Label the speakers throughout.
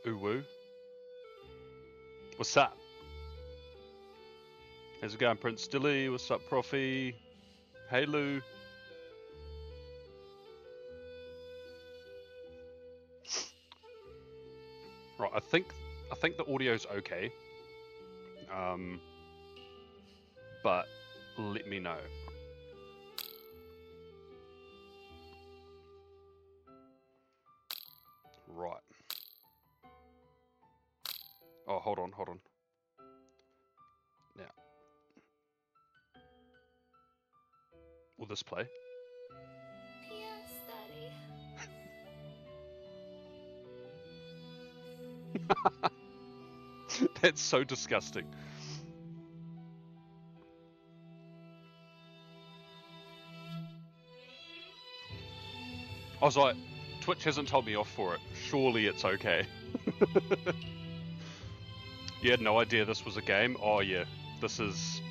Speaker 1: Uwu. What's up? How's it going, Prince Dilly? What's up, Profi? Hey, Lou. Right, I think the audio's okay. But let me know. Right. Oh, hold on. Now, will this play?
Speaker 2: Yes, Daddy.
Speaker 1: That's so disgusting. I was like, Twitch hasn't told me off for it. Surely it's okay. You had no idea this was a game? Oh yeah, this is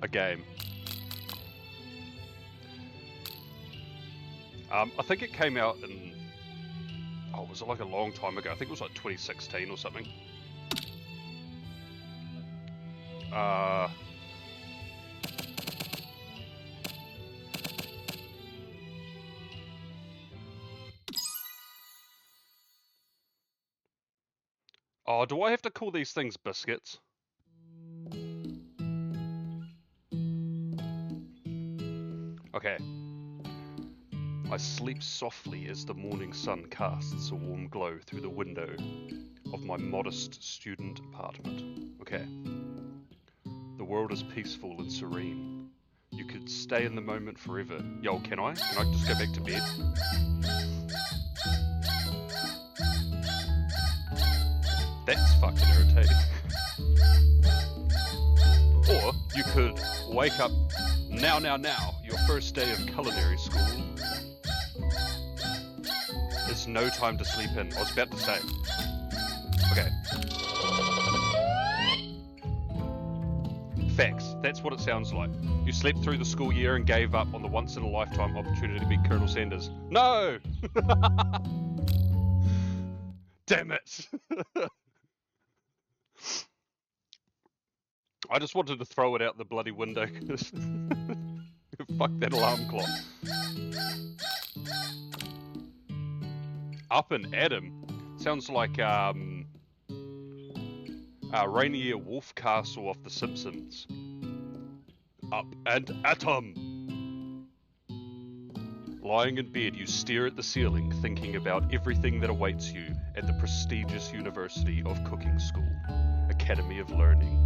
Speaker 1: a game. I think it came out in, was it like a long time ago? I think it was like 2016 or something. Oh, do I have to call these things biscuits? Okay. I sleep softly as the morning sun casts a warm glow through the window of my modest student apartment. Okay. The world is peaceful and serene. You could stay in the moment forever. Yo, can I? Can I just go back to bed? That's fucking irritating. Or you could wake up now, your first day of culinary school. It's no time to sleep in. I was about to say. Okay. Facts. That's what it sounds like. You slept through the school year and gave up on the once-in-a-lifetime opportunity to be Colonel Sanders. No! Damn it! I just wanted to throw it out the bloody window. Fuck that alarm clock. Up and Adam sounds like Rainier Wolf Castle off The Simpsons. Up and Atom. Lying in bed, you stare at the ceiling, thinking about everything that awaits you at the prestigious University of Cooking School, Academy of Learning.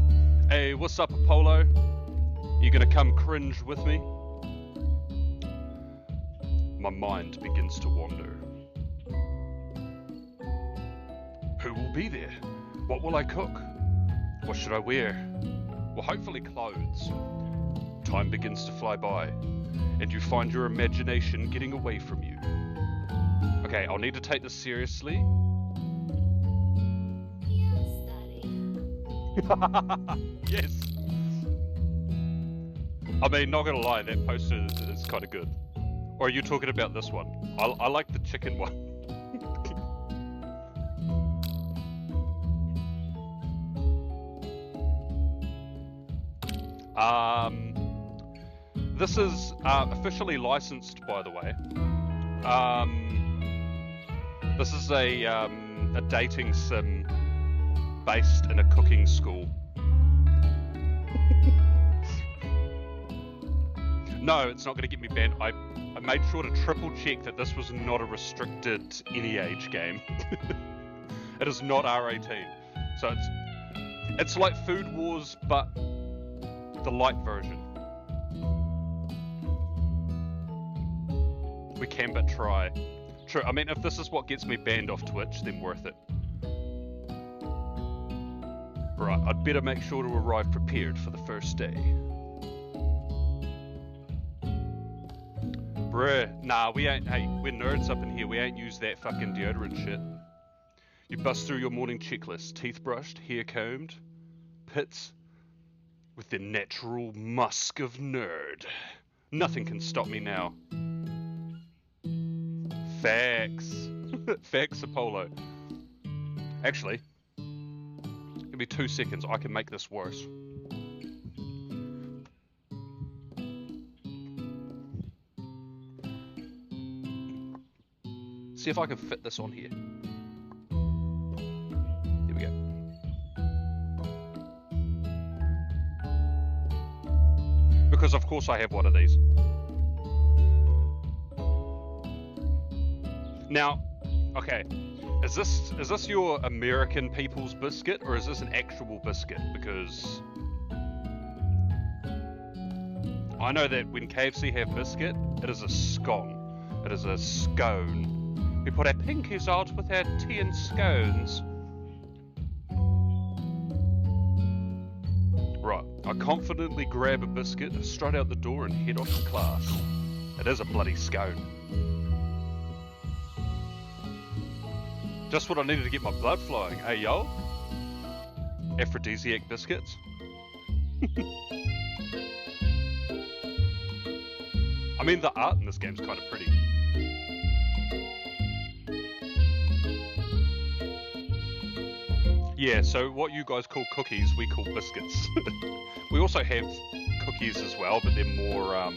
Speaker 1: Hey, what's up, Apollo? You gonna come cringe with me? My mind begins to wander. Who will be there? What will I cook? What should I wear? Well, hopefully clothes. Time begins to fly by, and you find your imagination getting away from you. Okay, I'll need to take this seriously. Yes. I mean, not gonna lie, that poster is kind of good. Or are you talking about this one? I like the chicken one. This is officially licensed, by the way. This is a dating sim based in a cooking school. No, it's not going to get me banned. I made sure to triple check that this was not a restricted any age game. It is not R18. So it's like Food Wars, but the light version. We can but try. True, I mean, if this is what gets me banned off Twitch, then worth it. Right, I'd better make sure to arrive prepared for the first day. Bruh, nah, we ain't, hey, we're nerds up in here, we ain't use that fucking deodorant shit. You bust through your morning checklist, teeth brushed, hair combed, pits, with the natural musk of nerd. Nothing can stop me now. Facts. Facts, Apollo. Actually, give me 2 seconds. I can make this worse. See if I can fit this on here. There we go. Because of course I have one of these. Now, okay, is this your American people's biscuit, or is this an actual biscuit? Because I know that when KFC have biscuit, it is a scone. It is a scone. We put our pinkies out with our tea and scones. Right, I confidently grab a biscuit, strut out the door, and head off to class. It is a bloody scone. Just what I needed to get my blood flowing, hey yo? Aphrodisiac biscuits. I mean, the art in this game's kind of pretty. Yeah, so what you guys call cookies, we call biscuits. We also have cookies as well, but they're more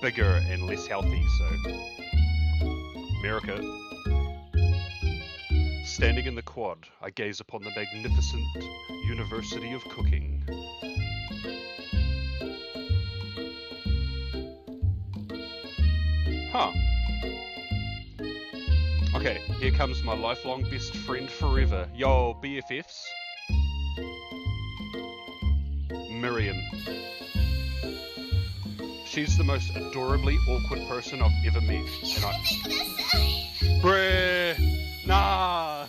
Speaker 1: bigger and less healthy, so... America. Standing in the quad, I gaze upon the magnificent University of Cooking. Huh. Okay, here comes my lifelong best friend forever. Yo, BFFs. Miriam. She's the most adorably awkward person I've ever met. And Bruh! Nah!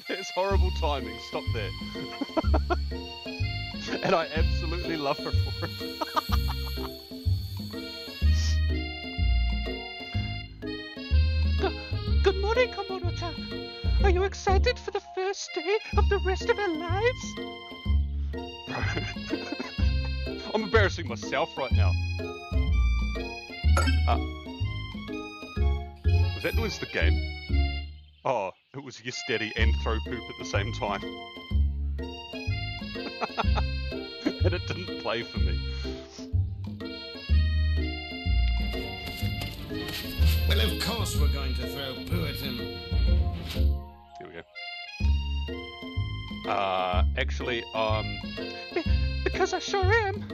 Speaker 1: That's horrible timing, stop that. And I absolutely love her for it.
Speaker 3: Good morning, Komodo-chan. Are you excited for the first day of the rest of our lives?
Speaker 1: I'm embarrassing myself right now. Was that noise the game? Oh, it was Yes Daddy and Throw Poop at the same time. And it didn't play for me.
Speaker 4: Well, of course we're going to throw poo at him.
Speaker 1: Here we go. Actually,
Speaker 3: Because I sure am.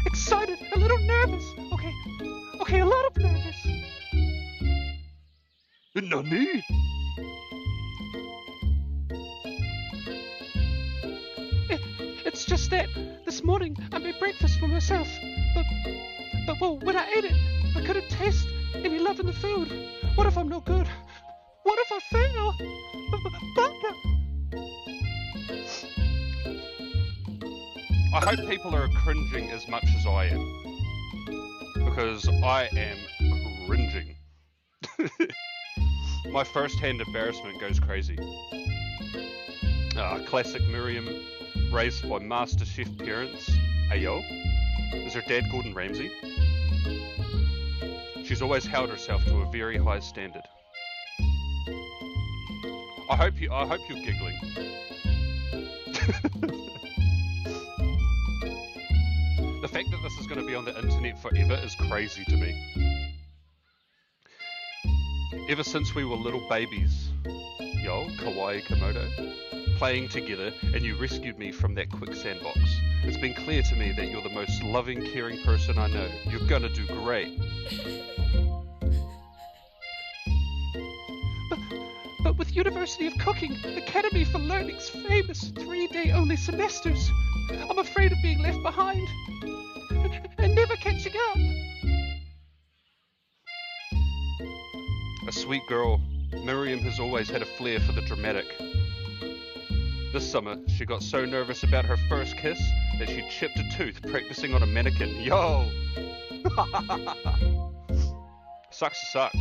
Speaker 3: Excited, a little nervous. Okay, a lot of nervous.
Speaker 1: Nani?
Speaker 3: It's just that this morning I made breakfast for myself, but well, when I ate it, I couldn't taste any love in the food. What if I'm no good? What if I fail?
Speaker 1: I hope people are cringing as much as I am. Because I am cringing. My first-hand embarrassment goes crazy. Classic Miriam, raised by Master Chef parents. Ayo? Is her dad Gordon Ramsay? She's always held herself to a very high standard. I hope you're giggling. The fact that this is going to be on the internet forever is crazy to me. Ever since we were little babies, yo, Kawaii Komodo, playing together, and you rescued me from that quicksand box. It's been clear to me that you're the most loving, caring person I know. You're gonna do great.
Speaker 3: But with University of Cooking, Academy for Learning's famous 3-day only semesters, I'm afraid of being left behind and never catching up.
Speaker 1: A sweet girl, Miriam has always had a flair for the dramatic. This summer, she got so nervous about her first kiss that she chipped a tooth practicing on a mannequin. Yo! Sucks to suck.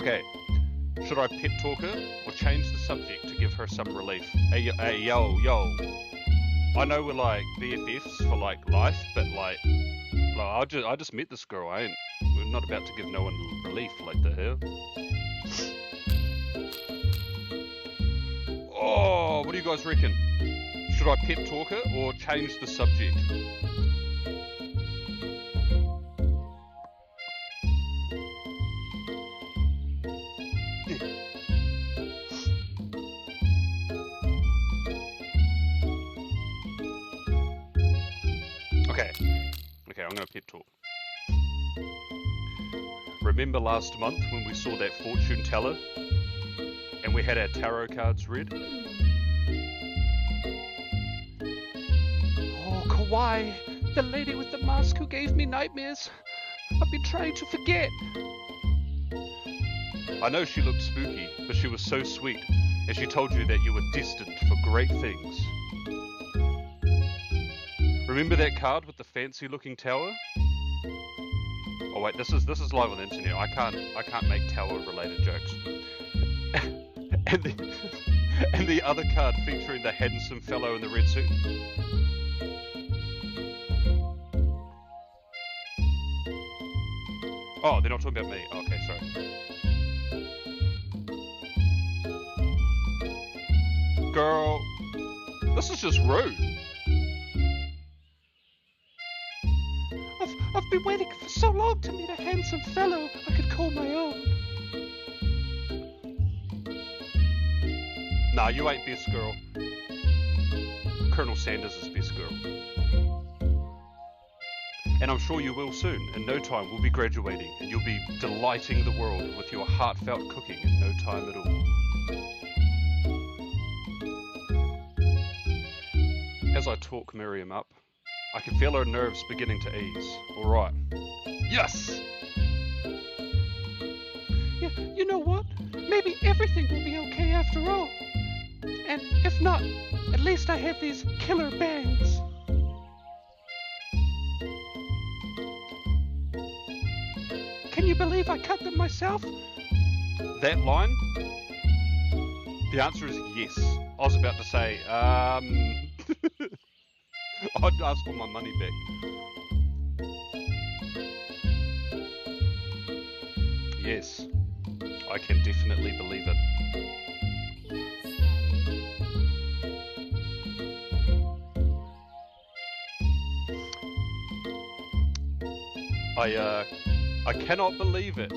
Speaker 1: Okay, should I pep talk her or change the subject to give her some relief? Hey, yo. I know we're like BFFs for like life, but like I just met this girl. We're not about to give no one relief like the hell. Oh, what do you guys reckon? Should I pep talk her or change the subject? Okay, I'm gonna pep talk. Remember last month when we saw that fortune teller and we had our tarot cards read?
Speaker 3: Oh, Kawaii, the lady with the mask who gave me nightmares. I've been trying to forget.
Speaker 1: I know she looked spooky, but she was so sweet, and she told you that you were destined for great things. Remember that card with the fancy-looking tower? Oh wait, this is live on the internet. I can't make tower-related jokes. and the other card featuring the handsome fellow in the red suit. Oh, they're not talking about me. Oh, okay, sorry. Girl, this is just rude.
Speaker 3: I've been waiting for so long to meet a handsome fellow I could call my own.
Speaker 1: Nah, you ain't best girl. Colonel Sanders is best girl. And I'm sure you will soon. In no time we'll be graduating and you'll be delighting the world with your heartfelt cooking in no time at all. As I talk Miriam up, I can feel her nerves beginning to ease. Alright. Yes!
Speaker 3: Yeah, you know what? Maybe everything will be okay after all. And if not, at least I have these killer bangs. Can you believe I cut them myself?
Speaker 1: That line? The answer is yes. I was about to say, I'd ask for my money back. Yes, I can definitely believe it. I cannot believe it.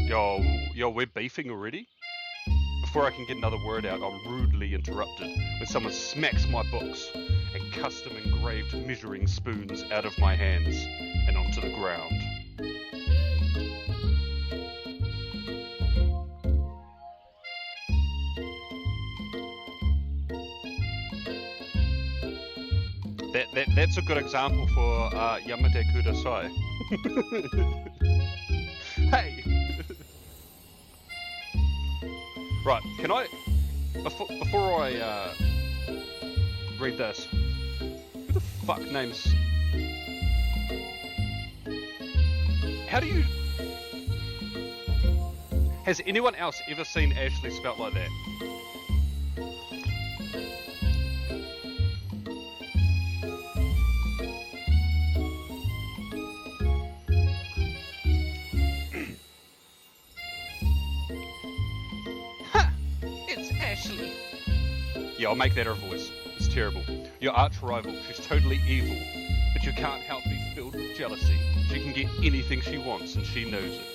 Speaker 1: Yo, we're beefing already? Before I can get another word out, I'm rudely interrupted when someone smacks my books and custom engraved measuring spoons out of my hands and onto the ground. That's a good example for Yamate Kudasai. Hey! Right, can I... Before I read this, who the fuck names... How do you... Has anyone else ever seen Ashley spelt like that? Yeah, I'll make that her voice. It's terrible. Your arch rival, she's totally evil, but you can't help be filled with jealousy. She can get anything she wants and she knows it.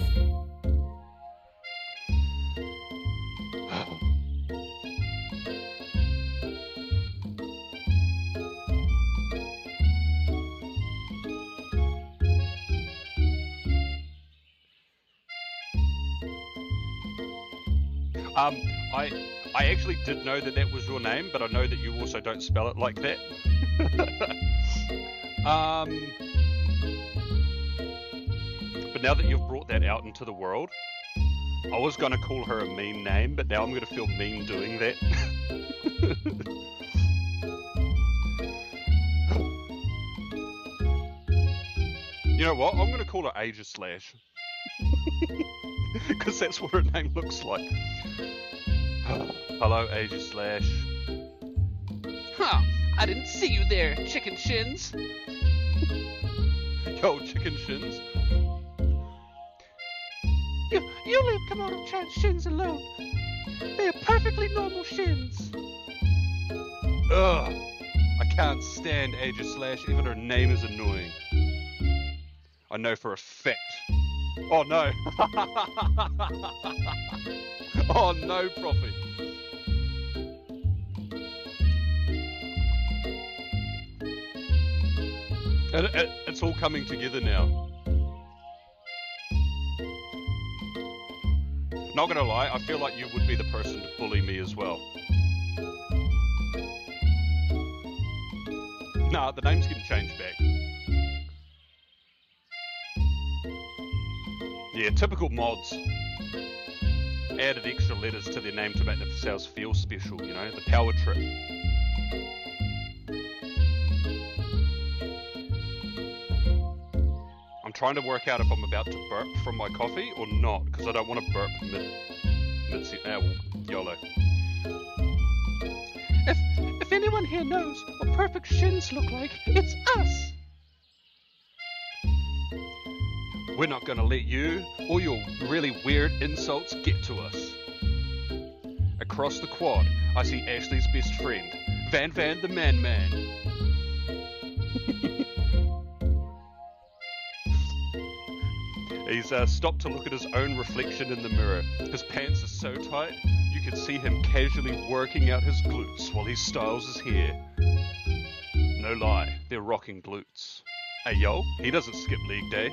Speaker 1: I actually did know that that was your name, but I know that you also don't spell it like that. But now that you've brought that out into the world, I was going to call her a mean name, but now I'm going to feel mean doing that. You know what? I'm going to call her Aegis Slash. Because that's what her name looks like. Hello, Aegis Slash.
Speaker 3: Huh, I didn't see you there, chicken shins.
Speaker 1: Yo, chicken shins.
Speaker 3: You leave Komodo-chan's shins alone. They are perfectly normal shins.
Speaker 1: Ugh. I can't stand Aegis Slash, even her name is annoying. I know for a fact. Oh no. Oh no, Prophet. It's all coming together now. Not gonna lie, I feel like you would be the person to bully me as well. Nah, the name's getting changed back. Yeah, typical mods. Added extra letters to their name to make themselves feel special, you know, the power trip. I'm trying to work out if I'm about to burp from my coffee or not, because I don't want to burp YOLO.
Speaker 3: If anyone here knows what perfect shins look like, it's us.
Speaker 1: We're not gonna let you or your really weird insults get to us. Across the quad, I see Ashley's best friend, Van the Man. He's stopped to look at his own reflection in the mirror. His pants are so tight, you can see him casually working out his glutes while he styles his hair. No lie, they're rocking glutes. Hey yo, he doesn't skip league day.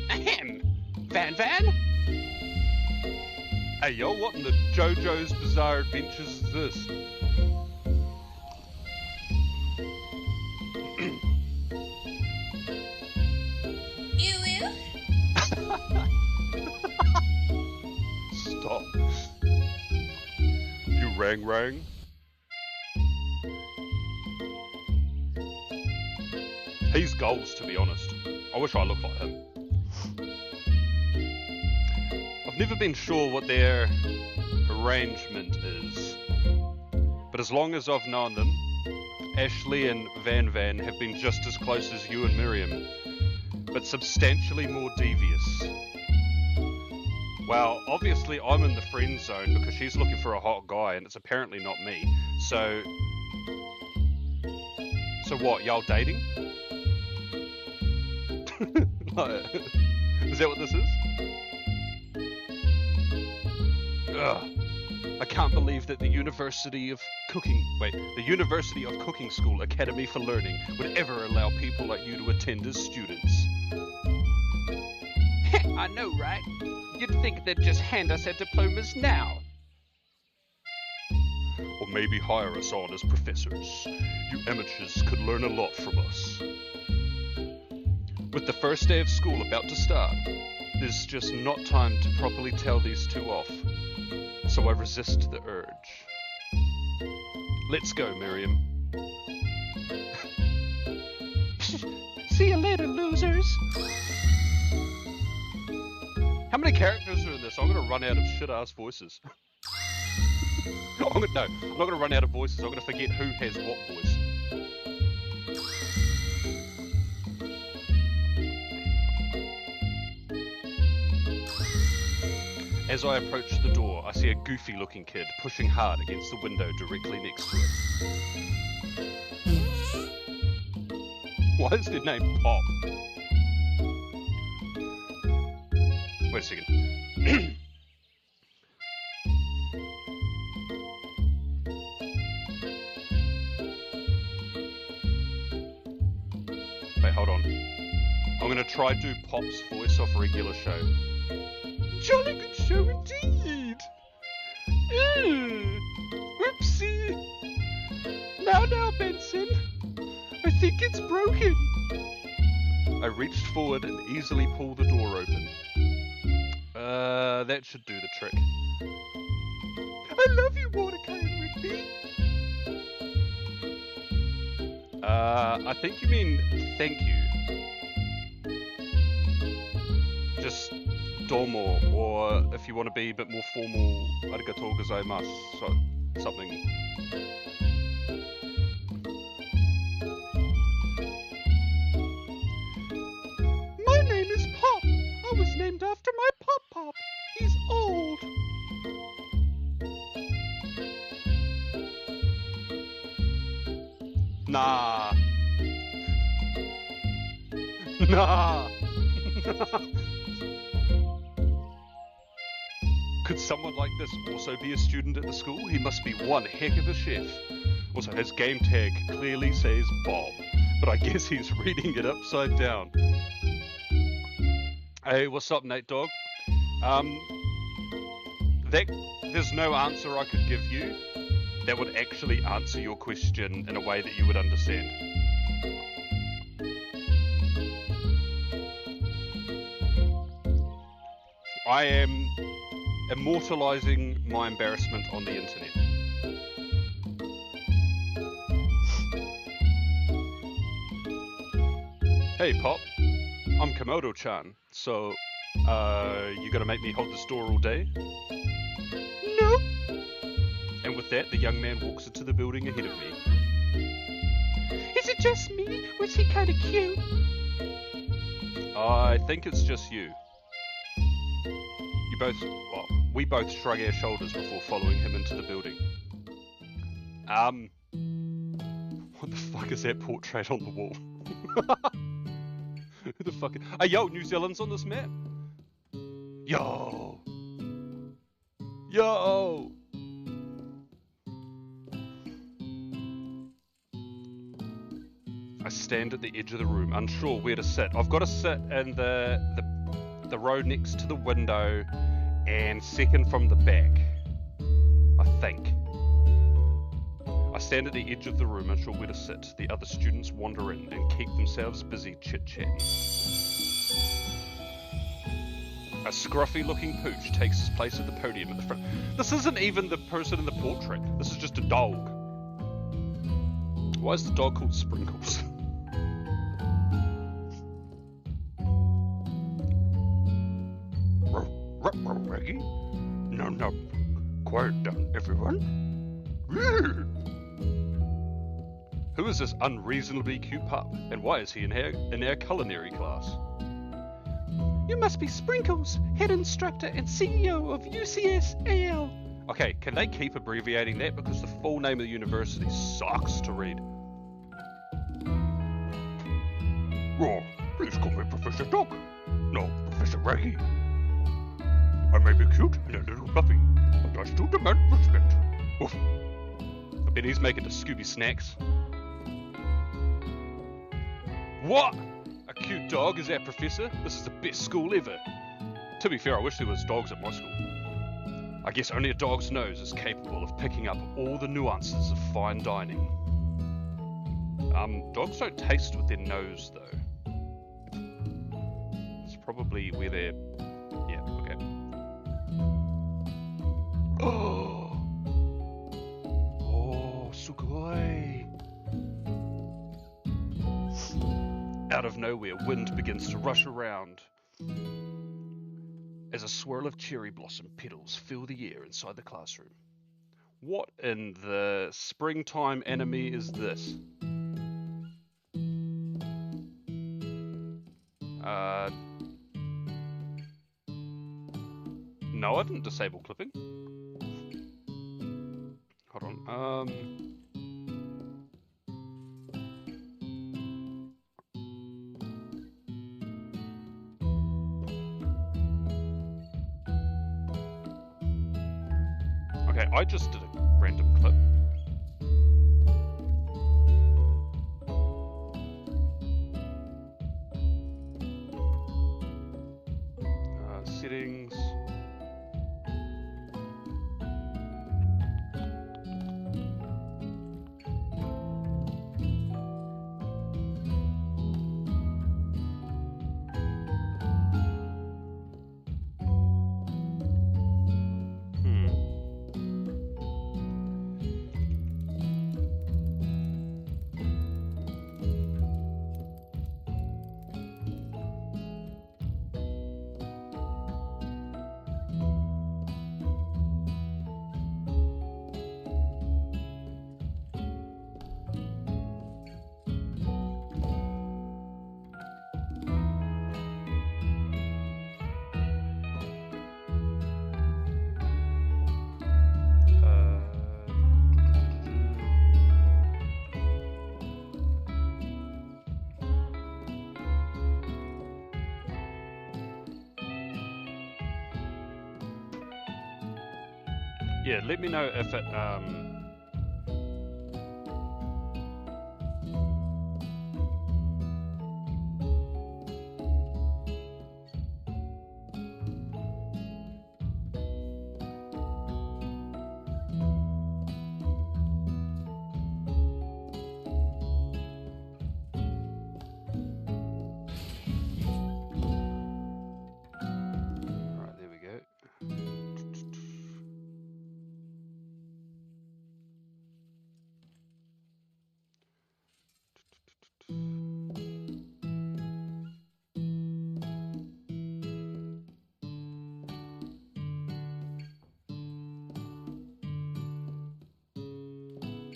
Speaker 3: Ahem! Van?
Speaker 1: Hey yo, what in the JoJo's Bizarre Adventures is this? Stop. You rang. He's goals, to be honest. I wish I looked like him. I've never been sure what their arrangement is, but as long as I've known them, Ashley and Van have been just as close as you and Miriam, but substantially more devious. Well, obviously I'm in the friend zone because she's looking for a hot guy and it's apparently not me. So what, y'all dating? Is that what this is? Ugh. I can't believe that the University of Cooking School Academy for Learning would ever allow people like you to attend as students.
Speaker 3: I know, right? You'd think they'd just hand us our diplomas now.
Speaker 1: Or maybe hire us on as professors. You amateurs could learn a lot from us. With the first day of school about to start, there's just not time to properly tell these two off. So I resist the urge. Let's go, Miriam.
Speaker 3: See you later, losers.
Speaker 1: How many characters are in this? I'm gonna run out of shit-ass voices. I'm not gonna run out of voices. I'm gonna forget who has what voice. As I approach the door, I see a goofy-looking kid pushing hard against the window directly next to it. Why is their name Pop? Wait a second. Wait, hold on. I'm gonna try do Pop's voice off regular show.
Speaker 3: Jolly good show indeed. Whoopsie. Now, Benson. I think it's broken.
Speaker 1: I reached forward and easily pulled the door open. That should do the trick.
Speaker 3: I love you, Mordecai and Rigby.
Speaker 1: I think you mean thank you. Just domo, or if you want to be a bit more formal, arigatou gozaimasu, so something. Nah. Nah. Could someone like this also be a student at the school? He must be one heck of a chef. Also, his game tag clearly says Bob, but I guess he's reading it upside down. Hey, what's up, Nate Dog? There's no answer I could give you that would actually answer your question in a way that you would understand. I am immortalizing my embarrassment on the internet. Hey Pop, I'm Komodo-chan, so, you gonna make me hold this door all day?
Speaker 3: No.
Speaker 1: And with that, the young man walks into the building ahead of me.
Speaker 3: Is it just me? Was he kind of cute?
Speaker 1: I think it's just you. We both shrug our shoulders before following him into the building. What the fuck is that portrait on the wall? Who the fuck? Hey, yo, New Zealand's on this map. Yo. I stand at the edge of the room, unsure where to sit. I've got to sit in the row next to the window and second from the back, I think. I stand at the edge of the room, unsure where to sit. The other students wander in and keep themselves busy chit-chatting. A scruffy-looking pooch takes his place at the podium at the front. This isn't even the person in the portrait. This is just a dog. Why is the dog called Sprinkles? Reggie? No. Quiet down, everyone. Who is this unreasonably cute pup, and why is he in our culinary class?
Speaker 3: You must be Sprinkles, head instructor and CEO of UCS AL.
Speaker 1: Okay, can they keep abbreviating that, because the full name of the university sucks to read. Oh, please call me Professor Dog. No, Professor Reggie. I may be cute and a little fluffy, but I still demand respect. Oof. I bet he's making the Scooby snacks. What? A cute dog is our professor? This is the best school ever. To be fair, I wish there was dogs at my school. I guess only a dog's nose is capable of picking up all the nuances of fine dining. Dogs don't taste with their nose, though. It's probably where they're... Yeah, okay. Oh, sugoi. Out of nowhere, wind begins to rush around as a swirl of cherry blossom petals fill the air inside the classroom. What in the springtime anime is this? No, I didn't disable clipping. Hold on. Okay, I just did a random clip. Settings. Yeah, let me know if it, Alright, there we go.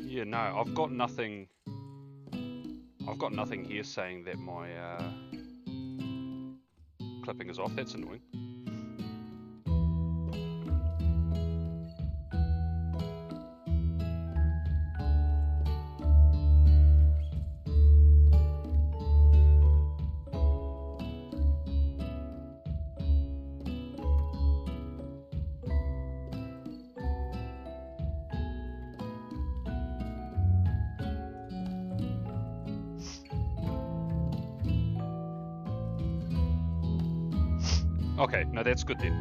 Speaker 1: Yeah, no, I've got nothing here saying that my clipping is off. That's annoying. Okay, no, that's good then.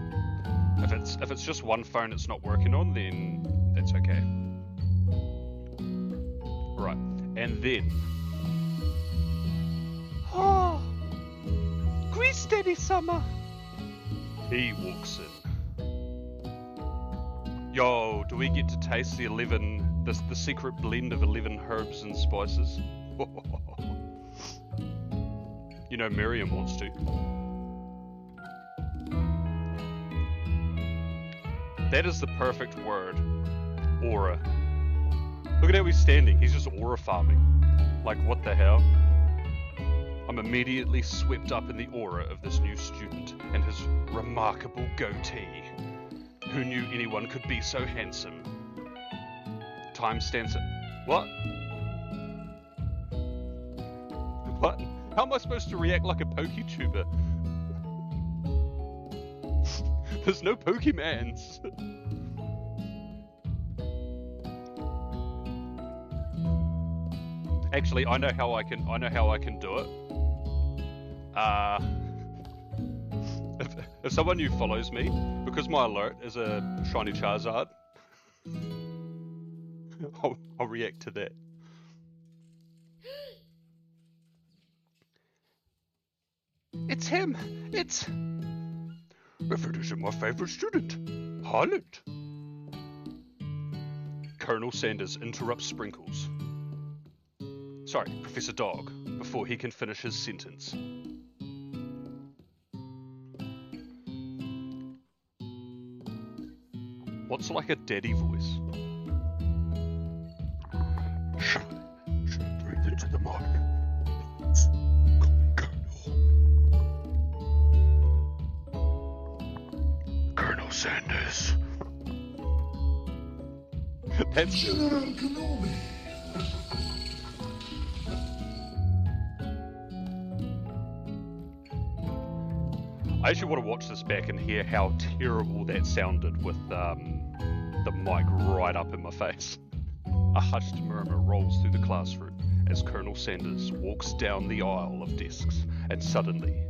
Speaker 1: If it's just one phone it's not working on, then that's okay. Right, and then
Speaker 3: Oh, Grease Daddy Summer.
Speaker 1: he walks in. Yo, do we get to taste the secret blend of 11 herbs and spices? You know, Miriam wants to. That is the perfect word. Aura. Look at how he's standing. He's just aura farming. Like, what the hell? I'm immediately swept up in the aura of this new student and his remarkable goatee. Who knew anyone could be so handsome? Time stands at... What? What? How am I supposed to react like a PokeTuber? There's no Pokemans. Actually, I know how I can do it. If someone new follows me, because my alert is a shiny Charizard, I'll react to that.
Speaker 3: It's him. It's...
Speaker 1: If it isn't my favourite student, Harland. Colonel Sanders interrupts Sprinkles. Sorry, Professor Dog, before he can finish his sentence. What's like a daddy voice? Should I breathe into the mic? Please, call me Colonel. Colonel Sanders. That's good. I actually want to watch this back and hear how terrible that sounded with the mic right up in my face. A hushed murmur rolls through the classroom as Colonel Sanders walks down the aisle of desks, and suddenly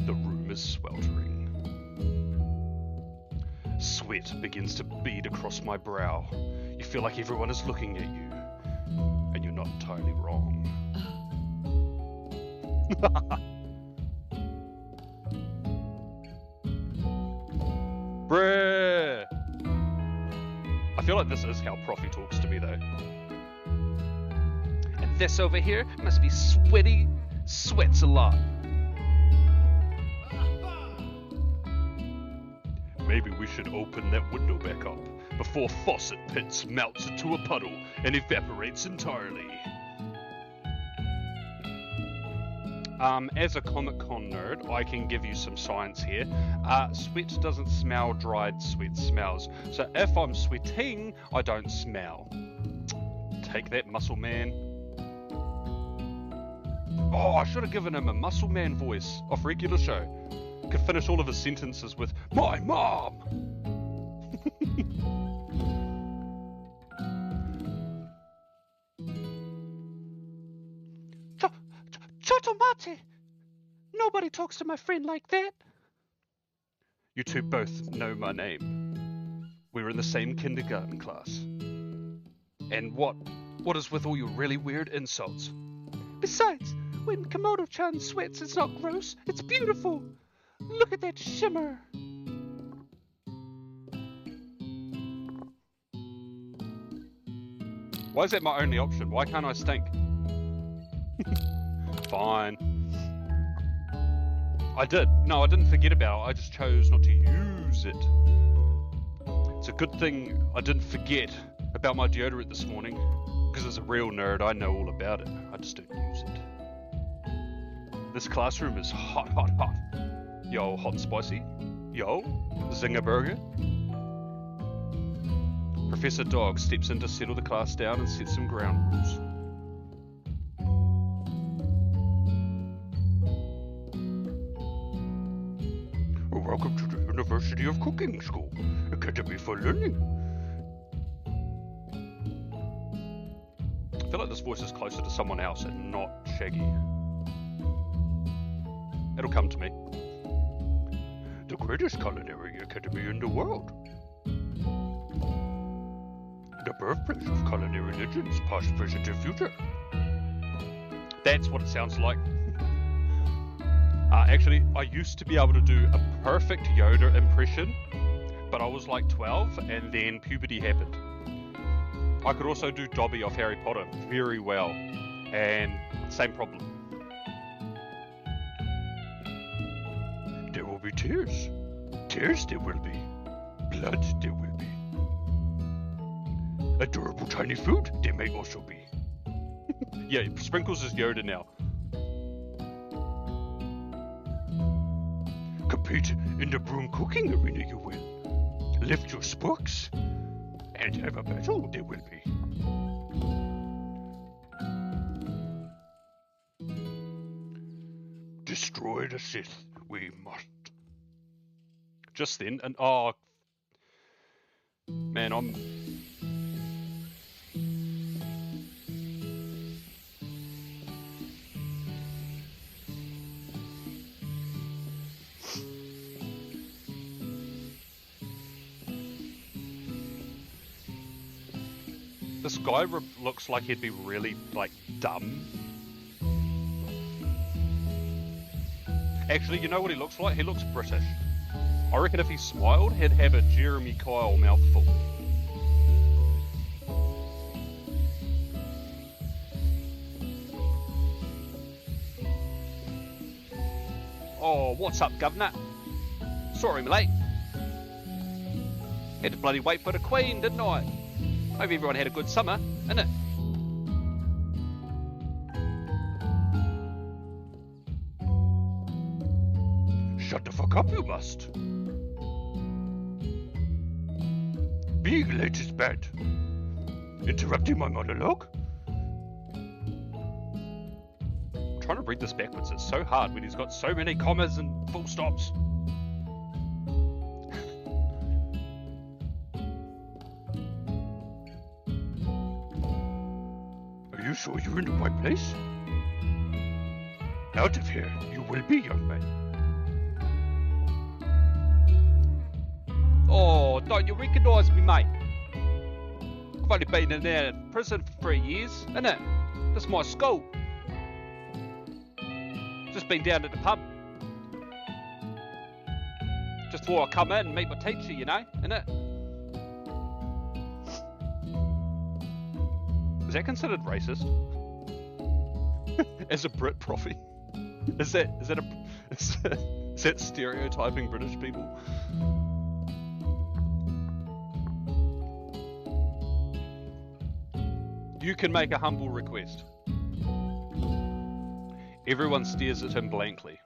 Speaker 1: the room is sweltering. Sweat begins to bead across my brow. You feel like everyone is looking at you, and you're not entirely wrong. Bruh! I feel like this is how Profi talks to me though.
Speaker 3: And this over here must be sweaty. Sweats a lot.
Speaker 1: Maybe we should open that window back up before Faucet Pits melts into a puddle and evaporates entirely. As a Comic-Con nerd, I can give you some science here. Sweat doesn't smell, dried sweat smells. So if I'm sweating, I don't smell. Take that, Muscle Man. Oh, I should have given him a Muscle Man voice off regular show. Could finish all of his sentences with, "My mom!"
Speaker 3: naughty. Nobody talks to my friend like that.
Speaker 1: You two both know my name. We were in the same kindergarten class. And what is with all your really weird insults?
Speaker 3: Besides, when Komodo-chan sweats, it's not gross. It's beautiful. Look at that shimmer.
Speaker 1: Why is that my only option? Why can't I stink? Fine. I didn't forget about it. I just chose not to use it. It's a good thing I didn't forget about my deodorant this morning, because as a real nerd, I know all about it. I just don't use it. This classroom is hot, hot, hot. Yo, hot and spicy. Yo, zinger burger. Professor Dog steps in to settle the class down and set some ground rules. Welcome to the University of Cooking School, Academy for Learning. I feel like this voice is closer to someone else and not Shaggy. It'll come to me. The greatest culinary academy in the world. The birthplace of culinary legends, past, present, and future. That's what it sounds like. Actually, I used to be able to do a perfect Yoda impression, but I was like 12 and then puberty happened. I could also do Dobby off Harry Potter very well, and same problem. There will be tears. Tears there will be. Blood there will be. Adorable tiny food there may also be. Yeah, Sprinkles is Yoda now. Compete in the broom cooking arena you will. Lift your spokes and have a battle there will be. Destroy the Sith, we must. Just then, and oh, man, this guy looks like he'd be really, like, dumb. Actually, you know what he looks like? He looks British. I reckon if he smiled, he'd have a Jeremy Kyle mouthful. Oh, what's up, governor? Sorry, my late. Had to bloody wait for the Queen, didn't I? Hope everyone had a good summer, innit? Shut the fuck up, you must. Being late is bad. Interrupting my monologue? I'm trying to read this backwards. It's so hard when he's got so many commas and full stops. Are you sure you're in the right place? Out of here, you will be, young man. Oh, don't you recognise me, mate? I've only been in there in prison for 3 years, innit? This is my school. Just been down to the pub. Just before I come in and meet my teacher, you know, innit? Is that considered racist? As a Brit profi? Is that stereotyping British people? You can make a humble request. Everyone stares at him blankly.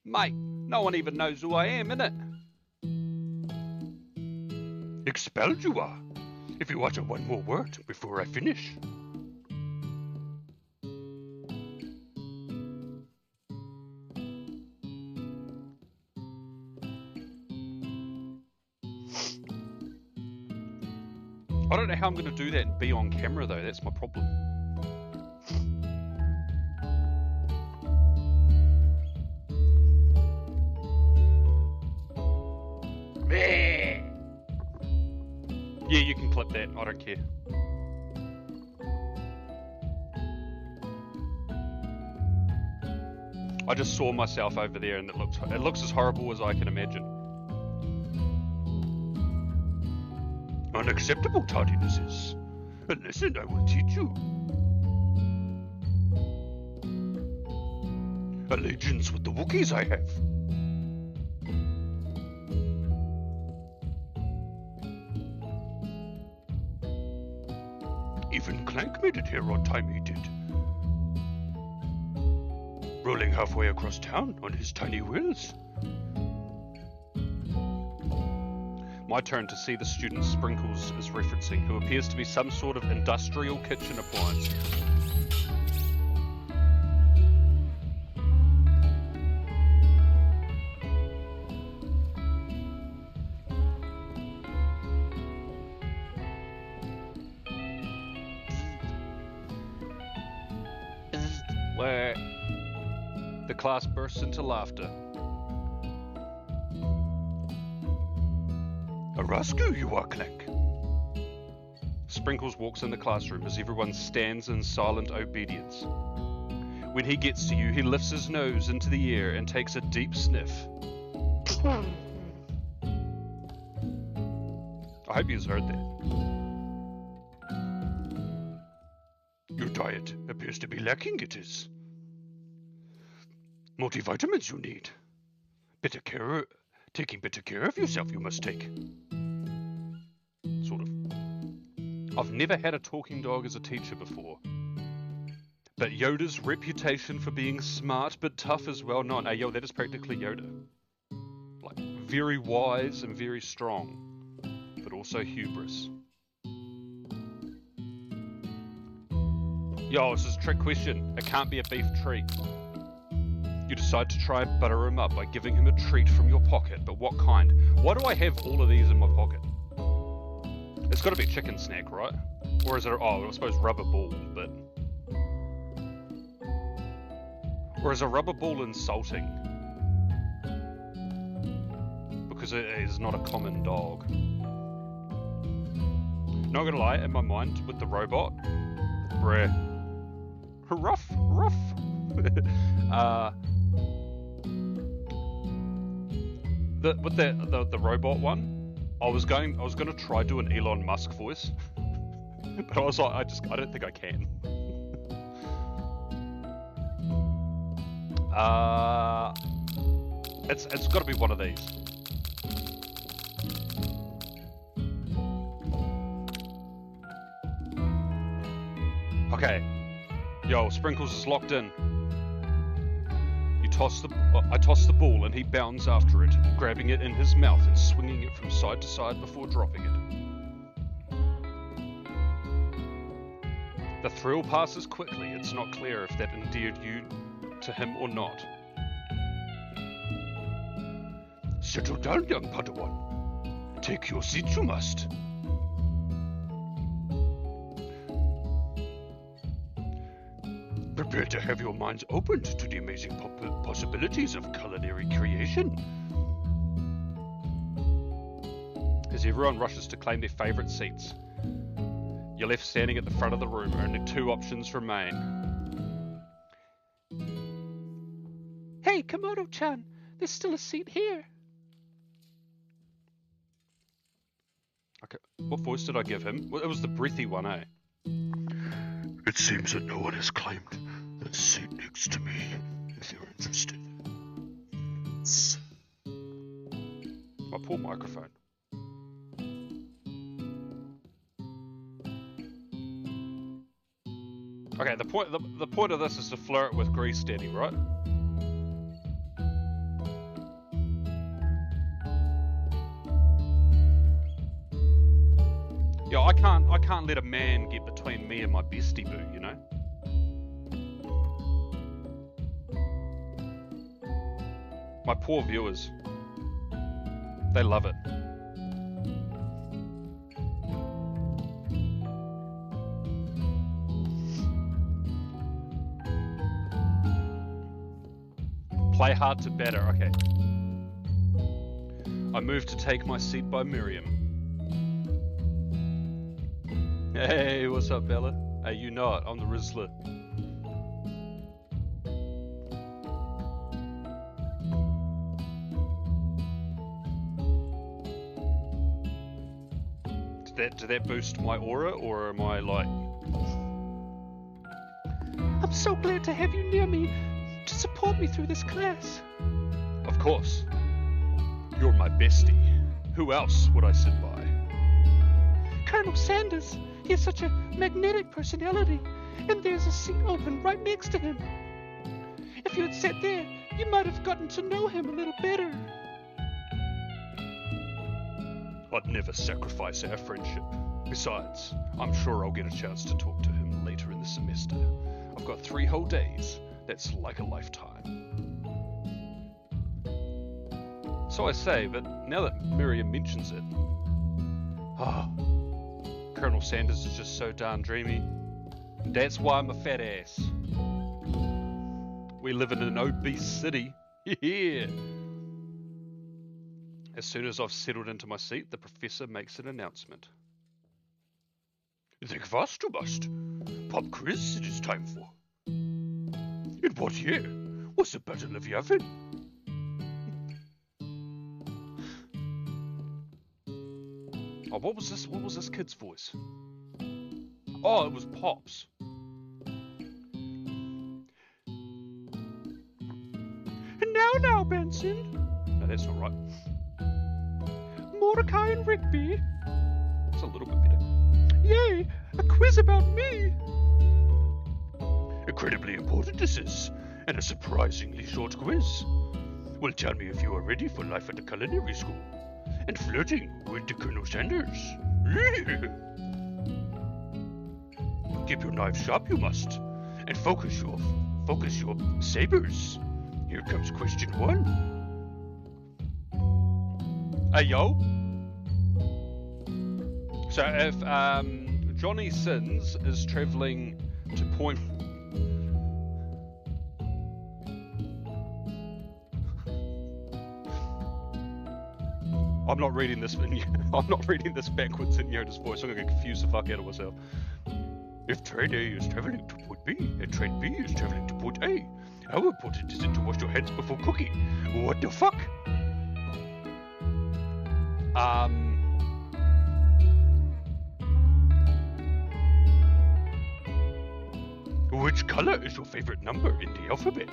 Speaker 1: Mate, no one even knows who I am, innit? Expelled you are, if you utter one more word before I finish. know how I'm going to do that and be on camera though. That's my problem. Yeah, you can clip that. I don't care. I just saw myself over there and it looks as horrible as I can imagine. Unacceptable tardiness is. A lesson I will teach you. Allegiance with the Wookiees I have. Even Clank made it here on time, he did. Rolling halfway across town on his tiny wheels. My turn to see the student Sprinkles is referencing, who appears to be some sort of industrial kitchen appliance. Where the class bursts into laughter. A rascal you are, Clank. Sprinkles walks in the classroom as everyone stands in silent obedience. When he gets to you, he lifts his nose into the air and takes a deep sniff. I hope you heard that. Your diet appears to be lacking, it is. Multivitamins you need. Taking better care of yourself you must take. Sort of. I've never had a talking dog as a teacher before. But Yoda's reputation for being smart but tough is well known. Hey yo, that is practically Yoda. Like, very wise and very strong, but also hubris. Yo, this is a trick question. It can't be a beef treat. You decide to try and butter him up by giving him a treat from your pocket, but what kind? Why do I have all of these in my pocket? It's got to be a chicken snack, right? Or is it, I suppose rubber ball, but... Or is a rubber ball insulting? Because it is not a common dog. Not gonna lie, in my mind, with the robot, bruh. Ruff. With the robot one, I was gonna try do an Elon Musk voice, but I was like, I don't think I can. It's got to be one of these. Okay, yo, Sprinkles is locked in. I toss the ball and he bounds after it, grabbing it in his mouth and swinging it from side to side before dropping it. The thrill passes quickly. It's not clear if that endeared you to him or not. Settle down, young Padawan. Take your seat, you must. Prepare to have your minds opened to the amazing possibilities of culinary creation. As everyone rushes to claim their favourite seats, you're left standing at the front of the room. Only two options remain.
Speaker 3: Hey, Komodo-chan, there's still a seat here.
Speaker 1: Okay, what voice did I give him? Well, it was the breathy one, eh? It seems that no one has claimed the seat next to me, if you're interested. My poor microphone. Okay, the point of this is to flirt with Grease Daddy, right? Yeah, I can't let a man get between me and my bestie boo, you know? My poor viewers. They love it. Play hard to better, okay. I move to take my seat by Miriam. Hey, what's up, Bella? Hey, you know it, I'm the Rizzler. Did that boost my aura, or am I like...
Speaker 3: I'm so glad to have you near me to support me through this class.
Speaker 1: Of course. You're my bestie. Who else would I sit by?
Speaker 3: Colonel Sanders, he has such a magnetic personality, and there's a seat open right next to him. If you had sat there, you might have gotten to know him a little better.
Speaker 1: I'd never sacrifice our friendship. Besides, I'm sure I'll get a chance to talk to him later in the semester. I've got 3 whole days. That's like a lifetime. So I say, but now that Miriam mentions it... Colonel Sanders is just so darn dreamy. That's why I'm a fat ass. We live in an obese city. Yeah. As soon as I've settled into my seat, the professor makes an announcement. Think fast, you must. Pop quiz it is time for. In what year was the Battle of Yavin? Oh, what was this? What was this kid's voice? Oh, it was Pop's.
Speaker 3: Now, Benson.
Speaker 1: No, that's not right.
Speaker 3: Mordecai and Rigby.
Speaker 1: It's a little bit better.
Speaker 3: Yay, a quiz about me.
Speaker 1: Incredibly important this is, and a surprisingly short quiz. Well, tell me if you are ready for life at the culinary school and flirting with the Colonel Sanders. Keep your knives sharp, you must, and focus your sabers. Here comes question 1. Hey, yo. So if Johnny Sins is travelling to Point... I'm not reading this I'm not reading this backwards in Yoda's voice. I'm going to confuse the fuck out of myself. If train A is travelling to Point B and train B is travelling to Point A, how important is it to wash your hands before cooking? What the fuck? Which color is your favorite number in the alphabet?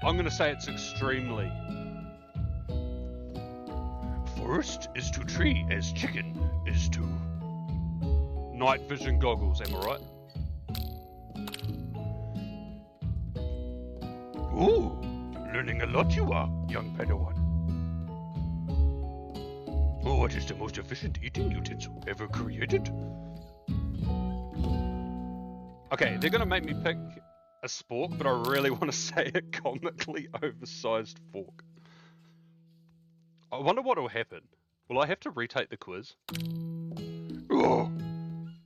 Speaker 1: I'm gonna say it's extremely. Forest is to tree as chicken is to night vision goggles, am I right? Ooh, learning a lot you are, young Padawan. Oh, what is the most efficient eating utensil ever created? Okay, they're gonna make me pick a spork, but I really want to say a comically oversized fork. I wonder what will happen. Will I have to retake the quiz? Oh,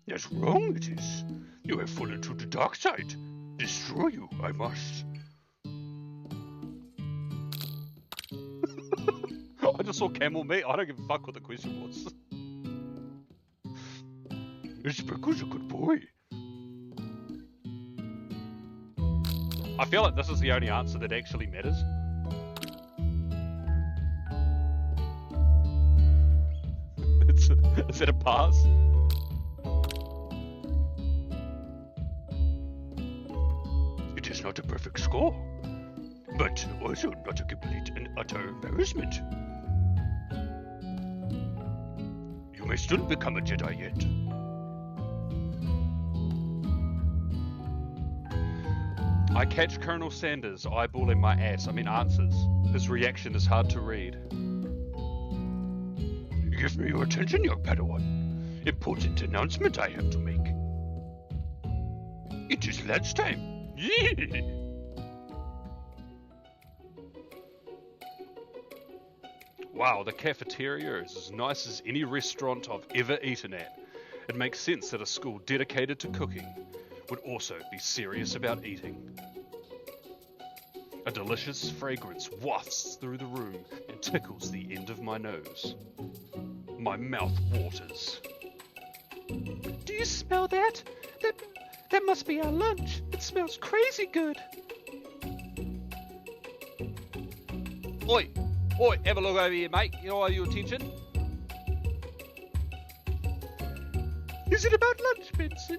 Speaker 1: that's wrong it is. You have fallen to the dark side. Destroy you, I must. I just saw camel meat. I don't give a fuck what the question was. Speckle's a good boy. I feel like this is the only answer that actually matters. Is it a pass? It is not a perfect score, but also not a complete and utter embarrassment. You may still become a Jedi yet. I catch Colonel Sanders eyeballing my answers. His reaction is hard to read. Give me your attention, young Padawan. Important announcement I have to make. It is lunchtime. Yeah. Wow, the cafeteria is as nice as any restaurant I've ever eaten at. It makes sense that a school dedicated to cooking would also be serious about eating. A delicious fragrance wafts through the room and tickles the end of my nose. My mouth waters.
Speaker 3: Do you smell that? That must be our lunch. It smells crazy good.
Speaker 5: Oi, have a look over here, mate. You know, your attention.
Speaker 3: Is it about lunch, Benson?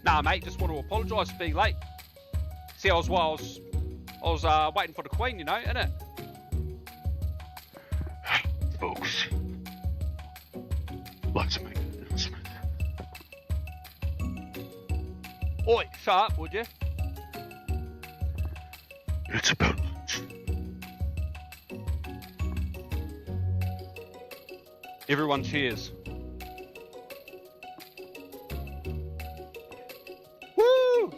Speaker 5: Nah, mate, just want to apologise for being late. See, I was waiting for the Queen, you know, innit?
Speaker 1: Folks, let's make an announcement.
Speaker 5: Oi, shut up, would you?
Speaker 1: It's about lunch. Everyone cheers.
Speaker 5: Woo!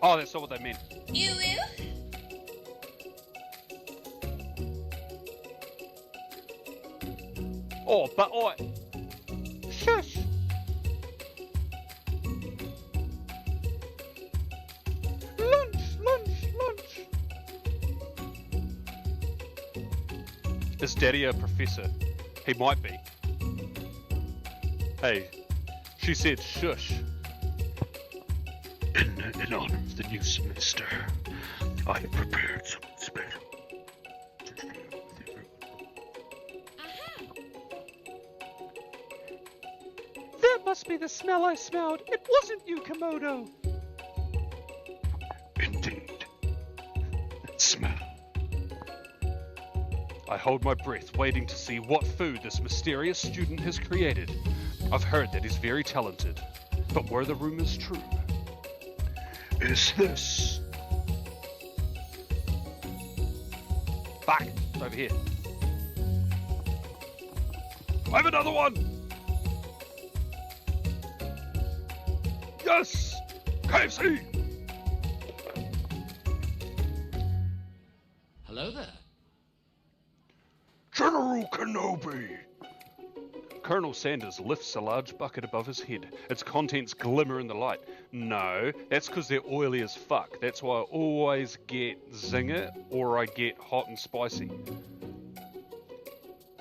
Speaker 5: Oh, that's not what they meant.
Speaker 2: You will?
Speaker 5: Oh, but oi.
Speaker 3: Shush. Lunch.
Speaker 1: Is Daddy a professor? He might be. Hey, she said shush. In honor of the new semester, I have prepared something special to share with everyone.
Speaker 3: That must be the smell I smelled. It wasn't you, Komodo.
Speaker 1: Indeed. That smell. I hold my breath, waiting to see what food this mysterious student has created. I've heard that he's very talented, but were the rumors true? Is this?
Speaker 5: Fuck, it's over here.
Speaker 1: I have another one! Yes! KFC!
Speaker 4: Hello there.
Speaker 1: General Kenobi! Colonel Sanders lifts a large bucket above his head. Its contents glimmer in the light. No, that's because they're oily as fuck. That's why I always get zinger or I get hot and spicy.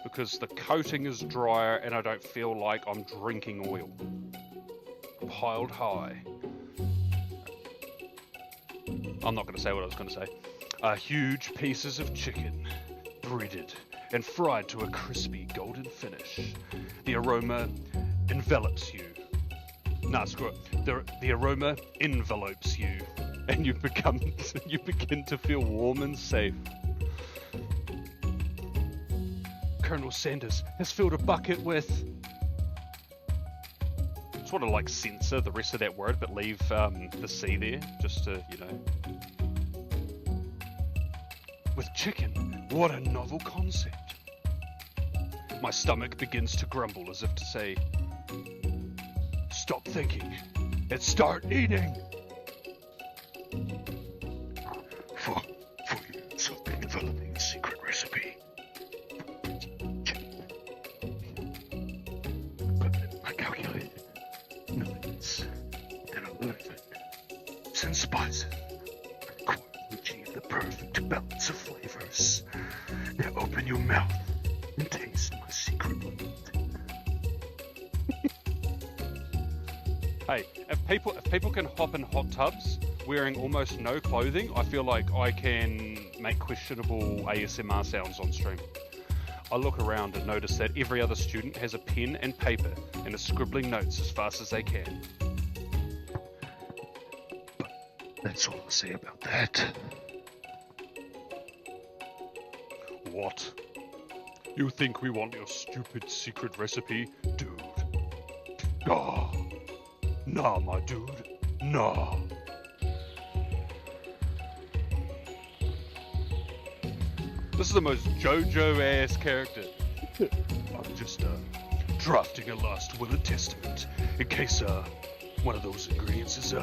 Speaker 1: Because the coating is drier and I don't feel like I'm drinking oil. Piled high. I'm not going to say what I was going to say. Huge pieces of chicken, breaded and fried to a crispy golden finish. The aroma envelops you. Nah, screw it. The aroma envelopes you, and you begin to feel warm and safe. Colonel Sanders has filled a bucket with. Sort of like censor the rest of that word, but leave the C there, just to, you know. With chicken, what a novel concept. My stomach begins to grumble as if to say, stop thinking and start eating. For years I've been developing a secret recipe. But I calculated nuts and 11 and spices required to achieve the perfect balance of flavors. Now open your mouth and taste my secret meat. Hey, if people can hop in hot tubs wearing almost no clothing, I feel like I can make questionable ASMR sounds on stream. I look around and notice that every other student has a pen and paper and is scribbling notes as fast as they can. But that's all I'll say about that. What? You think we want your stupid secret recipe? Dude. Oh. Nah, my dude. Nah. This is the most JoJo-ass character. I'm just, drafting a last will and testament in case, one of those ingredients is,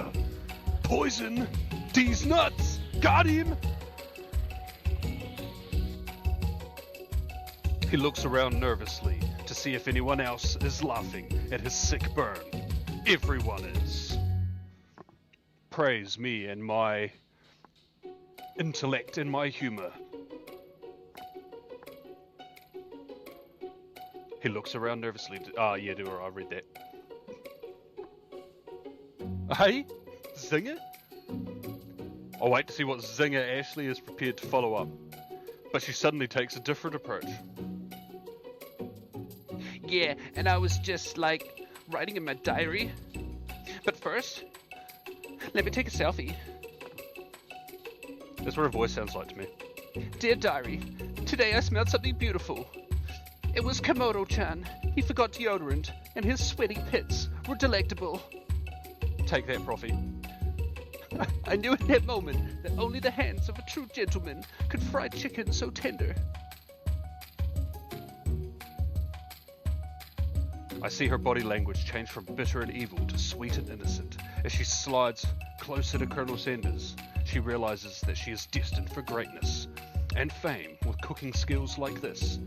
Speaker 1: poison. These nuts. Got him. He looks around nervously to see if anyone else is laughing at his sick burn. Everyone is. Praise me and my intellect and my humor. He looks around nervously. Yeah, I read that. Hey, Zinger? I'll wait to see what Zinger Ashley is prepared to follow up. But she suddenly takes a different approach.
Speaker 3: Yeah, and I was just like writing in my diary. But first, let me take a selfie.
Speaker 1: That's what her voice sounds like to me.
Speaker 3: Dear diary, today I smelled something beautiful. It was Komodo-chan. He forgot deodorant, and his sweaty pits were delectable.
Speaker 1: Take that, Profi.
Speaker 3: I knew in that moment that only the hands of a true gentleman could fry chicken so tender.
Speaker 1: I see her body language change from bitter and evil to sweet and innocent. As she slides closer to Colonel Sanders, she realizes that she is destined for greatness and fame with cooking skills like this.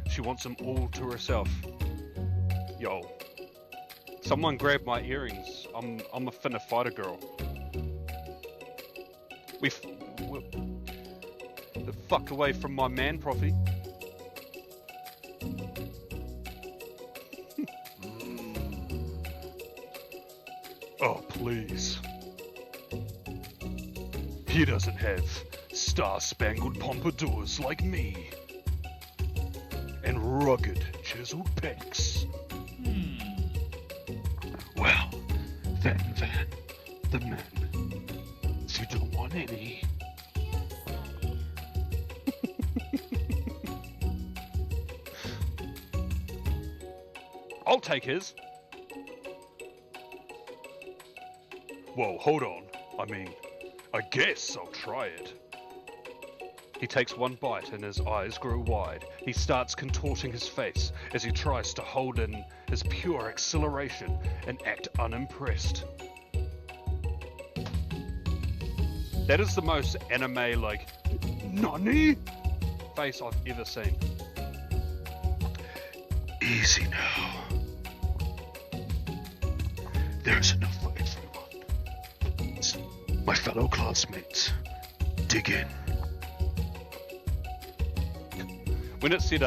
Speaker 1: She wants them all to herself. Yo. Someone grab my earrings. I'm a finna fighter girl. We're fucked away from my man, Profi. Oh, please. He doesn't have star-spangled pompadours like me. And rugged, chiseled pecs. Well, then, the men. If you don't want any. I'll take his. Whoa, hold on. I mean, I guess I'll try it. He takes one bite and his eyes grow wide. He starts contorting his face as he tries to hold in his pure exhilaration and act unimpressed. That is the most anime, like, NANI? Face I've ever seen. Easy now. There's enough for everyone. My fellow classmates, dig in. When it said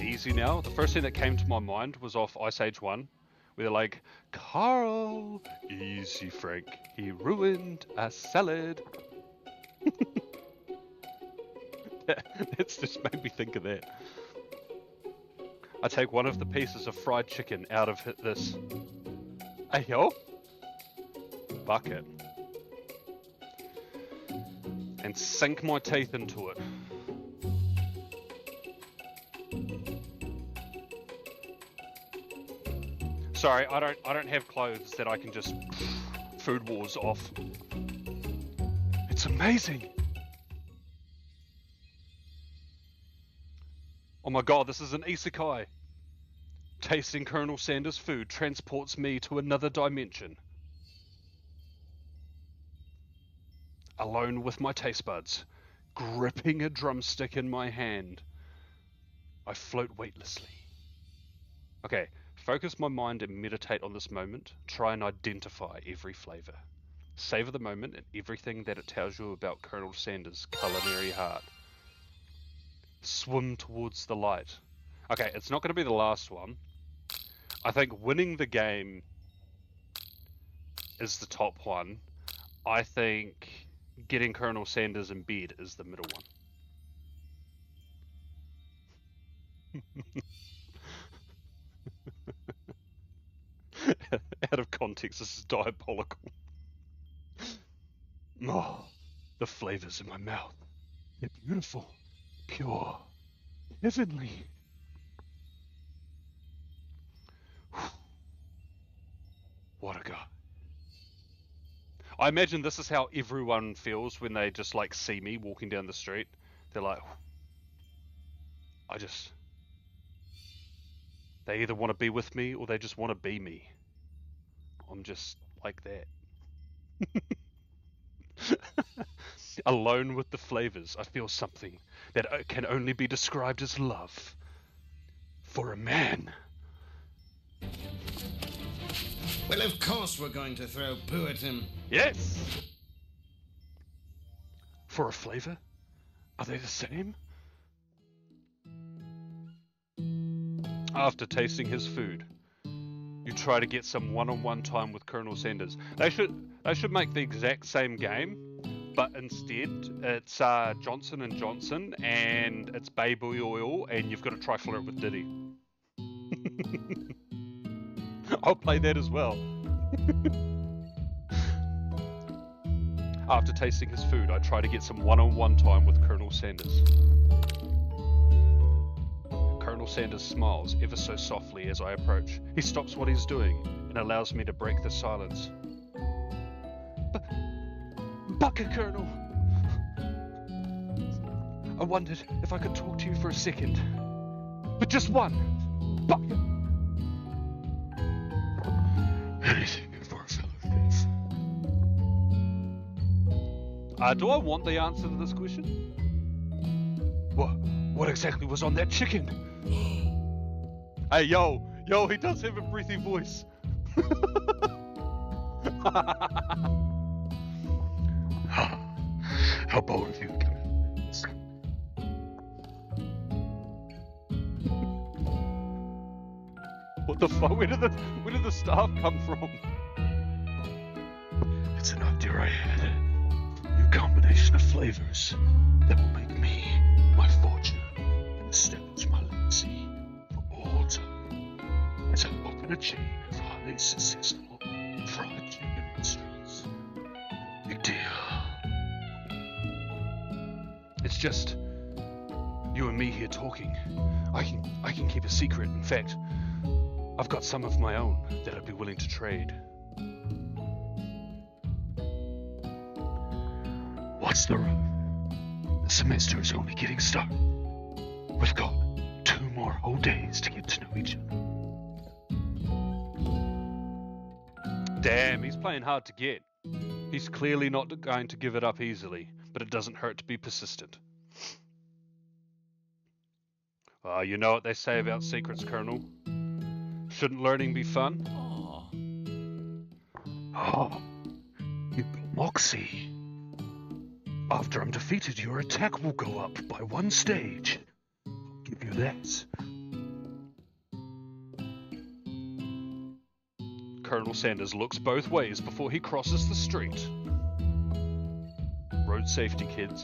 Speaker 1: easy now, the first thing that came to my mind was off Ice Age 1, where they're like, Carl, easy Frank, he ruined a salad. That's just made me think of that. I take one of the pieces of fried chicken out of this bucket and sink my teeth into it. Sorry, I don't have clothes that I can just food wars off. It's amazing. Oh my god, this is an isekai. Tasting Colonel Sanders' food transports me to another dimension. Alone with my taste buds, gripping a drumstick in my hand, I float weightlessly. Okay. Focus my mind and meditate on this moment. Try and identify every flavor. Savor the moment and everything that it tells you about Colonel Sanders' culinary heart. Swim towards the light. Okay, it's not going to be the last one. I think winning the game is the top one. I think getting Colonel Sanders in bed is the middle one. Out of context, this is diabolical. Oh, the flavors in my mouth. They're beautiful, pure, heavenly. What a guy. I imagine this is how everyone feels when they just like see me walking down the street. They're like, they either want to be with me or they just want to be me. I'm just like that. Alone with the flavors, I feel something that can only be described as love. For a man.
Speaker 4: Well, of course we're going to throw poo at him.
Speaker 1: Yes! For a flavor? Are they the same? After tasting his food, you try to get some one-on-one time with Colonel Sanders. They should make the exact same game, but instead it's Johnson and Johnson, and it's baby oil, and you've got to try flirt with Diddy. I'll play that as well. After tasting his food, I try to get some one-on-one time with Colonel Sanders. Colonel Sanders smiles ever so softly as I approach. He stops what he's doing and allows me to break the silence.
Speaker 3: Bucket Colonel! I wondered if I could talk to you for a second. But just one! Bucket!
Speaker 1: Anything for a fellow thief. Do I want the answer to this question? What exactly was on that chicken? Hey, yo, he does have a breathy voice. How bold of you, Captain. What the fuck? Where did the staff come from? It's an idea I had. A new combination of flavors that will make me my fortune and establish my legacy for all time as I open a chain of highly successful fried chicken restaurants. Big deal. It's just you and me here talking. I can keep a secret. In fact, I've got some of my own that I'd be willing to trade. What's the rub? The semester is only getting started. We've got 2 more whole days to get to know each other. Damn, he's playing hard to get. He's clearly not going to give it up easily, but it doesn't hurt to be persistent. You know what they say about secrets, Colonel? Shouldn't learning be fun? Oh, you've got moxie. After I'm defeated, your attack will go up by 1 stage. I'll give you that. Colonel Sanders looks both ways before he crosses the street. Road safety, kids.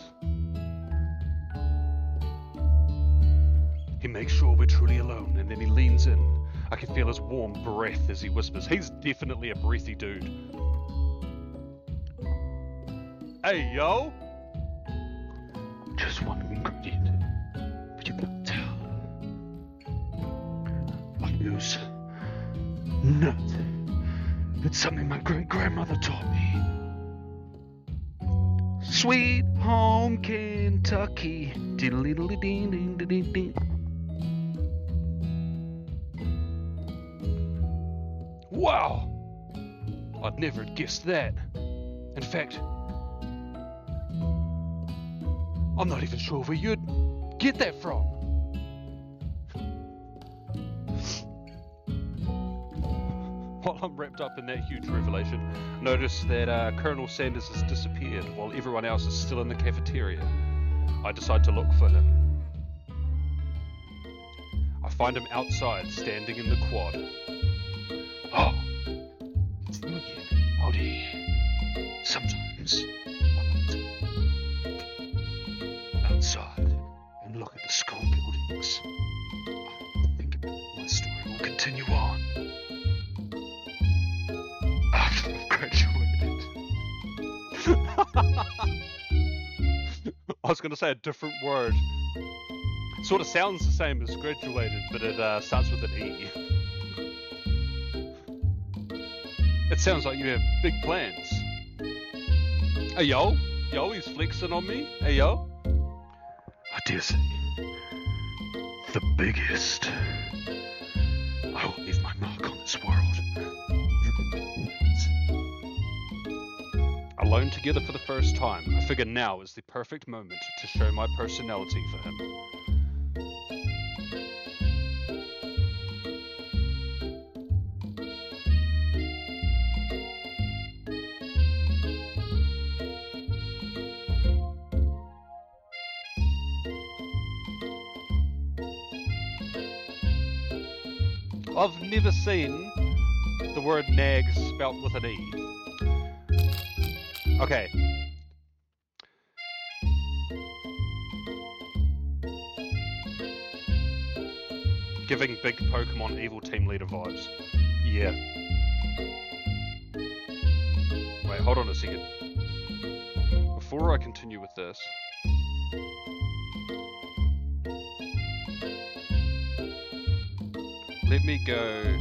Speaker 1: He makes sure we're truly alone, and then he leans in. I can feel his warm breath as he whispers. He's definitely a breathy dude. Hey, yo! Just one ingredient, but you can't tell. I use nut. It's something my great-grandmother taught me. Sweet home Kentucky. Diddle-diddle-ding-ding-ding-ding. Wow! I'd never have guessed that. In fact, I'm not even sure where you'd get that from. While I'm wrapped up in that huge revelation, notice that Colonel Sanders has disappeared while everyone else is still in the cafeteria. I decide to look for him. I find him outside, standing in the quad. Oh, it's you again, Howdy. Sometimes I like to outside and look at the school buildings. I think my story will continue on after I've graduated. I was going to say a different word. Sort of sounds the same as graduated, but it starts with an E. It sounds like you have big plans. Hey, yo. Yo, he's flexing on me. Hey, yo. I dare say, the biggest. I will leave my mark on this world. Alone together for the first time, I figure now is the perfect moment to show my personality for him.
Speaker 5: I've never seen the word nag spelt with an E. Okay. Giving big Pokemon evil team leader vibes. Yeah. Wait, hold on a second. Before I continue with this, let me go.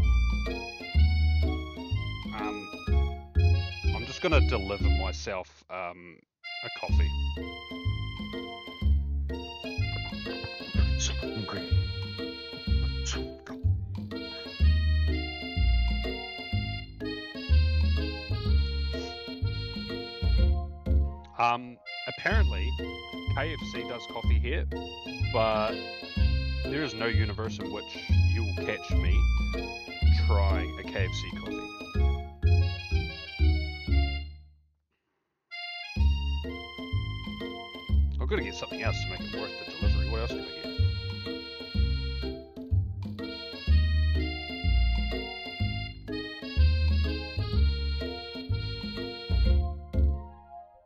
Speaker 5: I'm just gonna deliver myself a coffee.
Speaker 6: So hungry.
Speaker 5: Apparently, KFC does coffee here, but there is no universe in which you will catch me trying a KFC coffee. I've got to get something else to make it worth the delivery. What else can I get?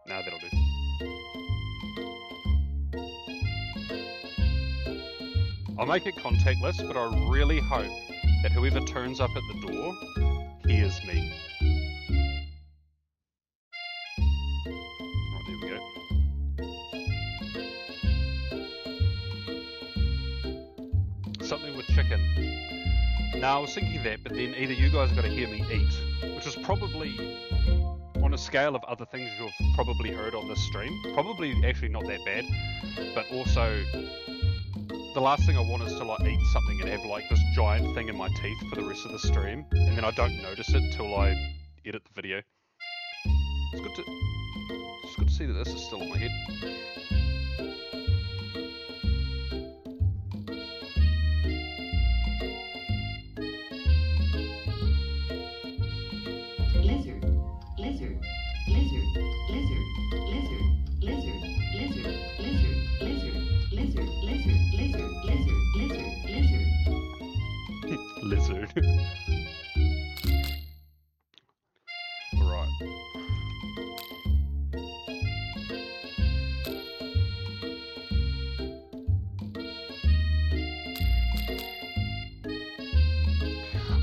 Speaker 5: Nah, that'll do. I'll make it contactless, but I really hope that whoever turns up at the door hears me. Right, there we go. Something with chicken. Now, I was thinking that, but then either you guys are going to hear me eat, which is probably, on a scale of other things you've probably heard on this stream, probably actually not that bad, but also the last thing I want is to like eat something and have like this giant thing in my teeth for the rest of the stream, and then I don't notice it till I edit the video. It's good to see that this is still in my head.
Speaker 7: Lizard, lizard, lizard, lizard, lizard, lizard, lizard, lizard, lizard, lizard, lizard, lizard, lizard, lizard, lizard.
Speaker 5: Lizard. Right.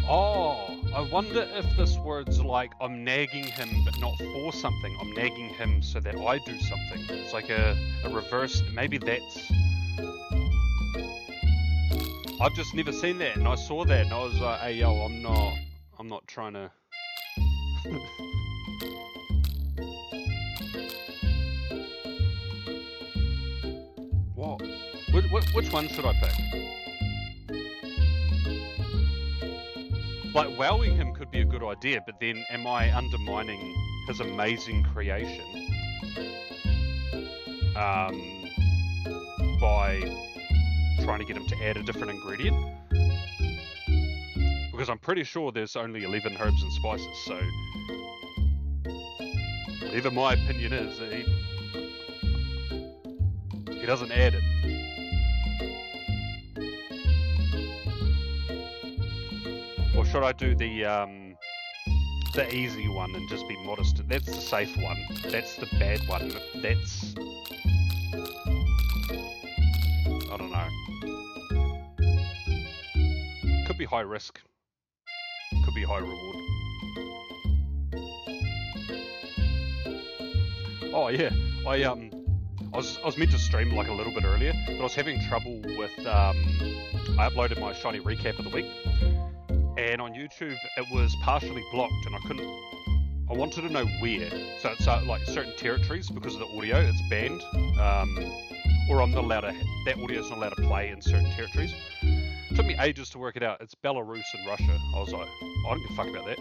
Speaker 5: Oh, I wonder if this word's like I'm nagging him but not for something. I'm nagging him so that I do something. It's like a reverse, maybe that's... I've just never seen that, and I saw that and I was like, hey yo, I'm not trying to... What? Which one should I pick? Like, wowing him could be a good idea, but then am I undermining his amazing creation by trying to get him to add a different ingredient? Because I'm pretty sure there's only 11 herbs and spices, so whatever my opinion is, he doesn't add it. Or should I do the easy one and just be modest? That's the safe one. That's the bad one. That's... I don't know. Could be high risk. Could be high reward. Oh yeah, I was meant to stream like a little bit earlier, but I was having trouble with I uploaded my shiny recap of the week, and on YouTube it was partially blocked, and I wanted to know where. So it's like certain territories, because of the audio, it's banned, or I'm not allowed to. That audio is not allowed to play in certain territories. It took me ages to work it out. It's Belarus and Russia. I was like, I don't give a fuck about that.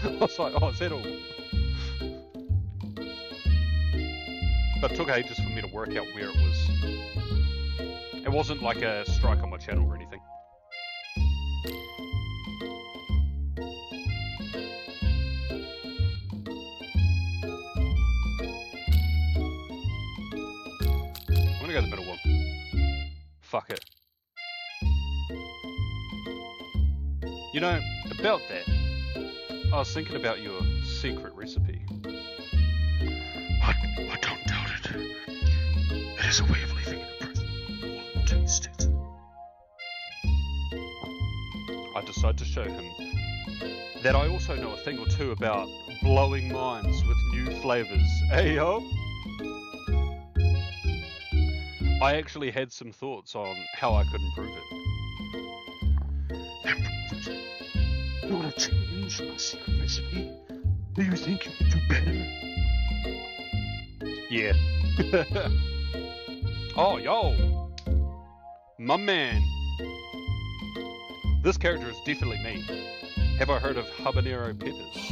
Speaker 5: I was like, oh, is that all? But it took ages for me to work out where it was. It wasn't like a strike on my channel or anything. I'm gonna go the middle one. Fuck it. You know, about that, I was thinking about your secret recipe.
Speaker 3: I don't doubt it. It is a way of leaving an impression. We'll taste it.
Speaker 5: I decide to show him that I also know a thing or two about blowing minds with new flavors. Hey yo! I actually had some thoughts on how I could improve it.
Speaker 3: You want to change my secret recipe? Do you think you can do better?
Speaker 5: Yeah. Oh, yo! My man! This character is definitely me. Have I heard of habanero peppers?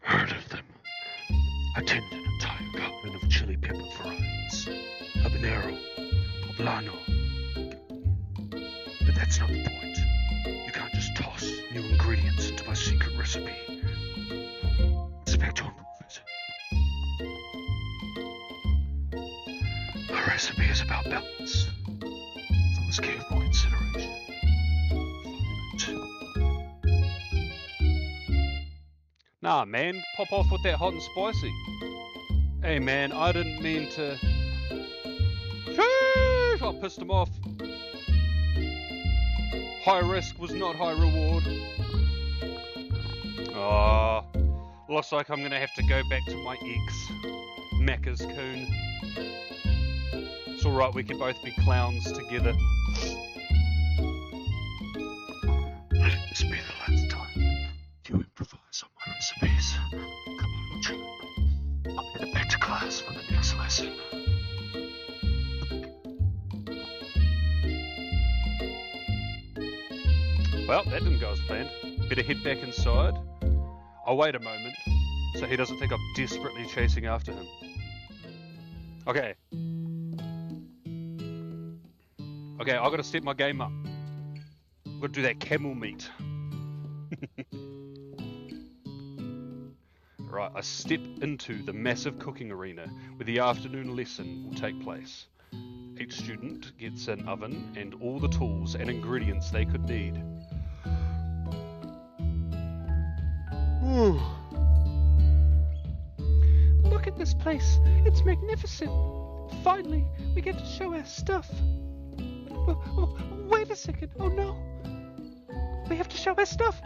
Speaker 3: Heard of them. I tend an entire garden of chili pepper varieties. Habanero, poblano. But that's not the point. You can't just toss new ingredients into my secret recipe. Expect to improve it. My recipe is about balance. So let's careful consideration.
Speaker 5: Nah, man, pop off with that hot and spicy. Hey, man, I didn't mean to. Sheesh, I pissed him off. High risk was not high reward. Ah, looks like I'm gonna have to go back to my ex, Macca's coon. It's alright, we can both be clowns together.
Speaker 3: Let this be the last time you improvise on my recipes. Come on, Jim. I'm headed back to class for the next lesson.
Speaker 5: Well, that didn't go as planned. Better head back inside. I'll wait a moment so he doesn't think I'm desperately chasing after him. Okay. Okay, I've got to step my game up. I've got to do that camel meat. Right, I step into the massive cooking arena where the afternoon lesson will take place. Each student gets an oven and all the tools and ingredients they could need.
Speaker 3: Look at this place. It's magnificent. Finally, we get to show our stuff. Wait a second. Oh no. We have to show our stuff.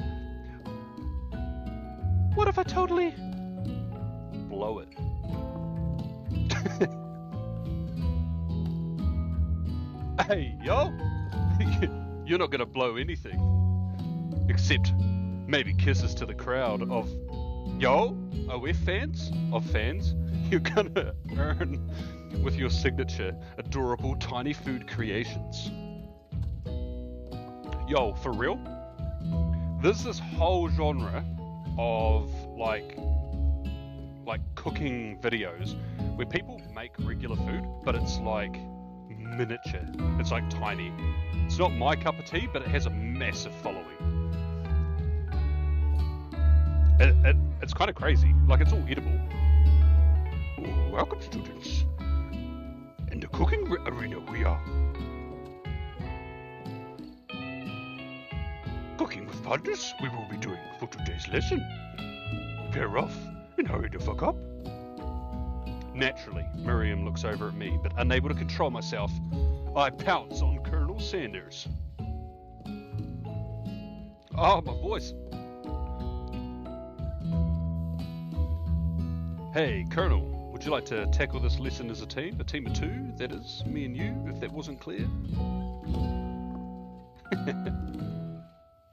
Speaker 3: What if I totally...
Speaker 5: Blow it. Hey, yo! You're not gonna blow anything. Except maybe kisses to the crowd of... Yo, are we fans? Of fans? You're gonna earn with your signature adorable tiny food creations. Yo, for real? There's this whole genre of like cooking videos where people make regular food, but it's like miniature. It's like tiny. It's not my cup of tea, but it has a massive following. It's kind of crazy. Like, it's all edible.
Speaker 3: Welcome, students. In the cooking arena we are. Cooking with partners we will be doing for today's lesson. Pair off and hurry the fuck up.
Speaker 5: Naturally, Miriam looks over at me, but unable to control myself, I pounce on Colonel Sanders. Oh, my voice. Hey, Colonel, would you like to tackle this lesson as a team? A team of two, that is, me and you, if that wasn't clear.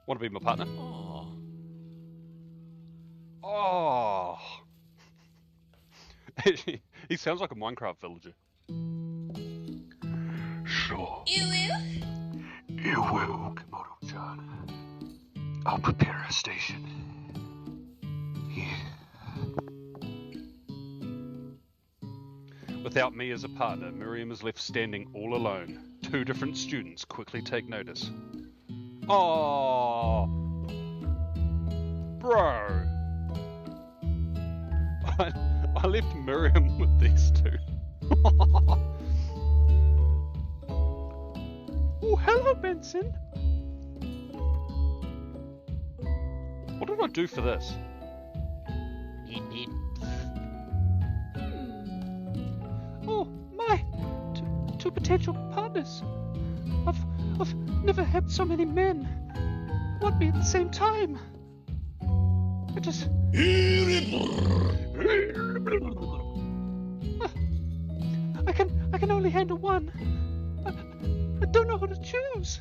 Speaker 5: Want to be my partner? Oh. He sounds like a Minecraft villager.
Speaker 3: Sure.
Speaker 2: You will?
Speaker 3: You will, Komodo-chan. I'll prepare a station. Here.
Speaker 5: Without me as a partner, Miriam is left standing all alone. Two different students quickly take notice. Oh, bro. I left Miriam with these two.
Speaker 3: Oh, hello, Benson.
Speaker 5: What did I do for this?
Speaker 3: Oh, my. Two potential partners. I've never had so many men want me at the same time. I just... I can only handle one. I don't know how to choose.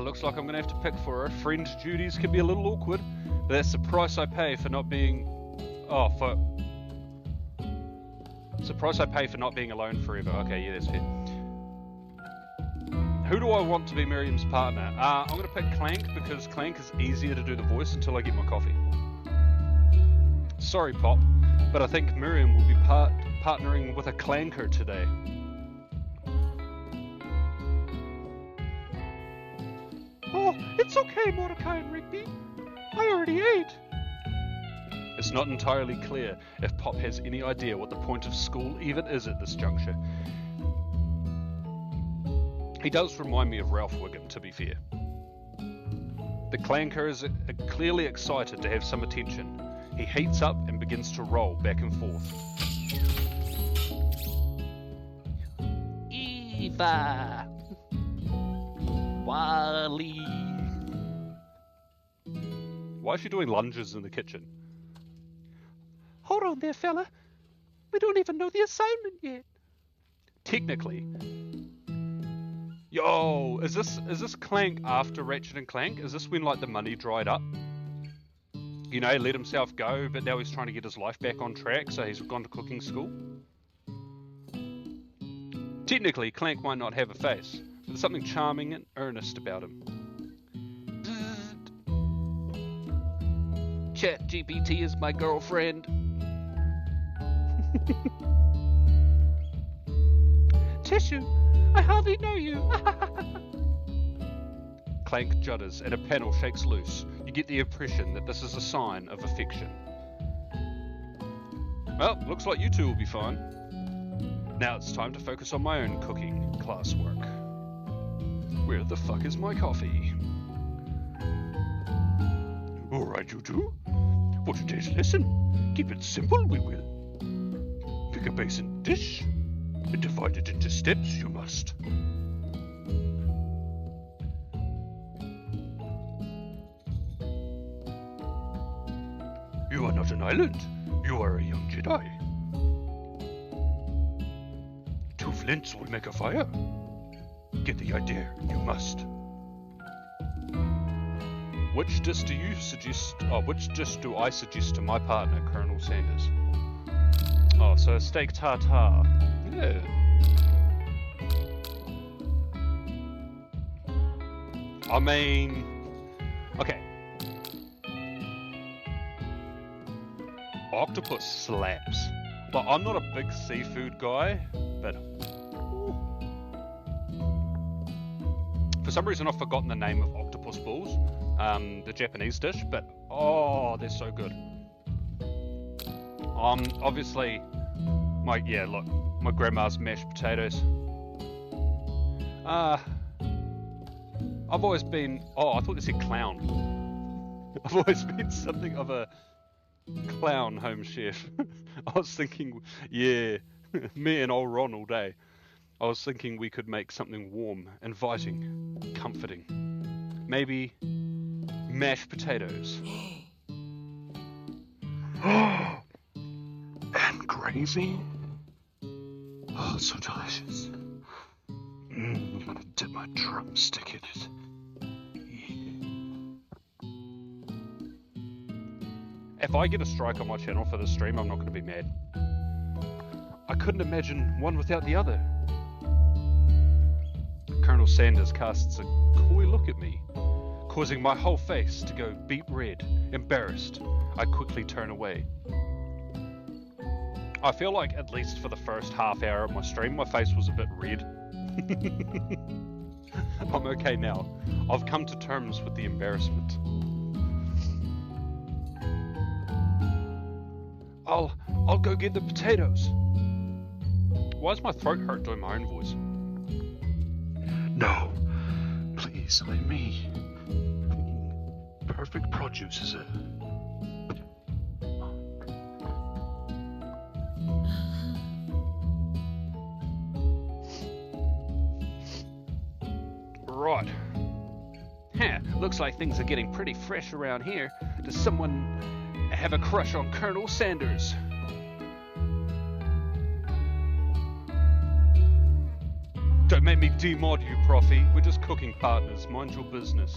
Speaker 5: Looks like I'm gonna have to pick for her. Friend duties can be a little awkward, but that's the price I pay for not being... It's the price I pay for not being alone forever. Okay, yeah, that's fair. Who do I want to be Miriam's partner? I'm gonna pick Clank because Clank is easier to do the voice until I get my coffee. Sorry, Pop, but I think Miriam will be partnering with a clanker today.
Speaker 3: Oh, it's okay, Mordecai and Rigby. I already ate.
Speaker 5: It's not entirely clear if Pop has any idea what the point of school even is at this juncture. He does remind me of Ralph Wiggum, to be fair. The clanker is clearly excited to have some attention. He heats up and begins to roll back and forth.
Speaker 3: Eva. Wally.
Speaker 5: Why is she doing lunges in the kitchen?
Speaker 3: Hold on there, fella. We don't even know the assignment yet.
Speaker 5: Technically. Yo, is this Clank after Ratchet and Clank? Is this when like the money dried up? You know, he let himself go, but now he's trying to get his life back on track, so he's gone to cooking school? Technically, Clank might not have a face, but there's something charming and earnest about him.
Speaker 3: ChatGPT is my girlfriend. Tissue, I hardly know you.
Speaker 5: Clank judders and a panel shakes loose. You get the impression that this is a sign of affection. Well, looks like you two will be fine. Now it's time to focus on my own cooking classwork. Where the fuck is my coffee? Alright, you two. For today's lesson, keep it simple, we will. Pick a basin dish and divide it into steps you must. You are not an island. You are a young Jedi. 2 flints will make a fire. Get the idea. You must. Which dish do you suggest? Which dish do I suggest to my partner, Colonel Sanders? Oh, so a steak tartare. Yeah. I mean, okay. Octopus slaps. But I'm not a big seafood guy, but for some reason I've forgotten the name of octopus balls, the Japanese dish, but oh, they're so good. Obviously, my grandma's mashed potatoes. I've always been, I thought they said clown. I've always been something of a clown home chef. I was thinking, yeah, me and old Ron all day. I was thinking we could make something warm, inviting, comforting. Maybe mashed potatoes. And gravy? Oh, so delicious. I'm gonna dip my drumstick in it. If I get a strike on my channel for this stream, I'm not going to be mad. I couldn't imagine one without the other. Colonel Sanders casts a coy look at me, causing my whole face to go beet red. Embarrassed, I quickly turn away. I feel like, at least for the first half hour of my stream, my face was a bit red. I'm okay now. I've come to terms with the embarrassment. I'll go get the potatoes. Why does my throat hurt doing my own voice?
Speaker 1: No, please, let me. Perfect produce, is it?
Speaker 5: Right. Looks like things are getting pretty fresh around here. Does someone have a crush on Colonel Sanders? Don't make me demod you, Profi. We're just cooking partners. Mind your business.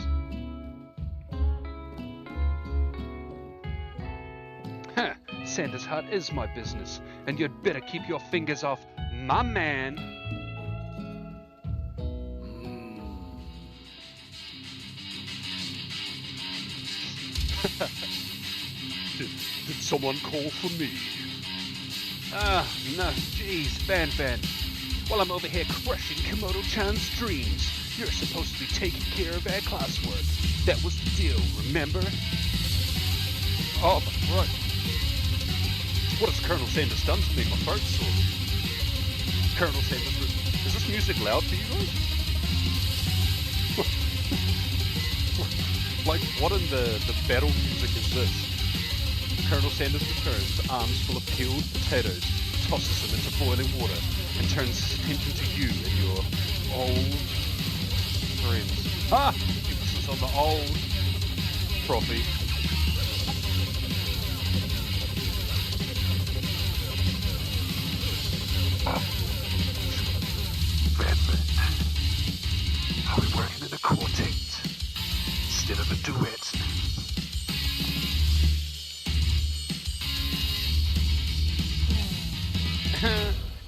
Speaker 5: Sanders' heart is my business, and you'd better keep your fingers off my man.
Speaker 1: Did someone call for me?
Speaker 5: No, jeez, Van. While I'm over here crushing Komodo-chan's dreams, you're supposed to be taking care of our classwork. That was the deal, remember?
Speaker 1: Oh, right. What has Colonel Sanders done to me? My throat's sore. Colonel Sanders, is this music loud for you guys? Like, what in the battle music is this? Colonel Sanders returns, arms full of peeled potatoes, tosses them into boiling water, and turns his attention to you and your old friends. Emphasis on the old, Profi. Are we working in a quartet instead of a duet?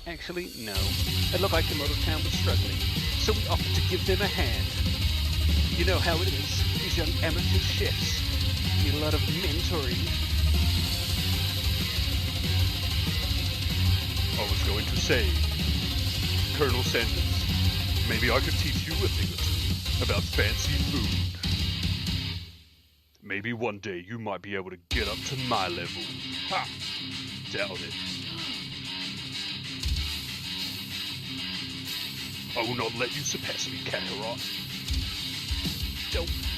Speaker 5: Actually, no. It looked like Komodo-town was struggling, so we offered to give them a hand. You know how it is. These young amateur chefs need a lot of mentoring.
Speaker 1: I was going to say, Colonel Sanders, maybe I could teach you a thing or two about fancy food. Maybe one day you might be able to get up to my level. Ha! Doubt it. I will not let you surpass me, Kakarot.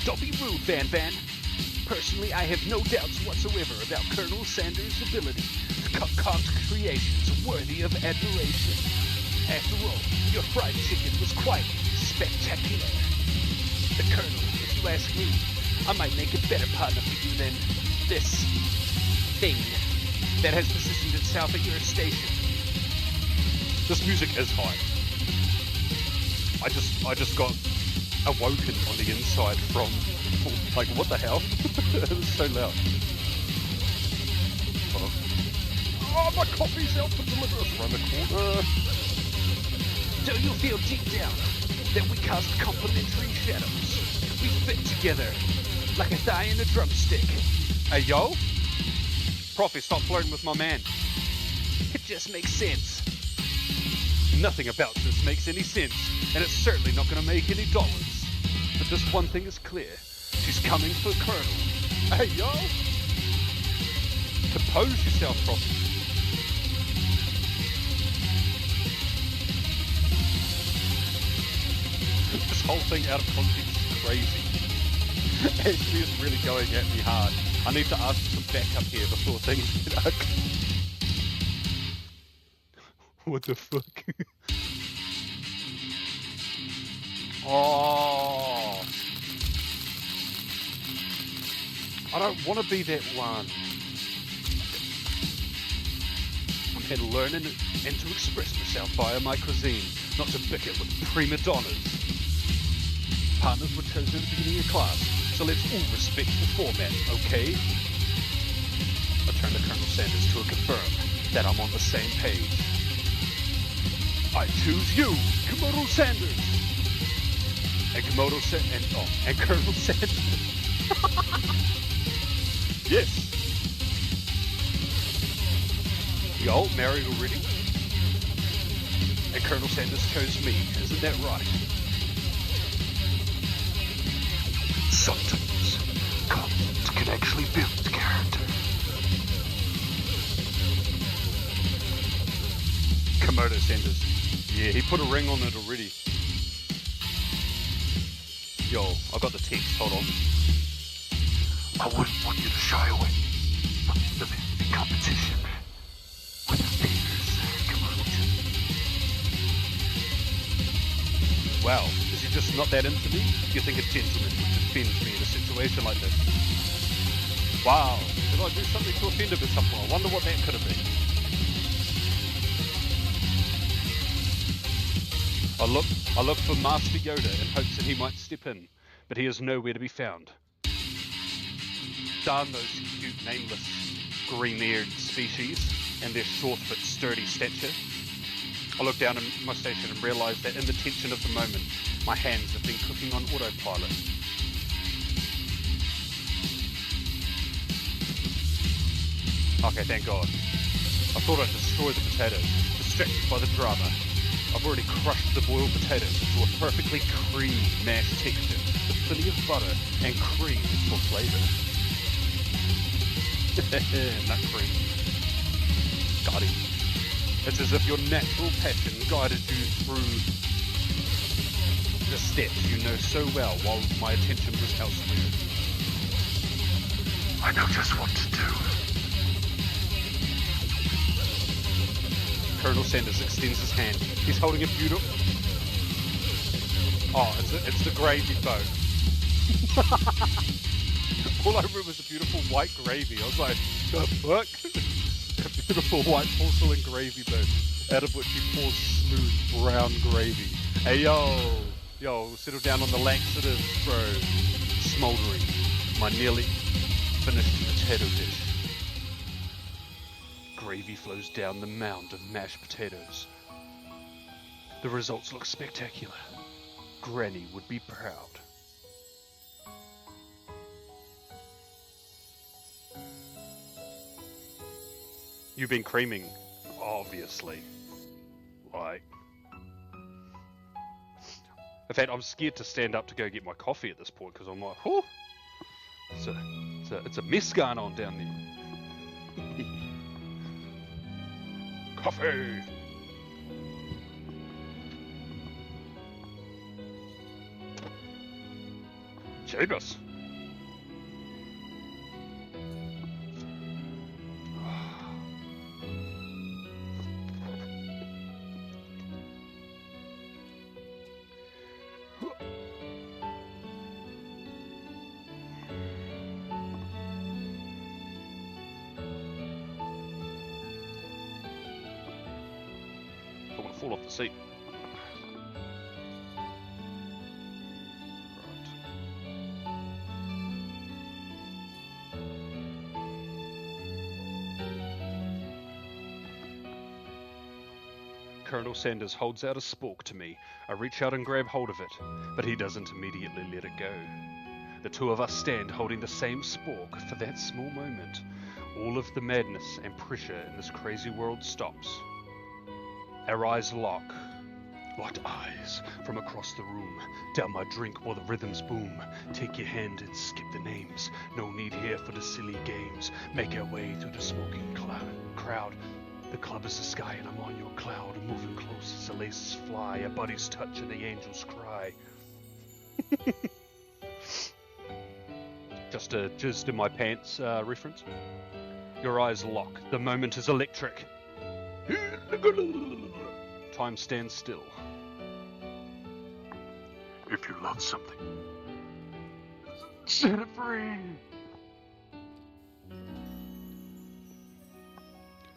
Speaker 5: Don't be rude, Van. Personally, I have no doubts whatsoever about Colonel Sanders' ability to concoct creations worthy of admiration. After all, your fried chicken was quite spectacular. The Colonel, if you ask me, I might make a better partner for you than this thing that has positioned itself at your station.
Speaker 1: This music is high. I just got awoken on the inside from, like, what the hell? It was so loud. Oh, my coffee's out for deliverance around the corner.
Speaker 5: Do you feel deep down that we cast complementary shadows? We fit together like a thigh and a drumstick.
Speaker 1: Hey, yo? Profi, stop flirting with my man.
Speaker 5: It just makes sense.
Speaker 1: Nothing about this makes any sense, and it's certainly not going to make any dollars. But this one thing is clear. She's coming for Colonel. Hey, yo! Compose yourself, Profi. This whole thing out of context is crazy. Ashley is really going at me hard. I need to ask for some backup here before things get ugly. What the fuck? Oh, I don't want to be that one. I'm here to learn and to express myself via my cuisine, not to bicker with prima donnas. Partners were chosen at the beginning of class, so let's all respect the format, okay? I turn to Colonel Sanders to confirm that I'm on the same page. I choose you, Komodo Sanders! And Colonel Sanders. Yes. We all married already? And Colonel Sanders chose me, isn't that right? Sometimes conflict can actually build character. Komodo Sanders. Yeah, he put a ring on it already.
Speaker 5: Yo, I got the text, hold on.
Speaker 6: I wouldn't want you to shy away from the domestic competition with a fierce commotion.
Speaker 5: Wow, is he just not that into me? You think a gentleman would defend me in a situation like this? Wow, did I do something to offend him at some point? I wonder what that could have been. I look for Master Yoda in hopes that he might step in, but he is nowhere to be found. Darn those cute, nameless, green-eared species and their short but sturdy stature. I look down at my station and realise that in the tension of the moment, my hands have been cooking on autopilot. Okay, thank God. I thought I'd destroy the potatoes, distracted by the drama. I've already crushed the boiled potatoes into a perfectly creamy mashed texture with plenty of butter and cream for flavour. Nut cream. Got it. It's as if your natural passion guided you through the steps you know so well while my attention was elsewhere.
Speaker 6: I know just what to do.
Speaker 5: Colonel Sanders extends his hand. He's holding a beautiful... Oh, it's the gravy boat. All I remember was a beautiful white gravy. I was like, the fuck? A beautiful white porcelain gravy boat, out of which he pours smooth brown gravy. Hey, yo, settle down on the laxative, bro. Smouldering. My nearly finished potato dish. Gravy flows down the mound of mashed potatoes. The results look spectacular. Granny would be proud. You've been creaming, obviously. Like... In fact, I'm scared to stand up to go get my coffee at this point, because I'm like, whew! It's a mess going on down there. Coffee! Jeebus! I want to fall off the seat. Colonel Sanders holds out a spork to me. I reach out and grab hold of it, but he doesn't immediately let it go. The two of us stand holding the same spork for that small moment. All of the madness and pressure in this crazy world stops. Our eyes lock. Locked eyes from across the room. Down my drink while the rhythms boom. Take your hand and skip the names. No need here for the silly games. Make our way through the smoking crowd. The club is the sky and I'm on your cloud. Moving close as the laces fly. A buddy's touch and the angels cry. Just a jizzed in my pants reference. Your eyes lock. The moment is electric. Time stands still.
Speaker 6: If you love something, set it free.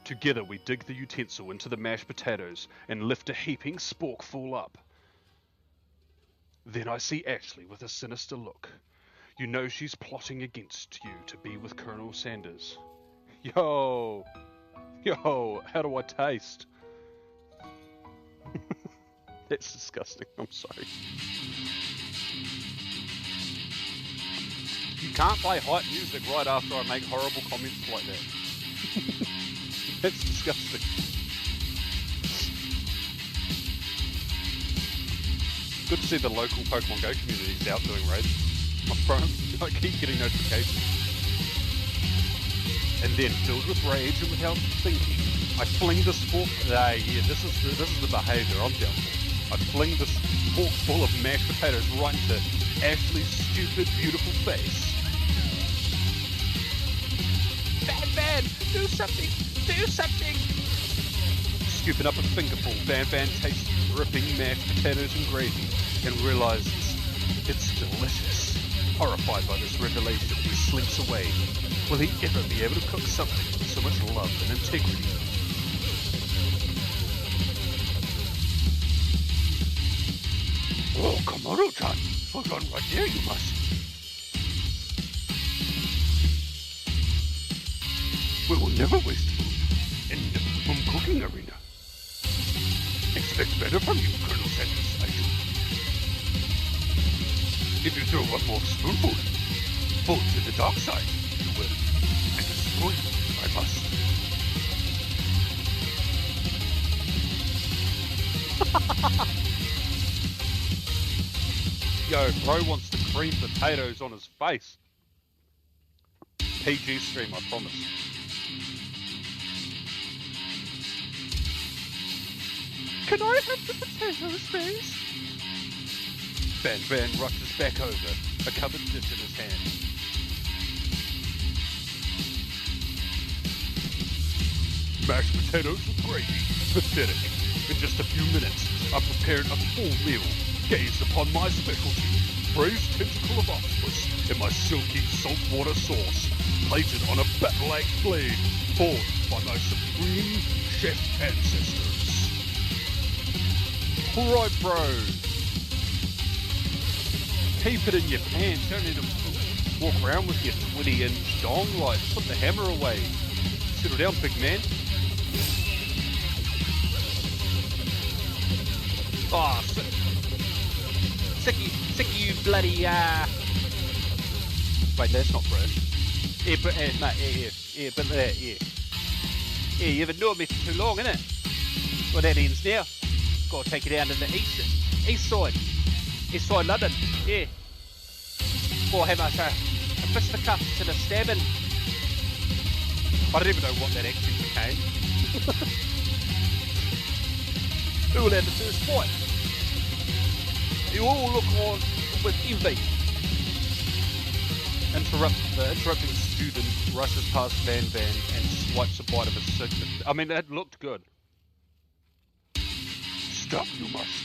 Speaker 5: Together we dig the utensil into the mashed potatoes and lift a heaping sporkful up. Then I see Ashley with a sinister look. You know she's plotting against you to be with Colonel Sanders. Yo, how do I taste? That's disgusting, I'm sorry. You can't play hype music right after I make horrible comments like that. That's disgusting. Good to see the local Pokemon Go communities out doing raids. My phone, I keep getting notifications. And then, filled with rage and without thinking, I fling the spork. This is the behaviour I'm down for. I fling this spork full of mashed potatoes right into
Speaker 1: Ashley's stupid, beautiful face.
Speaker 3: Van, do something! Do something!
Speaker 1: Scooping up a fingerful, Van tastes dripping mashed potatoes and gravy and realizes it's delicious. Horrified by this revelation, he slinks away. Will he ever be able to cook something with so much love and integrity? Oh, Komodo-chan! Hold on right there, you must. We will never waste food in the home cooking arena. Expect better from you, Colonel Sanders, I do. If you throw one more spoonful, fall to the dark side, you will. And destroy you, I must. Yo, bro wants the cream potatoes on his face. PG stream, I promise.
Speaker 3: Can I have the potatoes, please?
Speaker 1: Van rushes back over, a covered dish in his hand. Mashed potatoes with gravy. Pathetic. In just a few minutes, I prepared a full meal. Gaze upon my specialty, braised tentacle of octopus in my silky saltwater sauce, plated on a battle-axe blade, forged by my supreme chef ancestors. Alright, bro. Keep it in your pants. Don't need to walk around with your 20-inch dong. Like, put the hammer away. Settle down, big man. Oh, sick of you bloody, Wait, that's not British. Yeah, but, no, yeah. Yeah, you haven't known me for too long, innit? Well, that ends now. Gotta take it down to the east side London, yeah. Or have us a fisticuffs and a stabbing. I don't even know what that accent became. Who will have the first fight? You all look on with envy. The interrupting student rushes past Van and swipes a bite of his cigarette. I mean, that looked good. Stop, you must.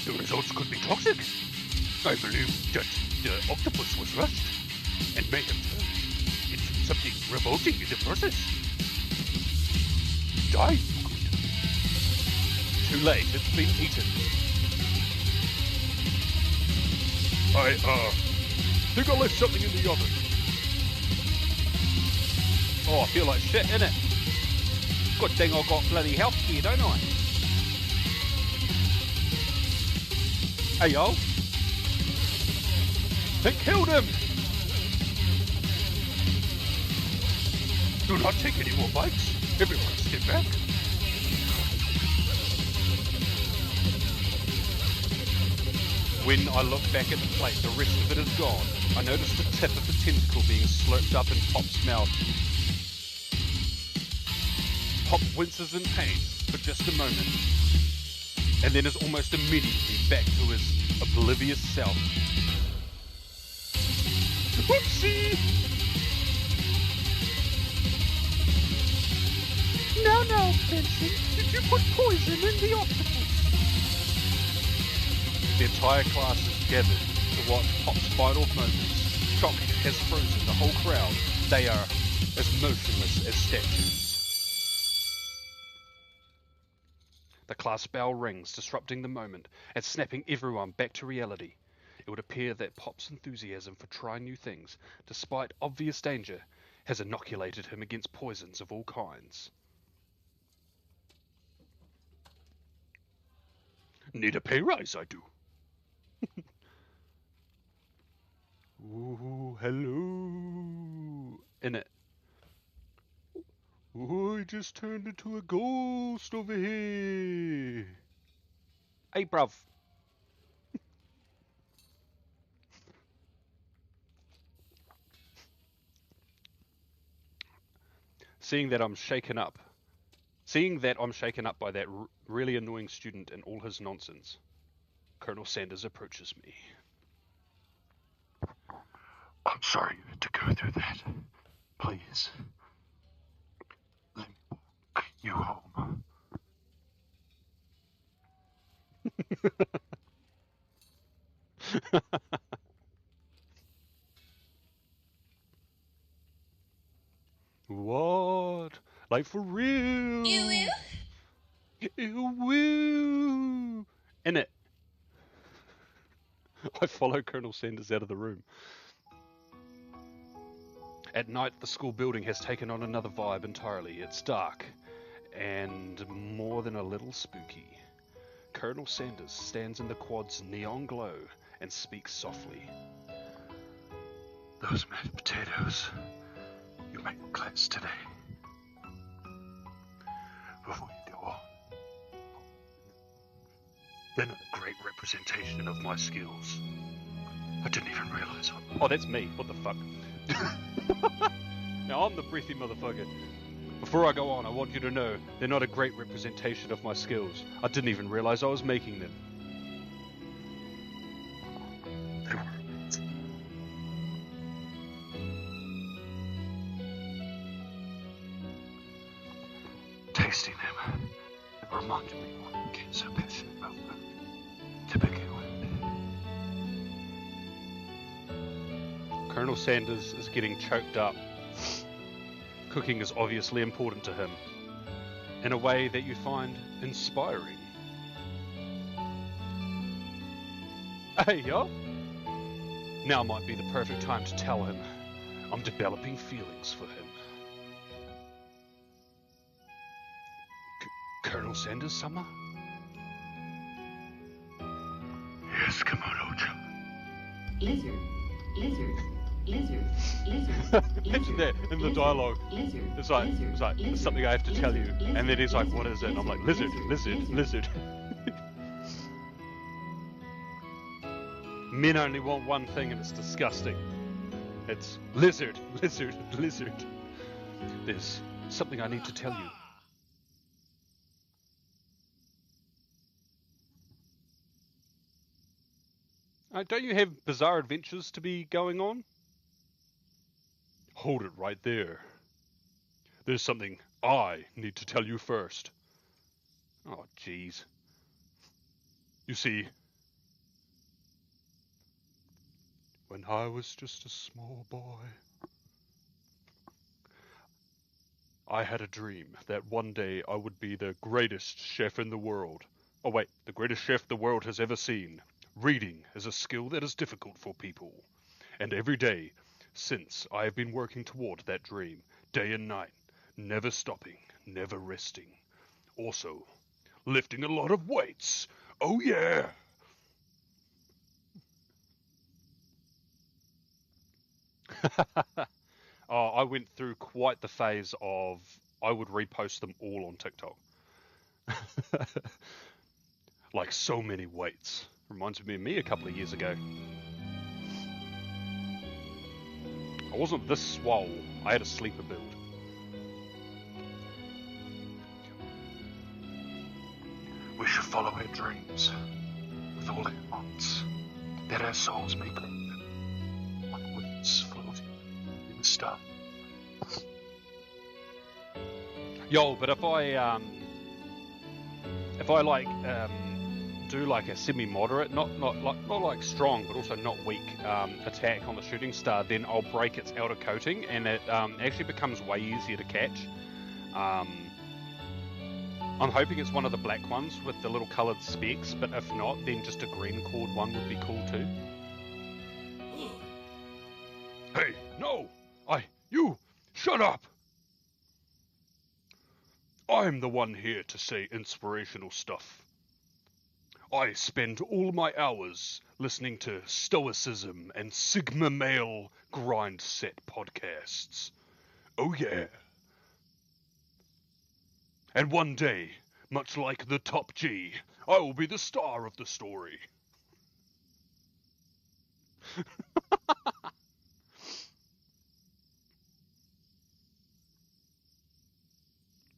Speaker 1: The results could be toxic. I believe that the octopus was rushed and may have turned into something revolting in the process. Die, you could. Too late, it's been eaten. I think I left something in the oven. Oh, I feel like shit, innit? Good thing I got bloody healthcare, don't I? Hey, yo. They killed him! Do not take any more bites. Everyone step back. When I look back at the plate, the rest of it is gone. I notice the tip of the tentacle being slurped up in Pop's mouth. Pop winces in pain for just a moment, and then is almost immediately back to his oblivious self. Whoopsie!
Speaker 3: Now, Benson, did you put poison in the octopus?
Speaker 1: The entire class is gathered to watch Pop's final moments. Shock has frozen the whole crowd. They are as motionless as statues. The class bell rings, disrupting the moment and snapping everyone back to reality. It would appear that Pop's enthusiasm for trying new things, despite obvious danger, has inoculated him against poisons of all kinds. Need a pay rise, I do. Ooh, hello. In it. Ooh, I just turned into a ghost over here. Hey, bruv. Seeing that I'm shaken up,
Speaker 5: Seeing that I'm shaken up by that really annoying student and all his nonsense, Colonel Sanders approaches me.
Speaker 6: I'm sorry you had to go through that. Please, let me walk you home.
Speaker 5: What? Like for real?
Speaker 2: Ew,
Speaker 5: Ew, woo. In it. I follow Colonel Sanders out of the room. At night, the school building has taken on another vibe entirely. It's dark, and more than a little spooky. Colonel Sanders stands in the quad's neon glow and speaks softly.
Speaker 6: Those mashed potatoes you made in class today. Before you go on, they're not a great representation of my skills. I didn't even realize it.
Speaker 5: Oh, that's me. What the fuck? Now, I'm the breathy motherfucker. Before I go on, I want you to know they're not a great representation of my skills. I didn't even realize I was making them.
Speaker 6: They were. Tasting them, it reminded me why you get so passionate about food to begin with.
Speaker 5: Colonel Sanders is getting choked up. Cooking is obviously important to him, in a way that you find inspiring. Hey, yo! Now might be the perfect time to tell him I'm developing feelings for him. Colonel Sanders, Summer?
Speaker 6: Yes, come on, Ocha.
Speaker 7: Lizard, lizard, lizard, lizard,
Speaker 5: Imagine that in the
Speaker 7: lizard,
Speaker 5: dialogue.
Speaker 7: lizard,
Speaker 5: It's like,
Speaker 7: lizard,
Speaker 5: it's like,
Speaker 7: lizard,
Speaker 5: it's something I have to tell you.
Speaker 7: lizard,
Speaker 5: And then he's like,
Speaker 7: lizard,
Speaker 5: what is it? And I'm like,
Speaker 7: lizard,
Speaker 5: lizard,
Speaker 7: lizard,
Speaker 5: lizard, lizard. Men only want one thing and it's disgusting. It's lizard, lizard, lizard. There's something I need to tell you. Don't you have bizarre adventures to be going on? Hold it right there. There's something I need to tell you first. Oh, jeez. You see, when I was just a small boy, I had a dream that one day I would be the greatest chef in the world. Oh wait, the greatest chef the world has ever seen. Reading is a skill that is difficult for people. And every day since, I have been working toward that dream, day and night, never stopping, never resting. Also, lifting a lot of weights. Oh yeah! Oh, I went through quite the phase of I would repost them all on TikTok. Like so many weights. Reminds me of me a couple of years ago. I wasn't this swole. I had a sleeper build.
Speaker 6: We should follow our dreams with all our hearts, that our souls may grow like winds floating in the sky.
Speaker 5: Yo, but if I like do like a semi-moderate, not like strong, but also not weak attack on the shooting star, then I'll break its outer coating, and it actually becomes way easier to catch. I'm hoping it's one of the black ones with the little coloured specks, but if not, then just a green cord one would be cool too. Hey, no! You! Shut up! I'm the one here to say inspirational stuff. I spend all my hours listening to Stoicism and Sigma Male grind set podcasts. Oh yeah. And one day, much like the top G, I will be the star of the story.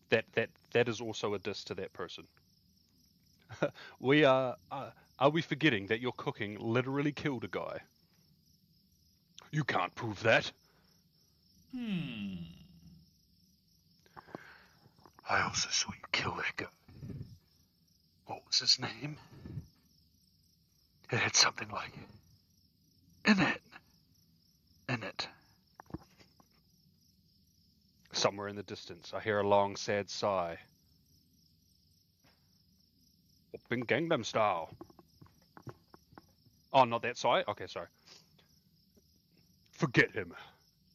Speaker 5: That is also a diss to that person. Are we forgetting that your cooking literally killed a guy? You can't prove that.
Speaker 6: I also saw you kill that guy. What was his name? It had something like in it.
Speaker 5: Somewhere in the distance, I hear a long, sad sigh. Open Gangnam Style. Oh, not that sigh? Okay, sorry. Forget him.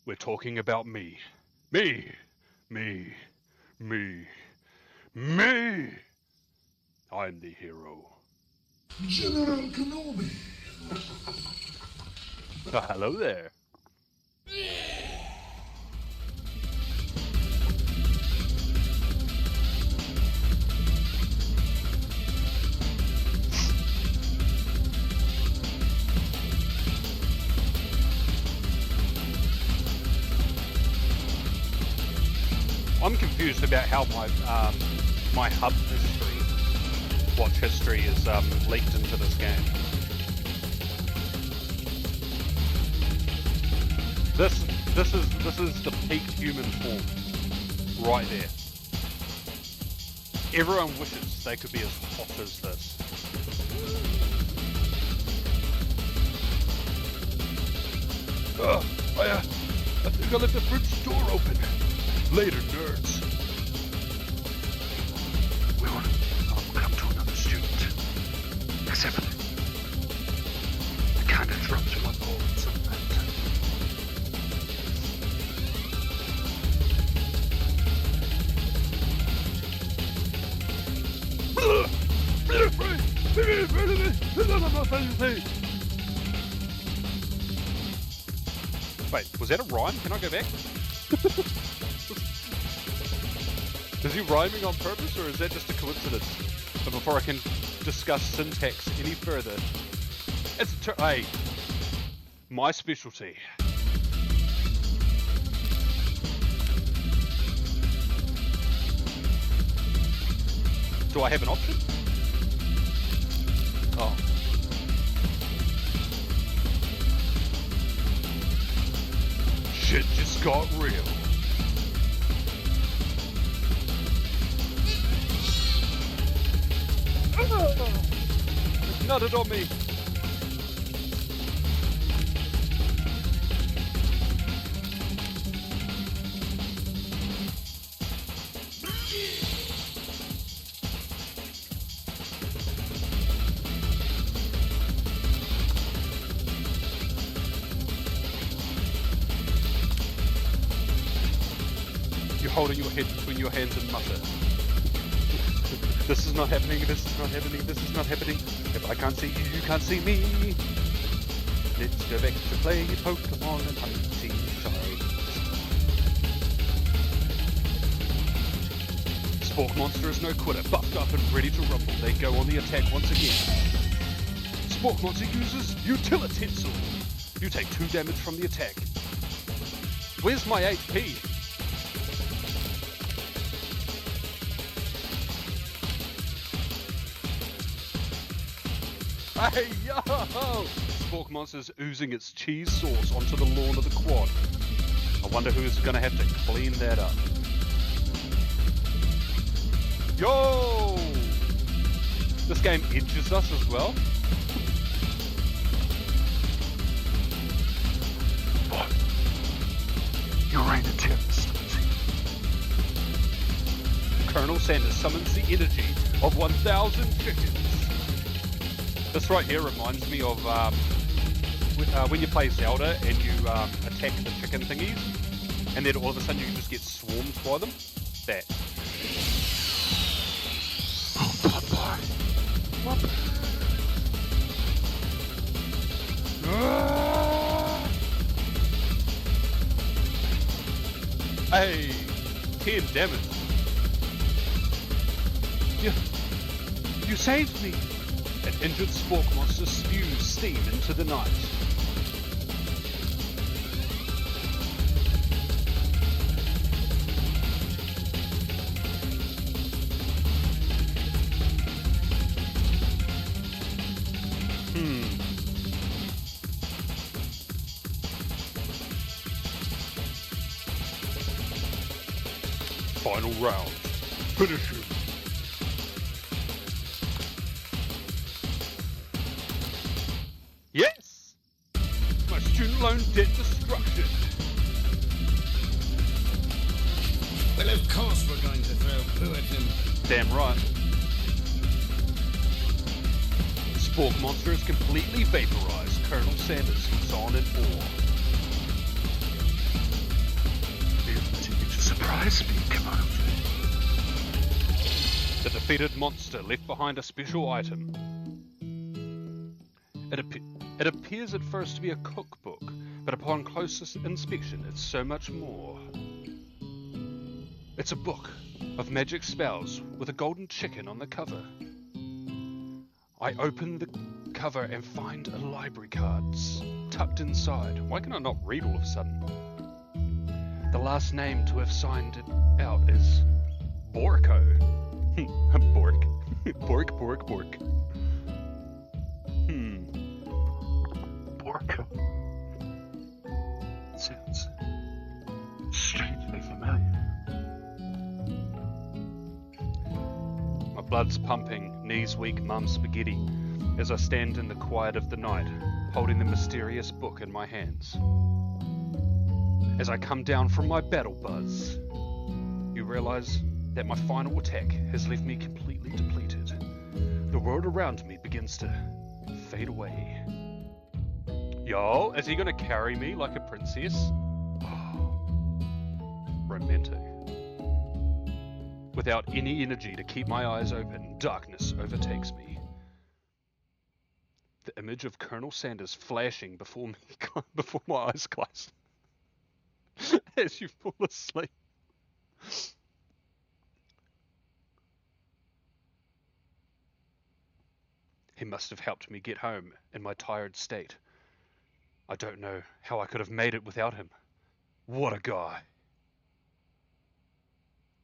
Speaker 5: We're talking about me. Me. I'm the hero.
Speaker 8: General Kenobi.
Speaker 5: Oh, hello there. I'm confused about how my hub history, watch history, is leaked into this game. This is the peak human form, right there. Everyone wishes they could be as hot as this. I think I left the fridge door open. Later, nerds.
Speaker 6: We want to come to another student. Except for the kind of drops my balls on that.
Speaker 5: Wait, was that a rhyme? Can I go back? Is he rhyming on purpose, or is that just a coincidence? But before I can discuss syntax any further, it's hey, my specialty. Do I have an option? Oh. Shit just got real. It nutted on me. You're holding your head between your hands and mutter. This is not happening, this is not happening, this is not happening. If I can't see you, you can't see me. Let's go back to playing Pokemon and hunting shines. Spork Monster is no quitter, buffed up and ready to rumble. They go on the attack once again. Spork Monster uses Utilitensel. You take 2 damage from the attack. Where's my HP? Hey yo! Spork Monster's oozing its cheese sauce onto the lawn of the quad. I wonder who's gonna have to clean that up. Yo! This game edges us as well.
Speaker 6: What? Your reign of terror starts here.
Speaker 5: Colonel Sanders summons the energy of 1,000 chickens. This right here reminds me of when you play Zelda and you attack the chicken thingies, and then all of a sudden you just get swarmed by them. That.
Speaker 6: Oh, Popeye.
Speaker 5: Hey, 10 damage. You saved me. An injured Spork Monster spews steam into the night.
Speaker 1: Final round. Finish him. Yes! My student loan debt destruction.
Speaker 4: Well, of course we're going to throw poo at him.
Speaker 1: Damn right. The Spork monster is completely vaporized. Colonel Sanders looks on in awe.
Speaker 6: You continue to surprise me, Commander.
Speaker 1: The defeated monster left behind a special item. It appears at first to be a cookbook, but upon closer inspection it's so much more. It's a book of magic spells with a golden chicken on the cover. I open the cover and find a library cards tucked inside. Why can I not read all of a sudden? The last name to have signed it out is Borko. Bork. Bork.
Speaker 6: Borka. Sounds strangely familiar.
Speaker 1: My blood's pumping, knees weak, mum spaghetti, as I stand in the quiet of the night, holding the mysterious book in my hands. As I come down from my battle buzz, you realize that my final attack has left me completely depleted. The world around me begins to fade away. Yo, is he gonna carry me like a princess? Romantic. Without any energy to keep my eyes open, darkness overtakes me. The image of Colonel Sanders flashing before me, before my eyes close, as you fall asleep. He must have helped me get home in my tired state. I don't know how I could have made it without him. What a guy.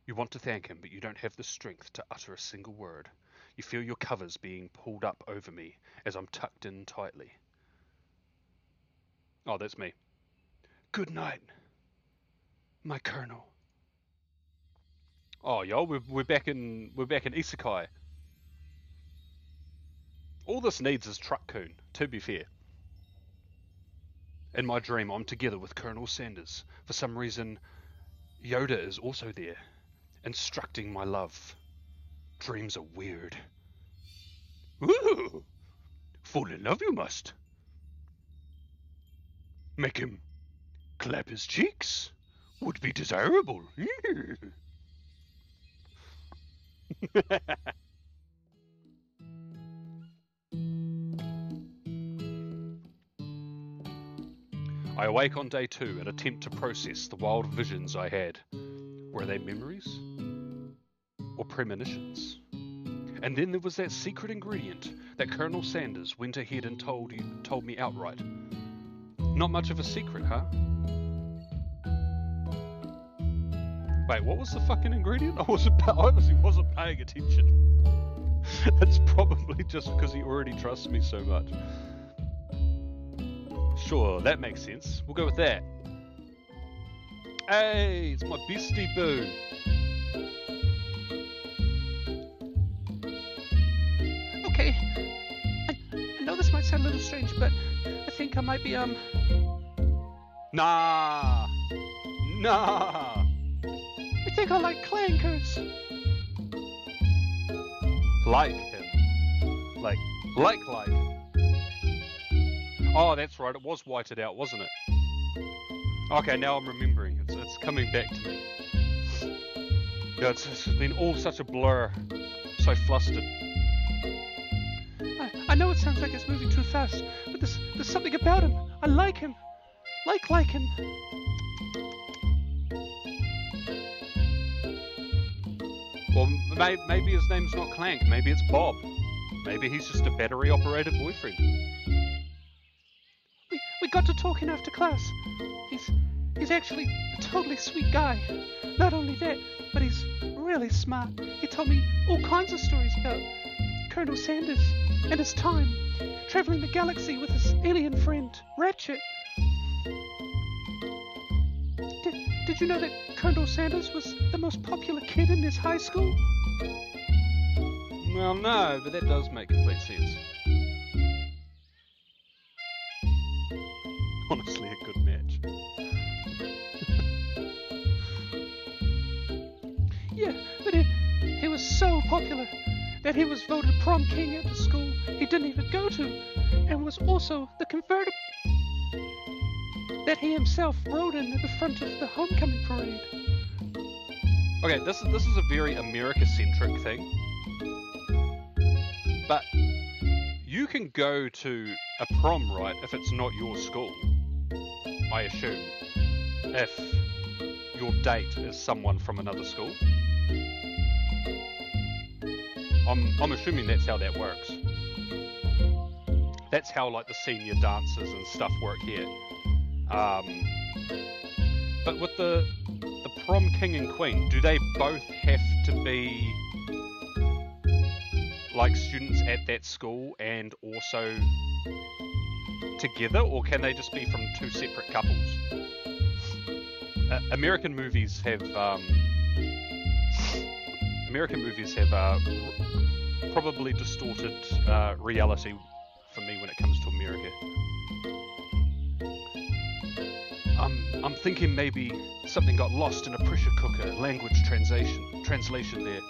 Speaker 1: You want to thank him, but you don't have the strength to utter a single word. You feel your covers being pulled up over me as I'm tucked in tightly. Oh, that's me. Good night, my colonel. Oh, yo, we're back in Isekai. All this needs is Truck-kun, to be fair. In my dream, I'm together with Colonel Sanders. For some reason, Yoda is also there, instructing my love. Dreams are weird. Ooh! Fall in love you must. Make him clap his cheeks. Would be desirable. I awake on day 2 and attempt to process the wild visions I had. Were they memories? Or premonitions? And then there was that secret ingredient that Colonel Sanders went ahead and told me outright. Not much of a secret, huh? Wait, what was the fucking ingredient? I obviously wasn't paying attention. It's probably just because he already trusts me so much. Sure, that makes sense. We'll go with that. Hey, it's my bestie boo.
Speaker 3: Okay, I know this might sound a little strange, but I think I might be,
Speaker 1: Nah.
Speaker 3: I think I like clankers.
Speaker 1: Like him. Like. Oh, that's right. It was whited out, wasn't it? Okay, now I'm remembering. It's coming back to me. Yeah, it's been all such a blur. So flustered.
Speaker 3: I know it sounds like it's moving too fast, but there's something about him. I like him. Like him.
Speaker 1: Well, maybe his name's not Clank. Maybe it's Bob. Maybe he's just a battery-operated boyfriend.
Speaker 3: We got to talking after class. He's actually a totally sweet guy. Not only that, but he's really smart. He told me all kinds of stories about Colonel Sanders and his time traveling the galaxy with his alien friend, Ratchet. Did you know that Colonel Sanders was the most popular kid in his high school?
Speaker 5: Well, no, but that does make complete sense. Honestly, a good match.
Speaker 3: Yeah, but he was so popular that he was voted prom king at the school he didn't even go to, and was also the convertible that he himself rode in at the front of the homecoming parade.
Speaker 5: Okay, this is a very America-centric thing, but you can go to a prom, right, if it's not your school, I assume, if your date is someone from another school. I'm assuming that's how that works. That's how like the senior dances and stuff work here. But with the prom king and queen, do they both have to be like students at that school and also together, or can they just be from two separate couples? American movies have probably distorted reality for me when it comes to America. I'm thinking maybe something got lost in a pressure cooker, language translation there.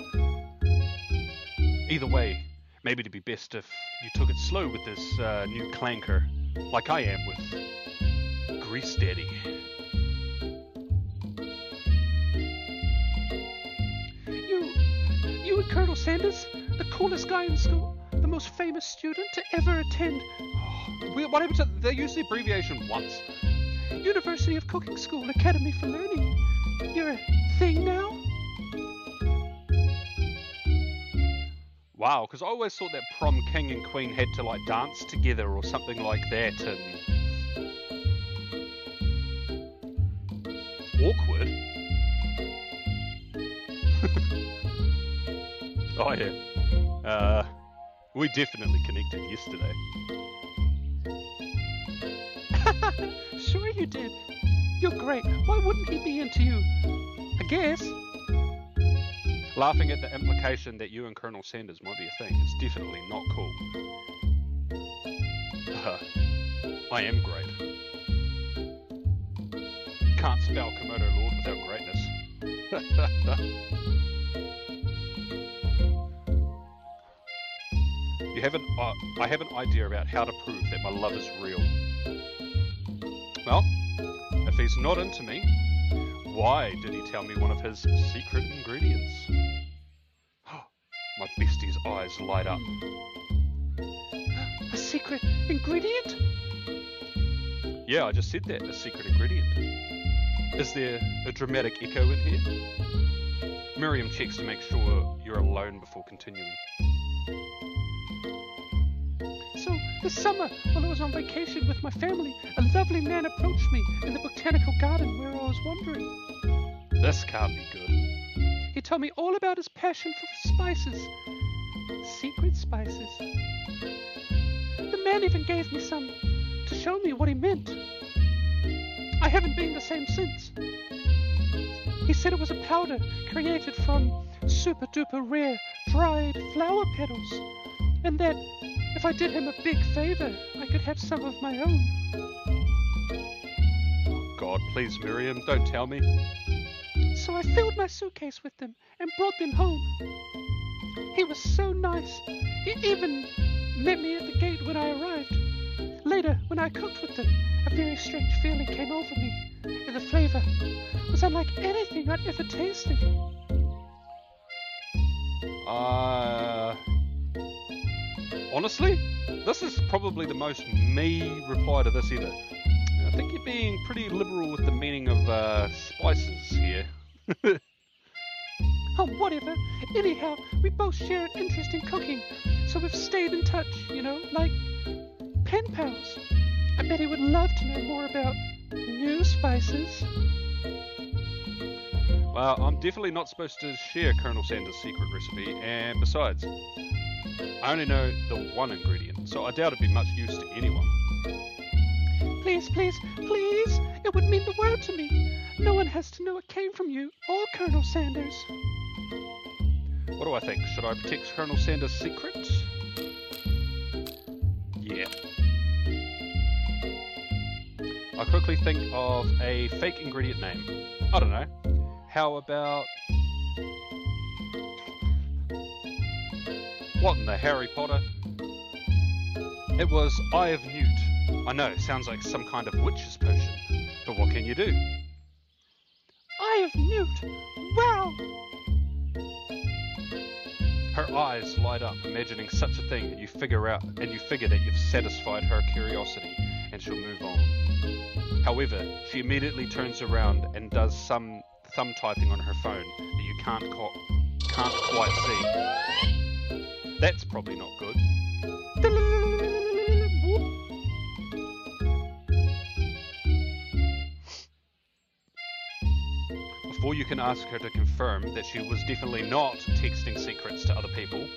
Speaker 5: Either way, maybe it'd be best if you took it slow with this new clanker, like I am with Grease Daddy.
Speaker 3: You and Colonel Sanders, the coolest guy in school, the most famous student to ever attend.
Speaker 5: What happened to... They used the abbreviation once.
Speaker 3: University of Cooking School Academy for Learning. You're a thing now?
Speaker 5: Wow, because I always thought that prom king and queen had to like dance together or something like that, and... Awkward. Oh yeah. We definitely connected yesterday.
Speaker 3: Sure you did. You're great. Why wouldn't he be into you? I guess.
Speaker 5: Laughing at the implication that you and Colonel Sanders might be a thing is definitely not cool. I am great. Can't spell Komodo Lord without greatness. I have an idea about how to prove that my love is real. Well, if he's not into me, why did he tell me one of his secret ingredients? My bestie's eyes light up.
Speaker 3: A secret ingredient?
Speaker 5: Yeah, I just said that, a secret ingredient. Is there a dramatic echo in here? Miriam checks to make sure you're alone before continuing.
Speaker 3: So, this summer, while I was on vacation with my family, a lovely man approached me in the botanical garden where I was wandering.
Speaker 5: This can't be good.
Speaker 3: He told me all about his passion for spices. Secret spices. The man even gave me some to show me what he meant. I haven't been the same since. He said it was a powder created from super duper rare dried flower petals, and that if I did him a big favor, I could have some of my own.
Speaker 5: Oh God, please, Miriam, don't tell me.
Speaker 3: So I filled my suitcase with them and brought them home. He was so nice. He even met me at the gate when I arrived. Later, when I cooked with them, a very strange feeling came over me, and the flavor was unlike anything I'd ever tasted.
Speaker 5: Honestly, this is probably the most me reply to this ever. I think you're being pretty liberal with the meaning of spices here.
Speaker 3: Oh, whatever. Anyhow, we both share an interest in cooking, so we've stayed in touch, you know, like pen pals. I bet he would love to know more about new spices.
Speaker 5: Well, I'm definitely not supposed to share Colonel Sanders' secret recipe, and besides, I only know the one ingredient, so I doubt it'd be much use to anyone.
Speaker 3: Please, please, please. It would mean the world to me. No one has to know it came from you or Colonel Sanders.
Speaker 5: What do I think? Should I protect Colonel Sanders' secrets? Yeah. I quickly think of a fake ingredient name. I don't know. How about... What in the Harry Potter? It was Eye of Newt. I know, sounds like some kind of witch's potion. But what can you do?
Speaker 3: Eye of Newt. Wow.
Speaker 5: Her eyes light up, imagining such a thing, and you figure that you've satisfied her curiosity, and she'll move on. However, she immediately turns around and does some thumb typing on her phone that you can't quite see. That's probably not good. Before you can ask her to confirm that she was definitely not texting secrets to other people,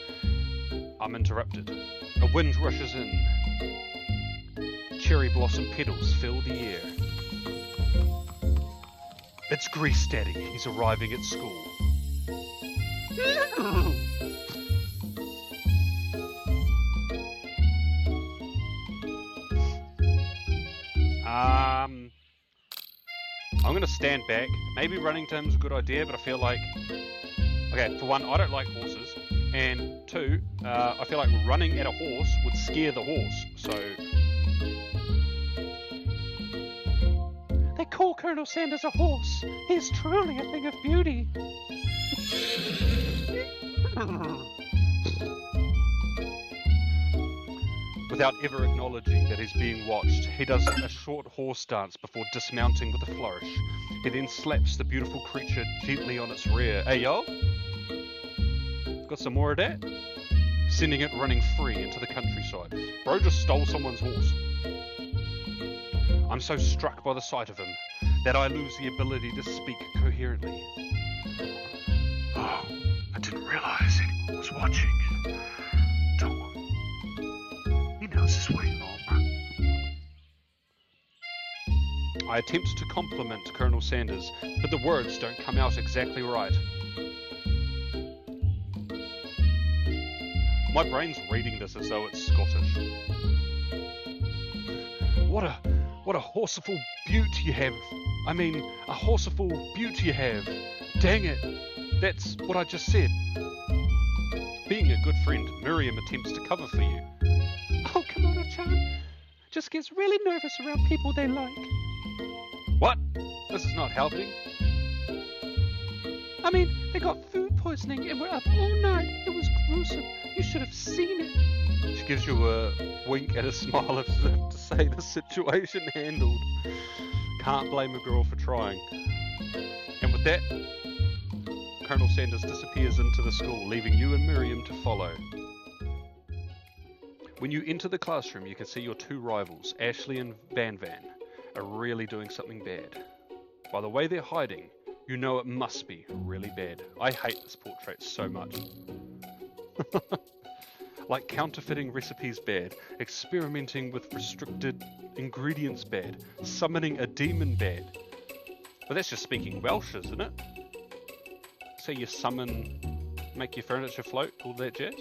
Speaker 5: I'm interrupted. A wind rushes in. Cherry blossom petals fill the air. It's Grease Daddy. He's arriving at school. I'm gonna stand back. Maybe running to him is a good idea, but I feel like... Okay, for one, I don't like horses. And two, I feel like running at a horse would scare the horse, so...
Speaker 3: They call Colonel Sanders a horse. He's truly a thing of beauty.
Speaker 5: Without ever acknowledging that he's being watched, he does a short horse dance before dismounting with a flourish. He then slaps the beautiful creature gently on its rear. Hey, yo? Got some more of that? Sending it running free into the countryside. Bro just stole someone's horse. I'm so struck by the sight of him that I lose the ability to speak coherently.
Speaker 6: Oh, I didn't realize anyone was watching. He knows his way home.
Speaker 5: I attempt to compliment Colonel Sanders, but the words don't come out exactly right. My brain's reading this as though it's Scottish. What a horseful beaut you have. I mean, a horseful beaut you have. Dang it. That's what I just said. Being a good friend, Miriam attempts to cover for you.
Speaker 3: Oh, Komodo-chan. Just gets really nervous around people they like.
Speaker 5: What? This is not helping.
Speaker 3: I mean, they got food poisoning and were up all night. It was gruesome. You should have seen it.
Speaker 5: She gives you a wink and a smile as if to say the situation handled. Can't blame a girl for trying. And with that, Colonel Sanders disappears into the school, leaving you and Miriam to follow. When you enter the classroom, you can see your two rivals, Ashley and Van Van, are really doing something bad. By the way they're hiding, you know it must be really bad. I hate this portrait so much. Like counterfeiting recipes bad, experimenting with restricted ingredients bad, summoning a demon bad. But that's just speaking Welsh, isn't it? So you summon, make your furniture float, all that jazz?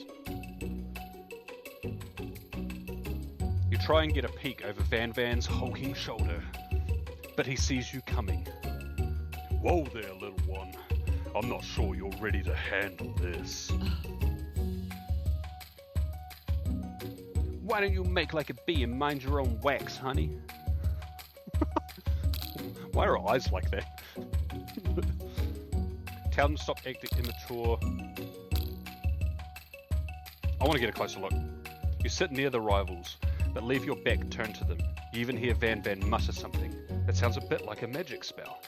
Speaker 5: You try and get a peek over Van Van's hulking shoulder, but he sees you coming. Whoa there, little one. I'm not sure you're ready to handle this. Why don't you make like a bee and mind your own wax, honey? Why are her eyes like that? Tell them to stop acting immature. I want to get a closer look. You sit near the rivals, but leave your back turned to them. You even hear Van Van mutter something that sounds a bit like a magic spell.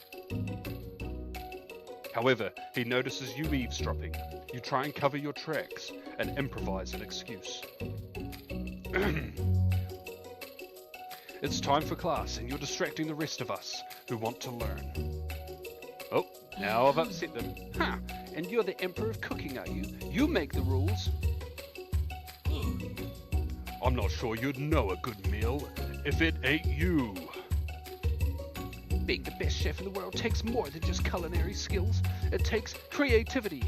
Speaker 5: However, he notices you eavesdropping. You try and cover your tracks and improvise an excuse. It's time for class and you're distracting the rest of us who want to learn. Oh, now I've upset them. Huh, and you're the Emperor of Cooking, are you? You make the rules.
Speaker 1: I'm not sure you'd know a good meal if it ate you.
Speaker 3: Being the best chef in the world takes more than just culinary skills. It takes creativity.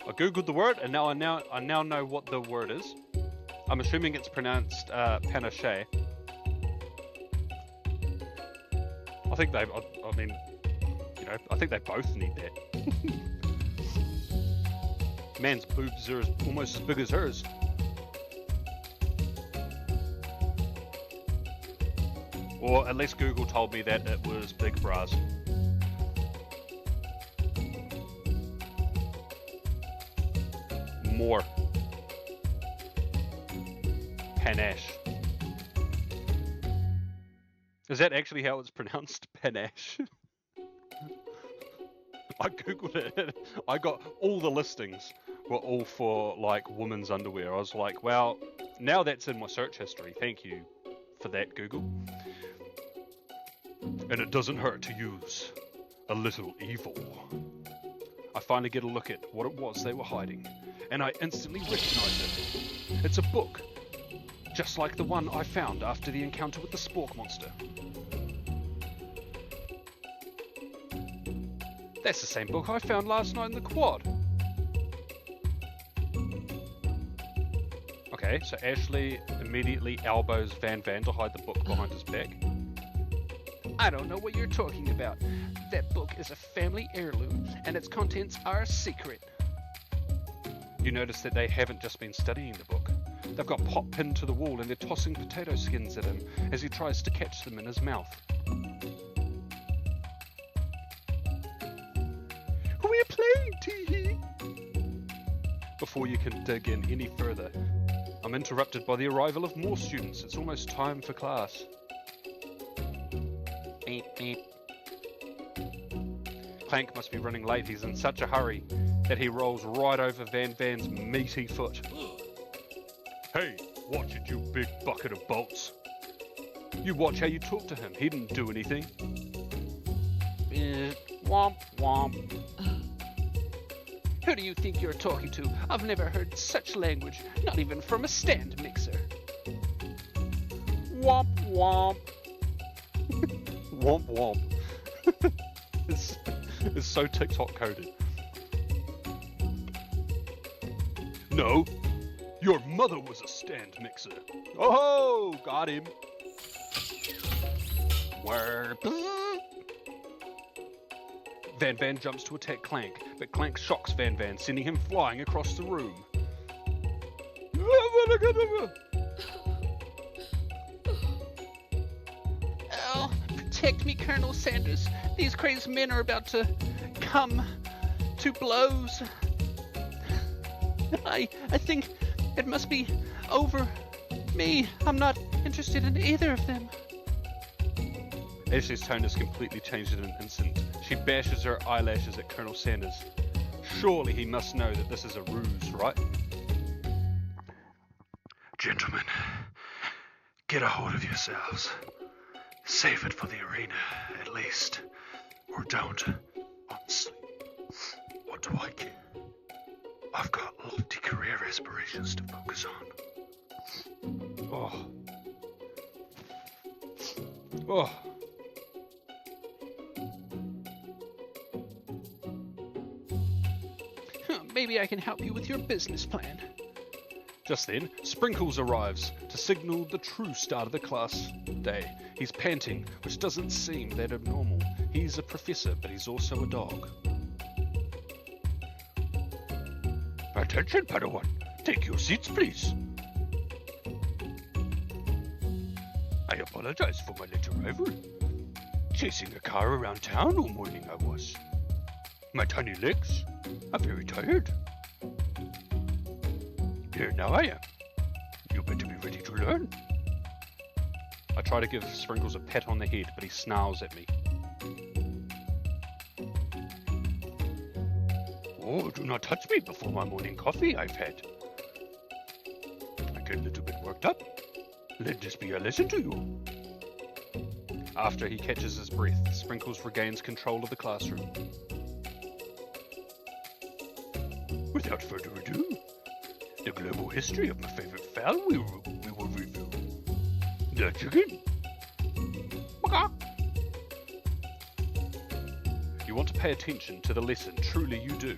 Speaker 5: I googled the word, and I now know what the word is. I'm assuming it's pronounced panache. I think they. I mean, you know, I think they both need that. Man's boobs are almost as big as hers. Or at least Google told me that it was big bras. More. Panache. Is that actually how it's pronounced? Panache? I googled it. I got all the listings were all for like women's underwear. I was like, well, now that's in my search history. Thank you for that, Google.
Speaker 1: And it doesn't hurt to use a little evil.
Speaker 5: I finally get a look at what it was they were hiding, and I instantly recognize it. It's a book, just like the one I found after the encounter with the spork monster. That's the same book I found last night in the quad. Okay, so Ashley immediately elbows Van to hide the book behind his back.
Speaker 3: I don't know what you're talking about. That book is a family heirloom, and its contents are a secret.
Speaker 5: You notice that they haven't just been studying the book. They've got Pop pinned to the wall and they're tossing potato skins at him as he tries to catch them in his mouth.
Speaker 3: We're playing, Tee-hee.
Speaker 5: Before you can dig in any further, I'm interrupted by the arrival of more students. It's almost time for class. Beep, beep. Clank must be running late. He's in such a hurry that he rolls right over Van's meaty foot.
Speaker 1: Hey, watch it, you big bucket of bolts.
Speaker 5: You watch how you talk to him. He didn't do anything.
Speaker 3: Womp womp. Who do you think you're talking to? I've never heard such language, not even from a stand mixer. Womp womp.
Speaker 5: Womp womp. It's so TikTok coded.
Speaker 1: No, your mother was a stand mixer.
Speaker 5: Oh, got him. Where? Van jumps to attack Clank, but Clank shocks Van, sending him flying across the room.
Speaker 3: Oh, protect me, Colonel Sanders. These crazed men are about to come to blows. I think it must be over me. I'm not interested in either of them.
Speaker 5: Ashley's tone has completely changed in an instant. She bashes her eyelashes at Colonel Sanders. Surely he must know that this is a ruse, right?
Speaker 6: Gentlemen, get a hold of yourselves. Save it for the arena, at least. Or don't. Honestly, what do I care? I've got lofty career aspirations to focus on.
Speaker 5: Oh. Oh.
Speaker 3: Maybe I can help you with your business plan.
Speaker 5: Just then, Sprinkles arrives to signal the true start of the class day. He's panting, which doesn't seem that abnormal. He's a professor, but he's also a dog.
Speaker 1: Attention, Padawan. Take your seats, please. I apologize for my late arrival. Chasing a car around town all morning I was. My tiny legs are very tired. Here now I am. You better be ready to learn.
Speaker 5: I try to give Sprinkles a pat on the head, but he snarls at me.
Speaker 1: Oh, do not touch me before my morning coffee I've had.
Speaker 6: get a little bit worked up. Let this be a lesson to you.
Speaker 5: After he catches his breath, Sprinkles regains control of the classroom.
Speaker 6: Without further ado, the global history of my favorite fowl we will review. The chicken.
Speaker 5: You want to pay attention to the lesson, truly you do.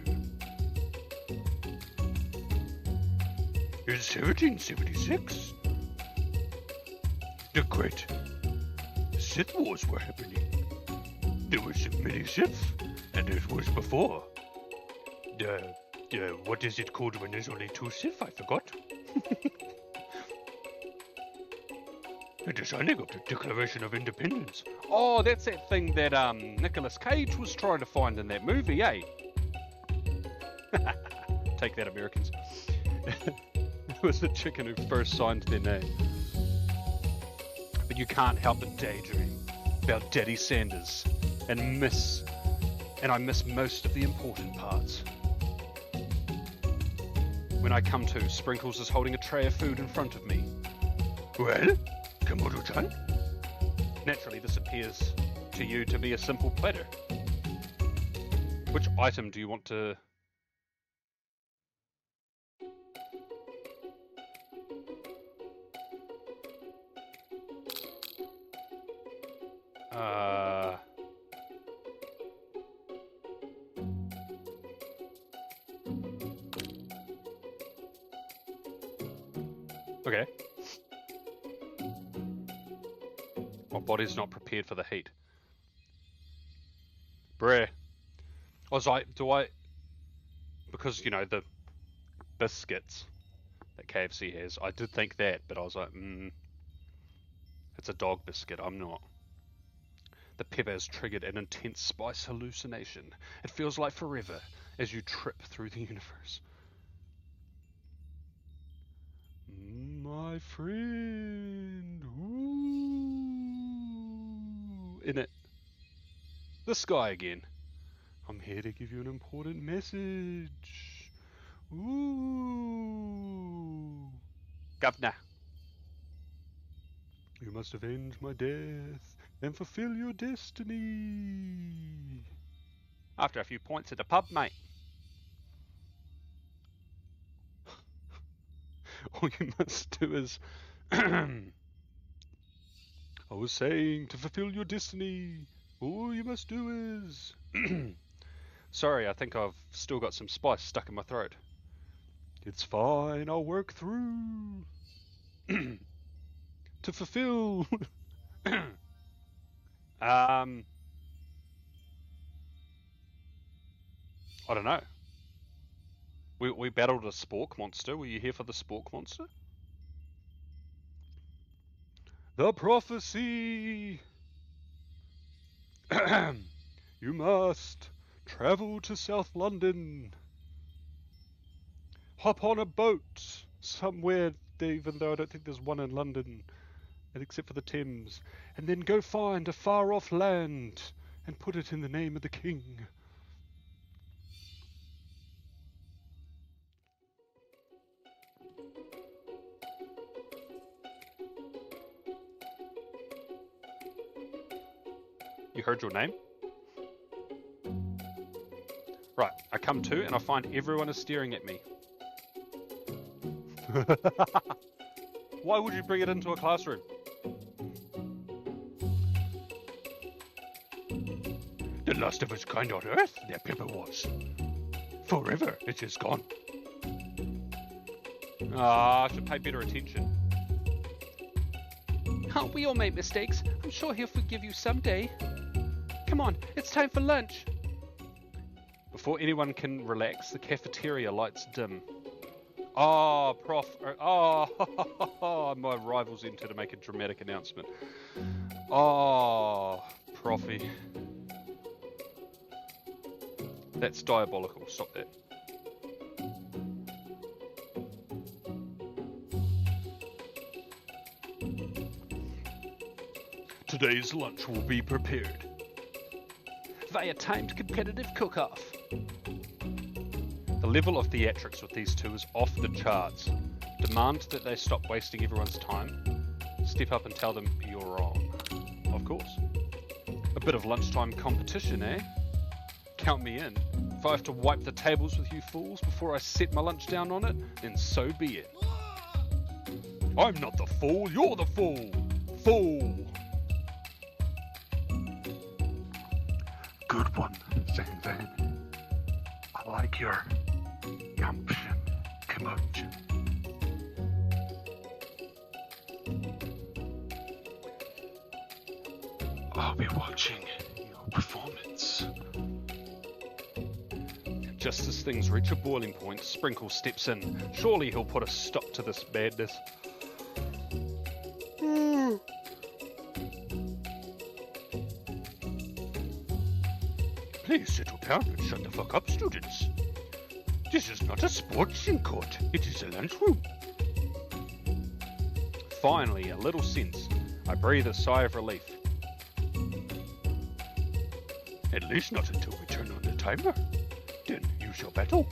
Speaker 6: In 1776, the Great Sith Wars were happening. There were so many Siths, and it was before what is it called when there's only two Sith? I forgot. The signing of the Declaration of Independence.
Speaker 5: Oh, that's that thing that Nicolas Cage was trying to find in that movie, eh? Take that, Americans. It was the chicken who first signed their name. But you can't help but daydream about Daddy Sanders and I miss most of the important parts. When I come to, Sprinkles is holding a tray of food in front of me.
Speaker 6: Well, Komodo-chan?
Speaker 5: Naturally, this appears to you to be a simple platter. Which item do you want to... Okay. My body's not prepared for the heat. Bruh. I was like, because, you know, the biscuits that KFC has, I did think that, but I was like, it's a dog biscuit, I'm not. The pepper has triggered an intense spice hallucination. It feels like forever as you trip through the universe. My friend, ooh, in it. This guy again. I'm here to give you an important message. Ooh. Governor. You must avenge my death and fulfill your destiny. After a few points at the pub, mate. All you must do is... I was saying, to fulfill your destiny, all you must do is... Sorry, I think I've still got some spice stuck in my throat. It's fine, I'll work through. To fulfill... I don't know. We battled a spork monster. Were you here for the spork monster? The prophecy! You must travel to South London. Hop on a boat somewhere, even though I don't think there's one in London, except for the Thames, and then go find a far-off land and put it in the name of the king. You heard your name? Right, I come to and I find everyone is staring at me. Why would you bring it into a classroom?
Speaker 6: The last of its kind on Earth, that pepper was. Forever, it is gone.
Speaker 5: I should pay better attention.
Speaker 3: Oh, we all make mistakes. I'm sure he'll forgive you someday. Come on, it's time for lunch.
Speaker 5: Before anyone can relax, the cafeteria lights dim. Oh, Prof. Oh, my rivals enter to make a dramatic announcement. Oh, Profy. That's diabolical. Stop that.
Speaker 6: Today's lunch will be prepared
Speaker 3: via timed competitive cook-off.
Speaker 5: The level of theatrics with these two is off the charts. To Demand that they stop wasting everyone's time. Step up and tell them you're wrong. Of course. A bit of lunchtime competition, eh? Count me in. If I have to wipe the tables with you fools before I set my lunch down on it, then so be it.
Speaker 1: I'm not the fool, you're the fool! Fool!
Speaker 6: Good one, Van Van. I like your gumption, commotion. I'll be watching your performance.
Speaker 5: Just as things reach a boiling point, Sprinkle steps in. Surely he'll put a stop to this madness.
Speaker 1: Please settle down and shut the fuck up, students. This is not a sports court, it is a lunchroom.
Speaker 5: Finally, a little sense. I breathe a sigh of relief.
Speaker 1: At least not until we turn on the timer. Then you shall battle.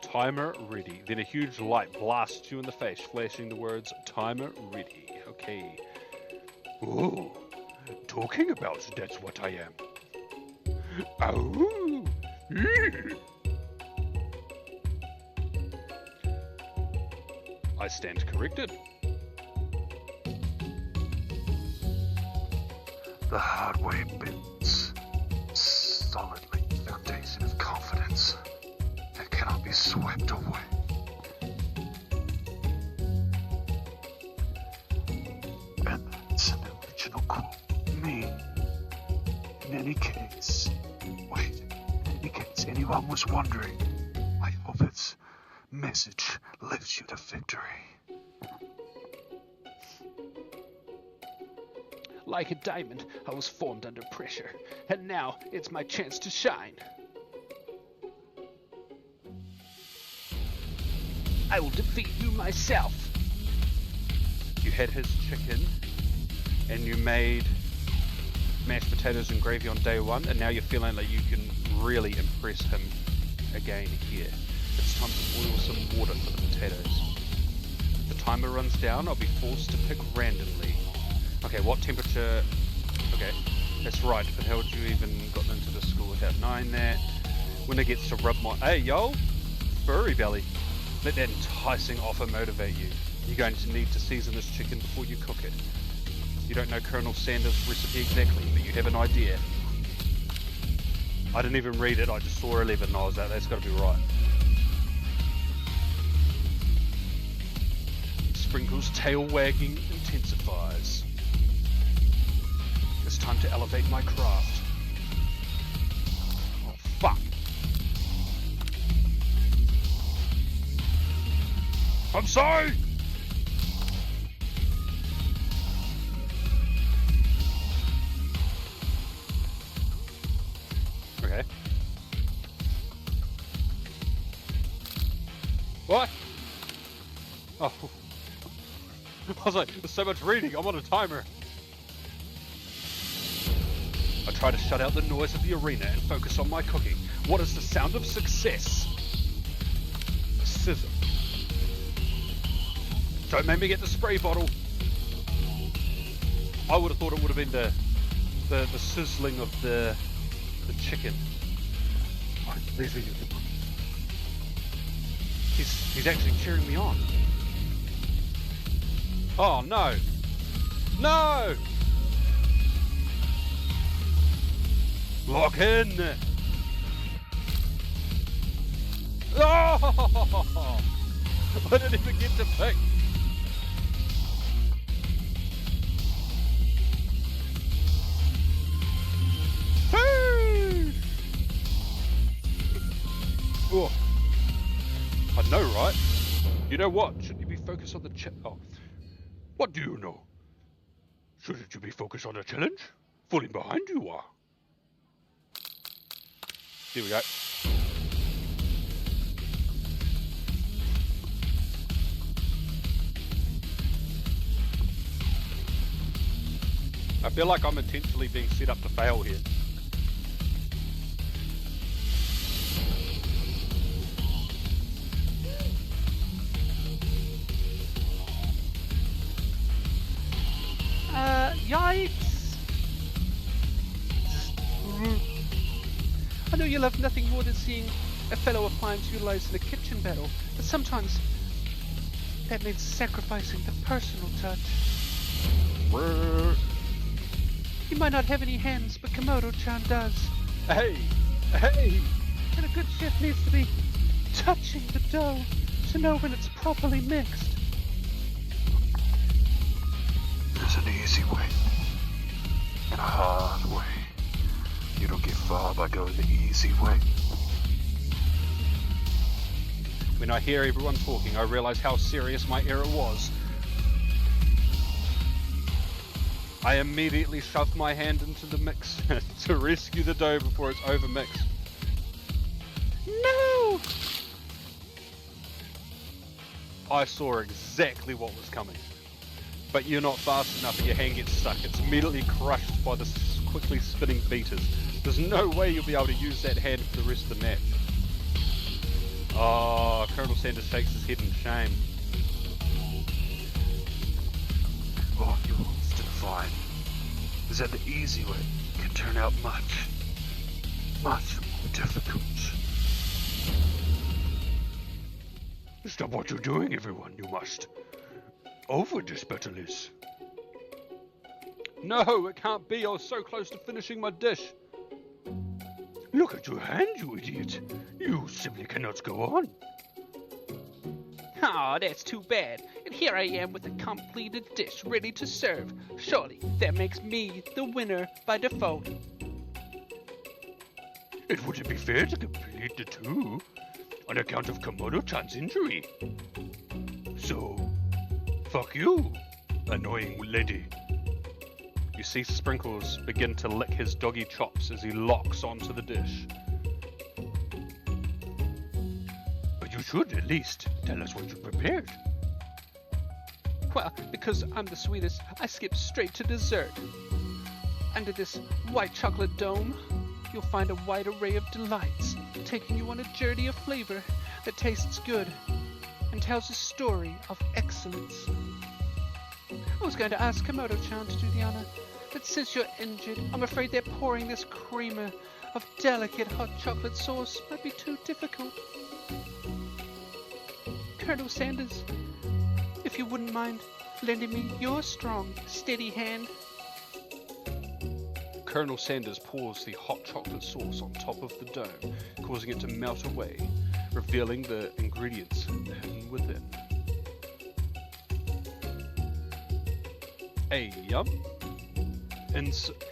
Speaker 5: Timer ready. Then a huge light blasts you in the face, flashing the words, timer ready. Okay.
Speaker 1: Oh, talking about that's what I am. Oh.
Speaker 5: I stand corrected.
Speaker 6: The hard way builds solidly foundation of confidence that cannot be swept away. And that's an original quote. Me. In any case, anyone was wondering, I hope its message lifts you to victory.
Speaker 3: Like a diamond, I was formed under pressure, and now it's my chance to shine. I will defeat you myself.
Speaker 5: You had his chicken, and you made mashed potatoes and gravy on day one, and now you're feeling like you can really impress him again here. It's time to boil some water for the potatoes. If the timer runs down, I'll be forced to pick randomly. Okay, what temperature? Okay, that's right, but how would you even gotten into the school without knowing that? When it gets to rub my... Hey, yo! Furry belly. Let that enticing offer motivate you. You're going to need to season this chicken before you cook it. You don't know Colonel Sanders' recipe exactly, but you have an idea. I didn't even read it, I just saw 11 and I was like, that's got to be right. Sprinkle's tail wagging intensifies. It's time to elevate my craft. Oh, fuck.
Speaker 1: I'm sorry!
Speaker 5: Okay. What? Oh. I was like, there's so much reading, I'm on a timer. I try to shut out the noise of the arena and focus on my cooking. What is the sound of success? Sizzle. Don't make me get the spray bottle. I would have thought it would have been the sizzling of the chicken. He's actually cheering me on. Oh no! No! Lock in! Oh! I didn't even get to pick. Oh. I know, right? You know what? Shouldn't you be focused on the Oh.
Speaker 1: What do you know? Shouldn't you be focused on a challenge? Falling behind you are.
Speaker 5: Here we go. I feel like I'm intentionally being set up to fail here.
Speaker 3: you love nothing more than seeing a fellow appliance utilized in a kitchen battle, but sometimes that means sacrificing the personal touch. You might not have any hands, but Komodo-chan does.
Speaker 5: Hey! Hey!
Speaker 3: And a good chef needs to be touching the dough to know when it's properly mixed.
Speaker 6: There's an easy way and a hard way. You don't get far by going the easy way.
Speaker 5: When I hear everyone talking, I realize how serious my error was. I immediately shoved my hand into the mix to rescue the dough before it's overmixed.
Speaker 3: No!
Speaker 5: I saw exactly what was coming. But you're not fast enough and your hand gets stuck. It's immediately crushed by the quickly spinning beaters. There's no way you'll be able to use that hand for the rest of the match. Oh, Colonel Sanders shakes his head in shame.
Speaker 6: All you often find is that the easy way can turn out much more difficult. Stop what you're doing, everyone. You must. Over this battle is.
Speaker 5: No, it can't be. I was so close to finishing my dish.
Speaker 6: Look at your hand, you idiot. You simply cannot go on.
Speaker 3: Oh, that's too bad. And here I am with a completed dish ready to serve. Surely that makes me the winner by default.
Speaker 6: It wouldn't be fair to complete the two on account of Komodo-chan's injury. So, fuck you, annoying lady.
Speaker 5: You see Sprinkles begin to lick his doggy chops as he locks onto the dish.
Speaker 6: But you should at least tell us what you prepared.
Speaker 3: Well, because I'm the sweetest, I skip straight to dessert. Under this white chocolate dome, you'll find a wide array of delights, taking you on a journey of flavor that tastes good and tells a story of excellence. I was going to ask Komodo-chan to do the honor, but since you're injured, I'm afraid that pouring this creamer of delicate hot chocolate sauce might be too difficult. Colonel Sanders, if you wouldn't mind lending me your strong, steady hand.
Speaker 5: Colonel Sanders pours the hot chocolate sauce on top of the dome, causing it to melt away, revealing the ingredients hidden within. Hey, yum.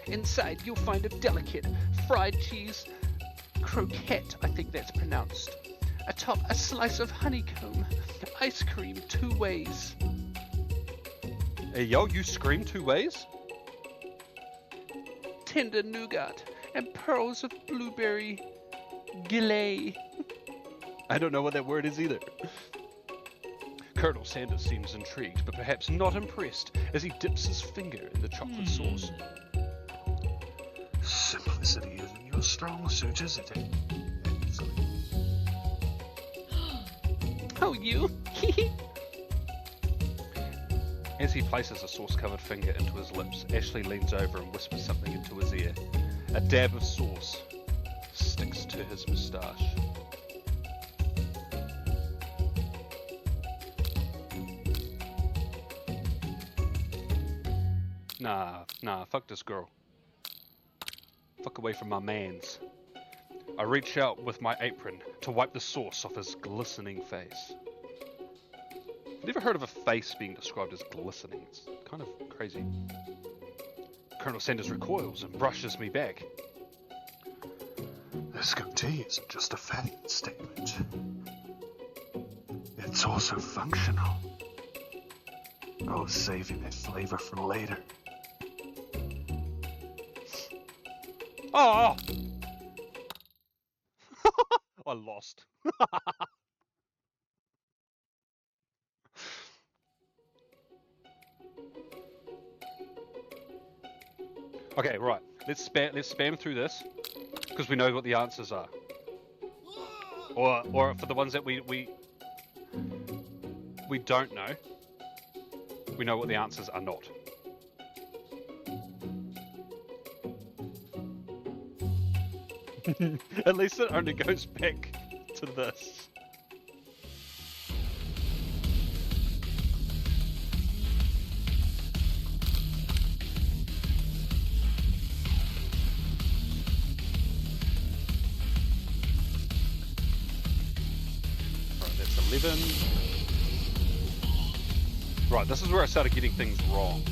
Speaker 3: Inside, you'll find a delicate fried cheese croquette, I think that's pronounced. Atop a slice of honeycomb, ice cream 2 ways.
Speaker 5: Hey, yo, you scream 2 ways?
Speaker 3: Tender nougat and pearls of blueberry gelée.
Speaker 5: I don't know what that word is either. Colonel Sanders seems intrigued, but perhaps not impressed, as he dips his finger in the chocolate sauce.
Speaker 6: Simplicity isn't your strong suit, is it?
Speaker 3: Oh, you?
Speaker 5: As he places a sauce-covered finger into his lips, Ashley leans over and whispers something into his ear. A dab of sauce sticks to his moustache. Nah, fuck this girl. Fuck away from my mans. I reach out with my apron to wipe the sauce off his glistening face. Never heard of a face being described as glistening. It's kind of crazy. Colonel Sanders recoils and brushes me back.
Speaker 6: This goatee isn't just a fashion statement. It's also functional. Oh, saving that flavor for later.
Speaker 5: Oh! I lost. Okay, right. Let's spam through this because we know what the answers are. Or for the ones that we don't know, we know what the answers are not. At least it only goes back to this. Right, that's 11. Right, this is where I started getting things wrong.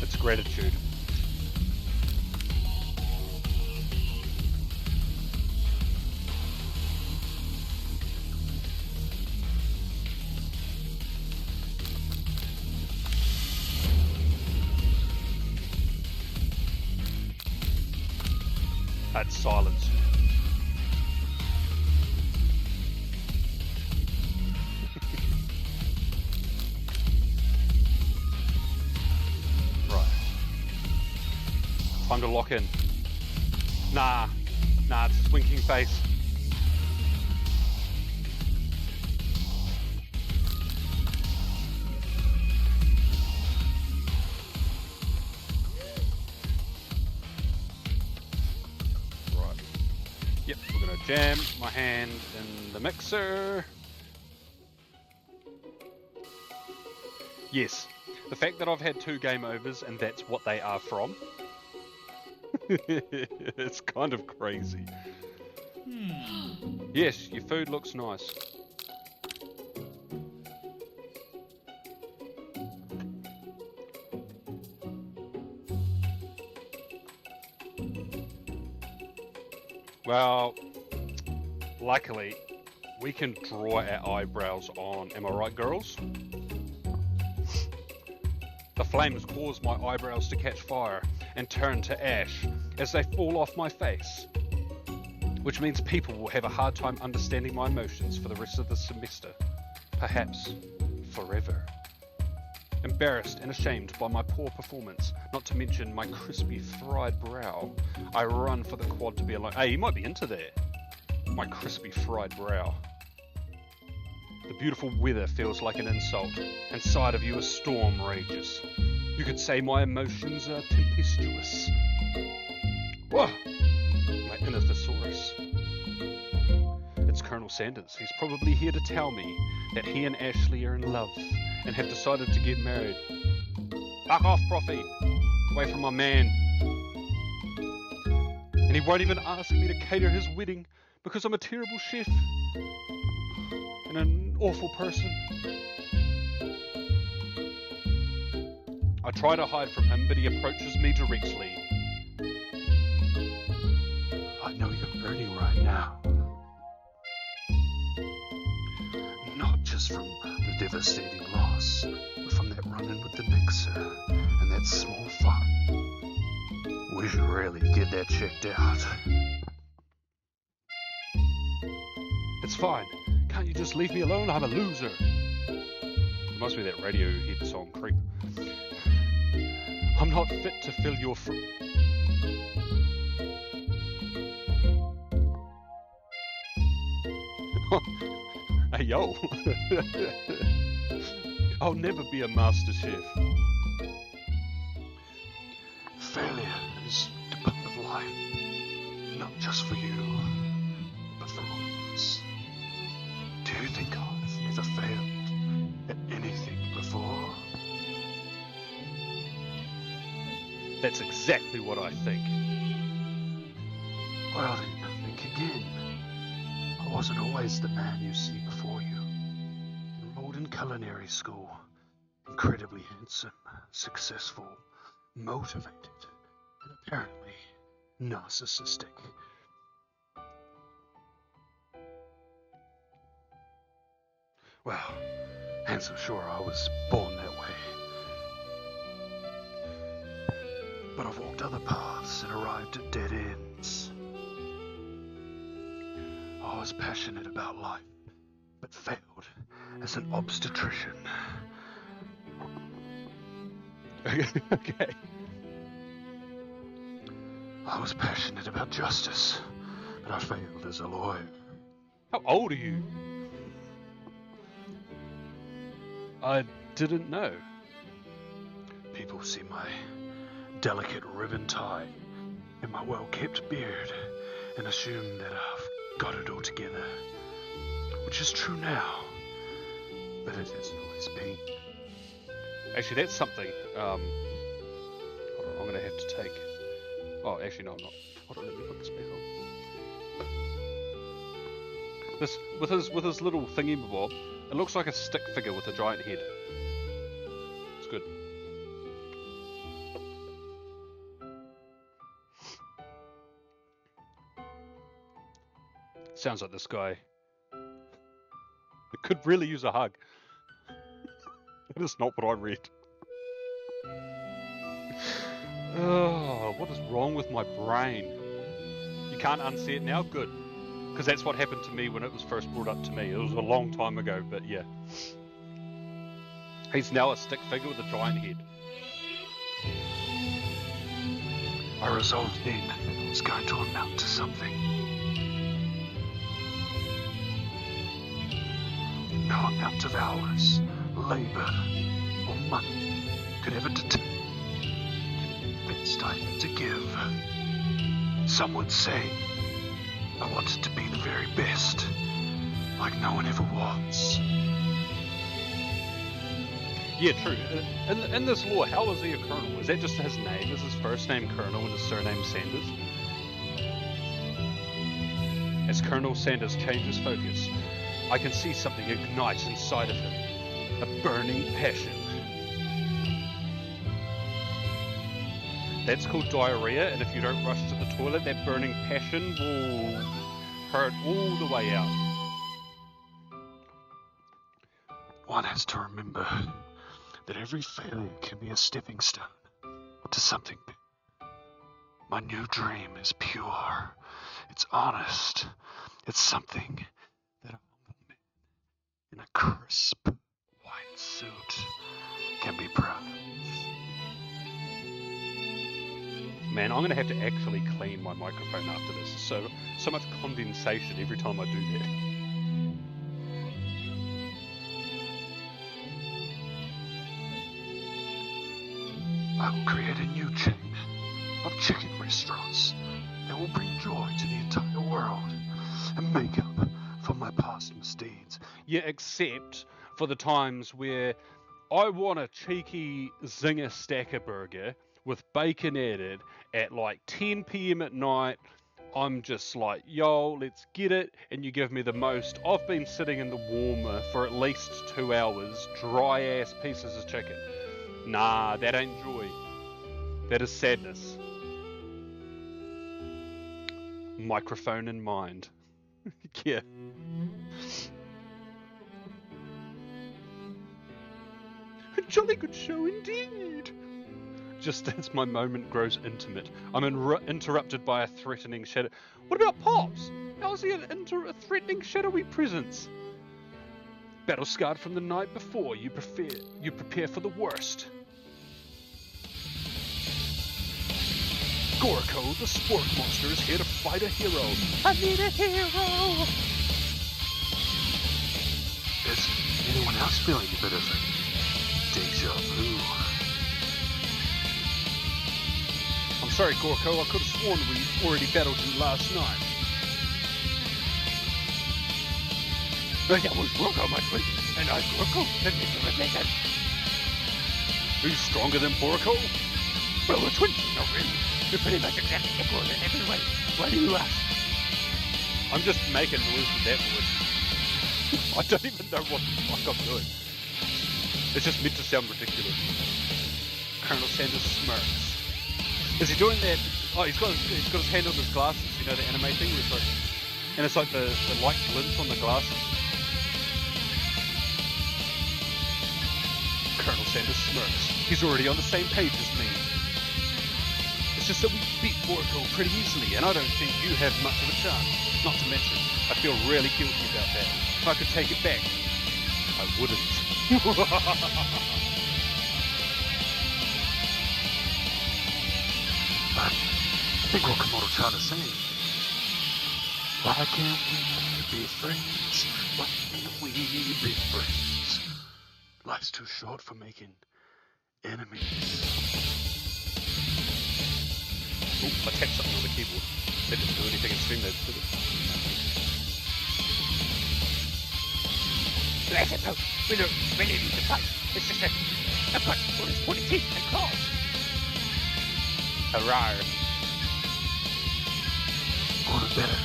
Speaker 5: It's gratitude. That's silence. Right. Time to lock in. Nah, it's a winking face. Right. Yep, we're gonna jam my hand in the mixer. Yes, the fact that I've had 2 game overs and that's what they are from. It's kind of crazy. Yes, your food looks nice. Well, luckily, we can draw our eyebrows on. Am I right, girls? The flames cause my eyebrows to catch fire and turn to ash as they fall off my face, which means people will have a hard time understanding my emotions for the rest of the semester, perhaps forever. Embarrassed and ashamed by my poor performance, not to mention my crispy fried brow, I run for the quad to be alone. Hey, you might be into that. My crispy fried brow. The beautiful weather feels like an insult. Inside of you a storm rages. You could say my emotions are tempestuous. Whoa! My inner thesaurus. It's Colonel Sanders. He's probably here to tell me that he and Ashley are in love and have decided to get married. Back off, Profi! Away from my man. And he won't even ask me to cater his wedding because I'm a terrible chef and an awful person. I try to hide from him, but he approaches me directly.
Speaker 6: I know you're hurting right now. Not just from the devastating loss, but from that run-in with the mixer and that small fun. We should really get that checked out.
Speaker 5: It's fine. Can't you just leave me alone? I'm a loser. It must be that Radiohead song, Creep. I'm not fit to fill your Hey, yo. I'll never be a master chef.
Speaker 6: Failure is the part of life. Not just for you, but for all of us. Do you think I've never failed at anything before?
Speaker 5: That's exactly what I think.
Speaker 6: Well, then, think again. I wasn't always the man you see before you. Enrolled in culinary school. Incredibly handsome, successful, motivated, and apparently narcissistic. Well, handsome, sure, I was born that way. But I've walked other paths and arrived at dead ends. I was passionate about life, but failed as an obstetrician.
Speaker 5: Okay.
Speaker 6: I was passionate about justice, but I failed as a lawyer.
Speaker 5: How old are you? I didn't know.
Speaker 6: People see my delicate ribbon tie and my well-kept beard and assume that I've got it all together. Which is true now, but it hasn't always been.
Speaker 5: Actually, that's something. Hold on, I'm gonna have to take. Oh, actually, no, I'm not. Hold on, let me put this back on. This with his little thingy bob, it looks like a stick figure with a giant head. It's good. Sounds like this guy could really use a hug. That is not what I read. Oh, what is wrong with my brain? You can't unsee it now? Good. Because that's what happened to me when it was first brought up to me. It was a long time ago, but yeah. He's now a stick figure with a giant head.
Speaker 6: I resolved then it was going to amount to something. No amount of hours, labor, or money could ever determine the best I had to give. Some would say I wanted to be the very best, like no one ever was.
Speaker 5: Yeah, true. In this lore, how is he a colonel? Is that just his name? Is his first name Colonel and his surname Sanders? As Colonel Sanders changes focus, I can see something ignite inside of him. A burning passion. That's called diarrhea, and if you don't rush to the toilet, that burning passion will hurt all the way out.
Speaker 6: One has to remember that every failure can be a stepping stone to something big. My new dream is pure. It's honest. It's something that a humble man in a crisp white suit can be proud of.
Speaker 5: Man, I'm going to have to actually clean my microphone after this. So much condensation every time I do that.
Speaker 6: I will create a new chain of chicken restaurants that will bring joy to the entire world and make up for my past misdeeds.
Speaker 5: Yeah, except for the times where I want a cheeky zinger stacker burger with bacon added at like 10 p.m. at night. I'm just like, yo, let's get it. And you give me the most. I've been sitting in the warmer for at least 2 hours, dry ass pieces of chicken. Nah, that ain't joy. That is sadness. Microphone in mind. Yeah. A jolly good show indeed. Just as my moment grows intimate, I'm interrupted by a threatening shadow. What about Pops? How is he a threatening shadowy presence? Battle scarred from the night before, you prepare for the worst. Gorko, the sport monster, is here to fight a hero. I need a hero!
Speaker 6: Is anyone else feeling a bit of deja vu?
Speaker 5: I'm sorry, Gorko, I could have sworn we already battled you last night. That was Gorko, my friend, and I'm Gorko, and Mr. Lickin. Who's stronger than Gorko? Well, we're twins, no really. You're pretty much exactly equal in every way. Why do you ask? I'm just making noise with that voice. I don't even know what the fuck I'm doing. It's just meant to sound ridiculous. Colonel Sanders smirks. Is he doing that? Oh, he's got his hand on his glasses. You know the anime thing, where it's like, and it's like the light glints on the glasses. Colonel Sanders smirks. He's already on the same page as me. It's just that we beat Borko pretty easily, and I don't think you have much of a chance. Not to mention, I feel really guilty about that. If I could take it back, I wouldn't.
Speaker 6: I think Okamoto-chan is saying, why can't we be friends? Why can't we be friends? Life's too short for making enemies.
Speaker 5: Ooh, I tapped something on the keyboard. That didn't do anything in stream, did it?
Speaker 3: Let it go. We don't really need to fight. It's just that I've got all these pointy teeth and claws.
Speaker 5: Hurrah.
Speaker 6: All the better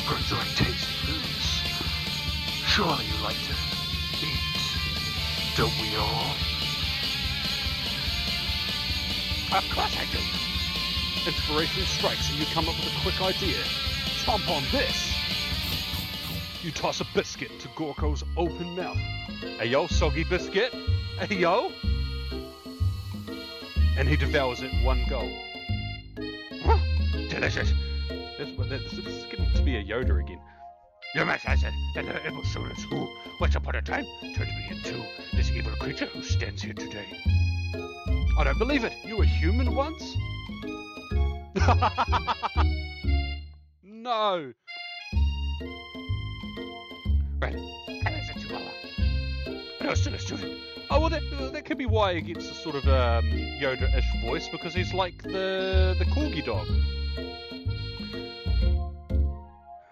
Speaker 6: for enjoying tasty foods. Surely you like to eat, don't we all?
Speaker 3: Of course I do.
Speaker 5: Inspiration strikes and you come up with a quick idea. Chomp on this. You toss a biscuit into Gorko's open mouth. Hey yo, soggy biscuit. Hey yo. And he devours it in one go.
Speaker 3: Delicious.
Speaker 5: This is getting to be a Yoda again.
Speaker 3: You must answer, and the evil souls who, once upon a time, turned me into this evil creature who stands here today.
Speaker 5: I don't believe it. You were human once? No.
Speaker 3: Right, I was a chihuahua. But I was still a student.
Speaker 5: Oh, well, that could be why he gets a sort of Yoda-ish voice, because he's like the corgi dog.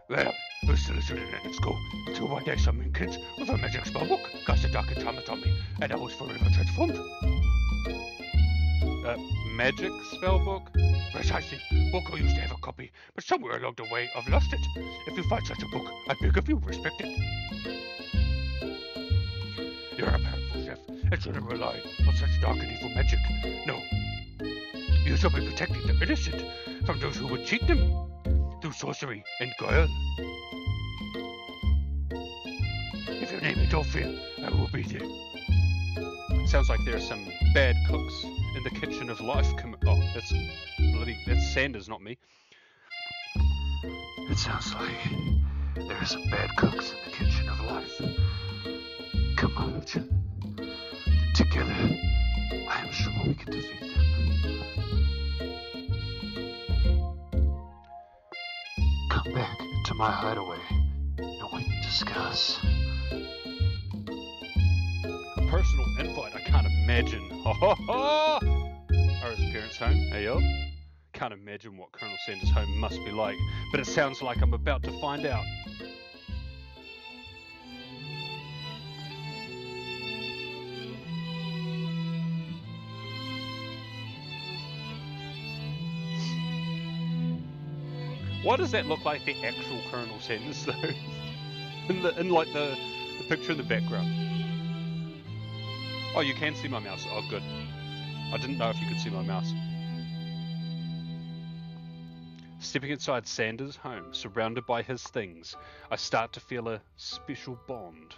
Speaker 3: Well, I was still a student in school, until one day some kids with a magic spell book cast a dark enchantment on me, and I was forever transformed.
Speaker 5: Magic spellbook?
Speaker 3: Precisely. Boko used to have a copy, but somewhere along the way I've lost it. If you find such a book, I beg of you, respect it. You're a powerful chef, and shouldn't rely on such dark and evil magic. No. You shall be protecting the innocent from those who would cheat them through sorcery and guile. If you name it, don't fear, I will be there.
Speaker 5: Sounds like there are some bad cooks in the kitchen of life. That's Sanders, not me.
Speaker 6: It sounds like there are some bad cooks in the kitchen of life. Come on, together, I am sure we can defeat them. Come back to my hideaway, and we can discuss.
Speaker 5: A personal invite, I can't imagine. Ha ha ha! Are his parents home? Hey yo? Can't imagine what Colonel Sanders' home must be like, but it sounds like I'm about to find out. Why does that look like the actual Colonel Sanders though? in like the picture in the background. Oh, you can see my mouse. Oh, good. I didn't know if you could see my mouse. Stepping inside Sanders' home, surrounded by his things, I start to feel a special bond.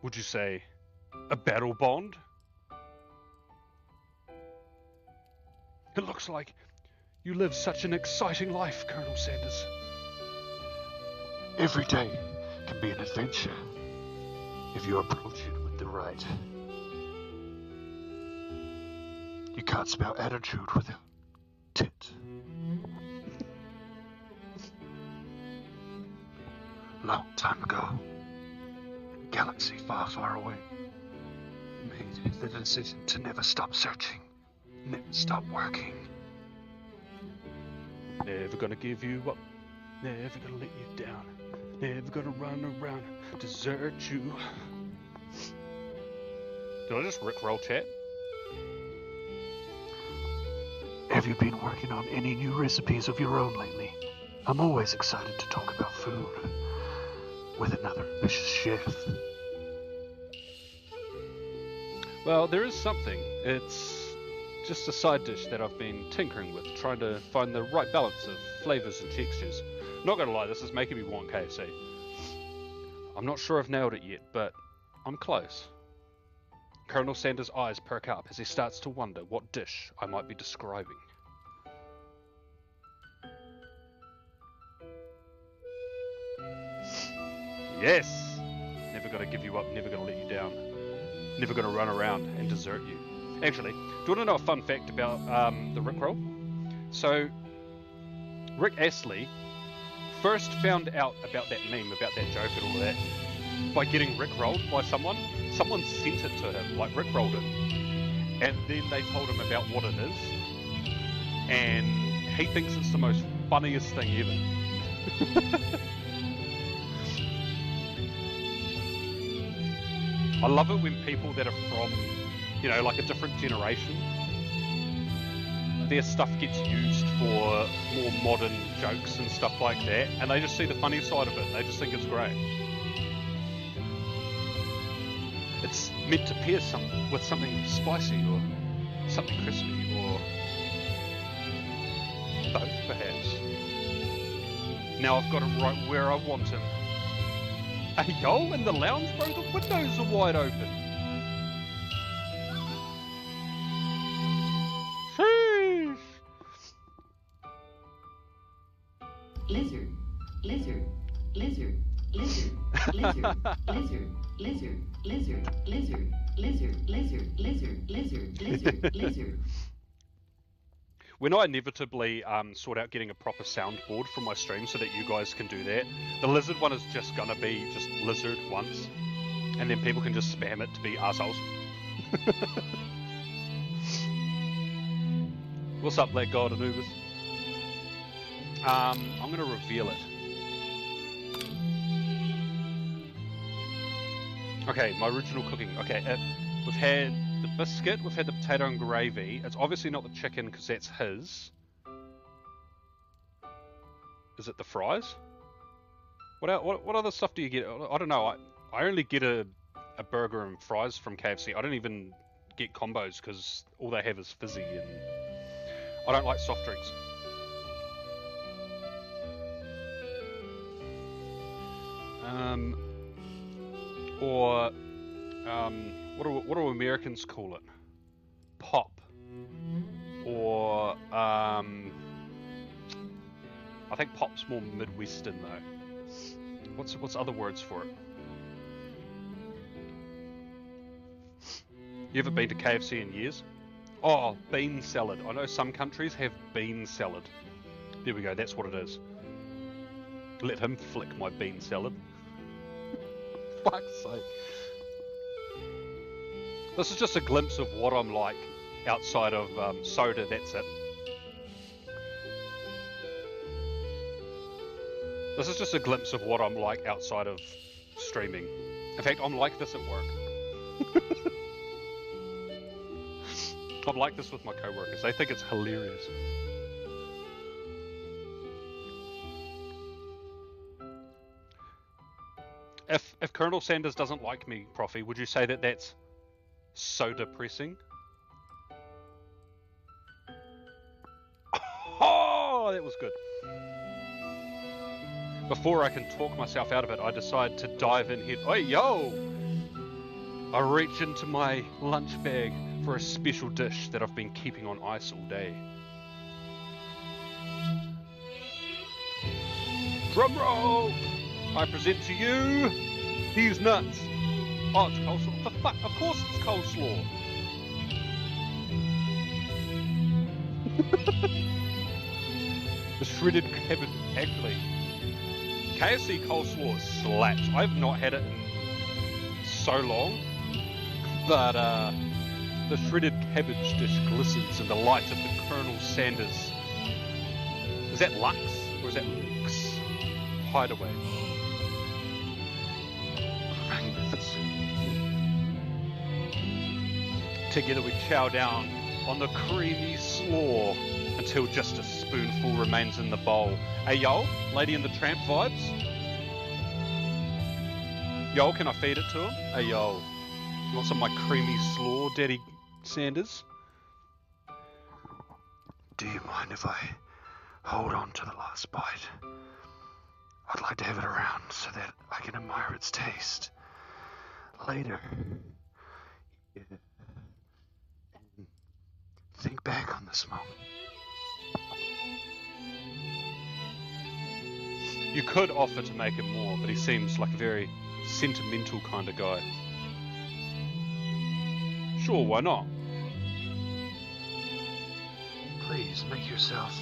Speaker 5: Would you say a battle bond? It looks like you live such an exciting life, Colonel Sanders.
Speaker 6: Every day can be an adventure if you approach it with the right. You can't spell attitude without tit. Long time ago, a galaxy far, far away, made the decision to never stop searching, never stop working.
Speaker 5: Never gonna give you up, never gonna let you down, never gonna run around, desert you. Did I just rickroll chat?
Speaker 6: Have you been working on any new recipes of your own lately? I'm always excited to talk about food with another ambitious chef.
Speaker 5: Well, there is something. It's just a side dish that I've been tinkering with, trying to find the right balance of flavors and textures. Not gonna lie, this is making me want KFC. I'm not sure I've nailed it yet, but I'm close. Colonel Sanders' eyes perk up as he starts to wonder what dish I might be describing. Yes! Never gonna give you up, never gonna let you down. Never gonna run around and desert you. Actually, do you want to know a fun fact about the Rickroll? So, Rick Astley first found out about that meme, about that joke and all that, by getting Rickrolled by someone. Someone sent it to him, like Rickrolled it. And then they told him about what it is, and he thinks it's the most funniest thing ever. I love it when people that are from, you know, like a different generation, their stuff gets used for more modern jokes and stuff like that, and they just see the funny side of it. They just think it's great. It's meant to pair with something spicy or something crispy or both, perhaps. Now I've got him right where I want him. Hey yo, in the lounge, bro, the windows are wide open. Sheesh.
Speaker 7: Lizard, lizard, lizard, lizard, lizard, lizard, lizard, lizard, lizard, lizard, lizard, lizard, lizard, lizard, lizard.
Speaker 5: When I inevitably sort out getting a proper soundboard for my stream so that you guys can do that, the lizard one is just gonna be just lizard once, and then people can just spam it to be arseholes. What's up, Black God Anubis? I'm gonna reveal it. Okay, my original cooking. Okay, we've had the biscuit, we've had the potato and gravy. It's obviously not the chicken because that's his. Is it the fries? What other stuff do you get? I don't know. I only get a burger and fries from KFC. I don't even get combos because all they have is fizzy, and I don't like soft drinks. Or what do Americans call it? Pop. Or I think pop's more Midwestern though. What's other words for it? You ever been to KFC in years? Oh, bean salad. I know some countries have bean salad. There we go, that's what it is. Let him flick my bean salad. Fuck's sake. This is just a glimpse of what I'm like outside of soda, that's it. This is just a glimpse of what I'm like outside of streaming. In fact, I'm like this at work. I'm like this with my co-workers. They think it's hilarious. If Colonel Sanders doesn't like me, Profi, would you say that that's so depressing? Oh, that was good. Before I can talk myself out of it, I decide to dive in head. Oi, yo! I reach into my lunch bag for a special dish that I've been keeping on ice all day. Drum roll! I present to you, he's nuts. Oh, it's coleslaw. For fuck, of course it's coleslaw. The shredded cabbage, actually. KFC coleslaw slaps. I've not had it in so long, but the shredded cabbage dish glistens in the light of the Colonel Sanders. Is that Lux or is that Lux? Hideaway. Together we chow down on the creamy slaw until just a spoonful remains in the bowl. Hey yo, Lady and the Tramp vibes? Yo, can I feed it to him? Hey yo, you want some of my creamy slaw, Daddy Sanders?
Speaker 6: Do you mind if I hold on to the last bite? I'd like to have it around so that I can admire its taste later. Yeah. And think back on this moment.
Speaker 5: You could offer to make him more, but he seems like a very sentimental kind of guy. Sure, why not?
Speaker 6: Please make yourself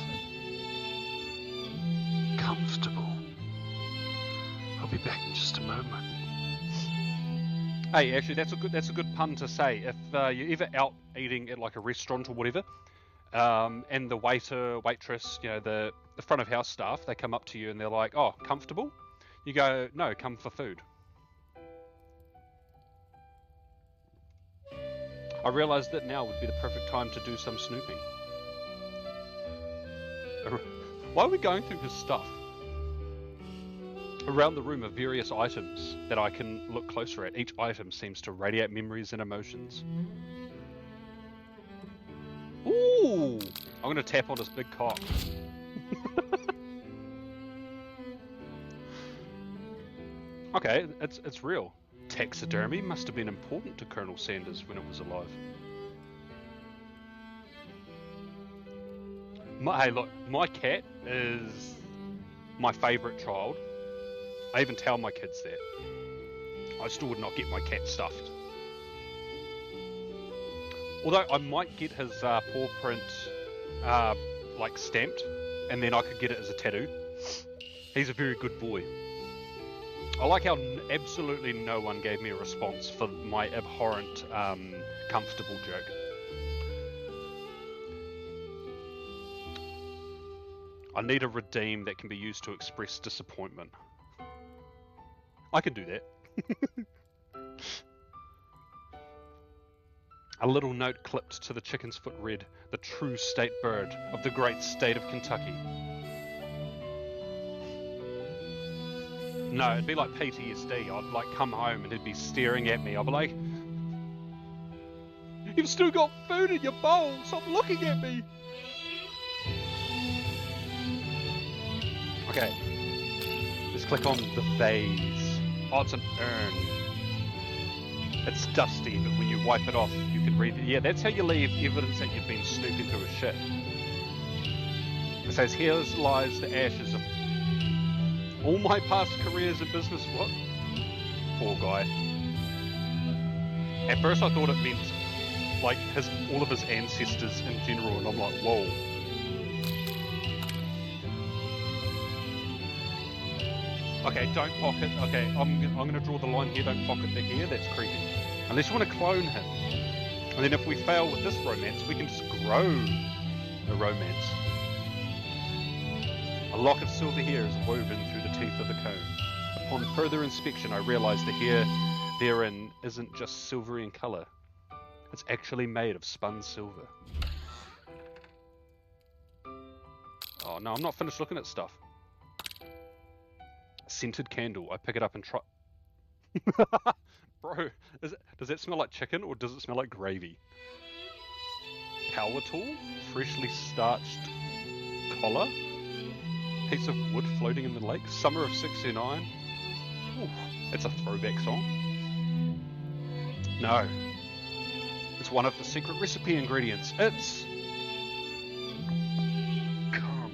Speaker 6: comfortable. I'll be back in just a moment.
Speaker 5: Hey, actually, that's a good pun to say. If you're ever out eating at like a restaurant or whatever, And the waiter, waitress, you know, the front of house staff, they come up to you and they're like, "Oh, comfortable?" You go, "No, come for food." I realised that now would be the perfect time to do some snooping. Why are we going through his stuff? Around the room are various items that I can look closer at. Each item seems to radiate memories and emotions. Ooh! I'm gonna tap on his big cock. Okay, it's real. Taxidermy must have been important to Colonel Sanders when it was alive. Hey, look, my cat is my favourite child. I even tell my kids that. I still would not get my cat stuffed. Although I might get his paw print like stamped, and then I could get it as a tattoo. He's a very good boy. I like how absolutely no one gave me a response for my abhorrent comfortable joke. I need a redeem that can be used to express disappointment. I can do that. A little note clipped to the chicken's foot read, "The true state bird of the great state of Kentucky." No, it'd be like PTSD. I'd like come home and he'd be staring at me. I'd be like, "You've still got food in your bowl. Stop looking at me." Okay. Let's click on the vase. Oh, it's an urn. It's dusty, but when you wipe it off, you can read it. Yeah, that's how you leave evidence that you've been snooping through a shit. It says, "Here lies the ashes of all my past careers in business." What? Poor guy. At first I thought it meant like all of his ancestors in general, and I'm like, whoa. Okay, don't pocket. Okay, I'm gonna draw the line here. Don't pocket the hair. That's creepy. Unless you want to clone him. And then if we fail with this romance, we can just grow a romance. A lock of silver hair is woven through the teeth of the cone. Upon further inspection, I realized the hair therein isn't just silvery in color. It's actually made of spun silver. Oh no, I'm not finished looking at stuff. A scented candle. I pick it up and try. Bro, does that smell like chicken or does it smell like gravy? Power tool? Freshly starched collar? Piece of wood floating in the lake? Summer of '69? Ooh, it's a throwback song. No. It's one of the secret recipe ingredients. It's... cum.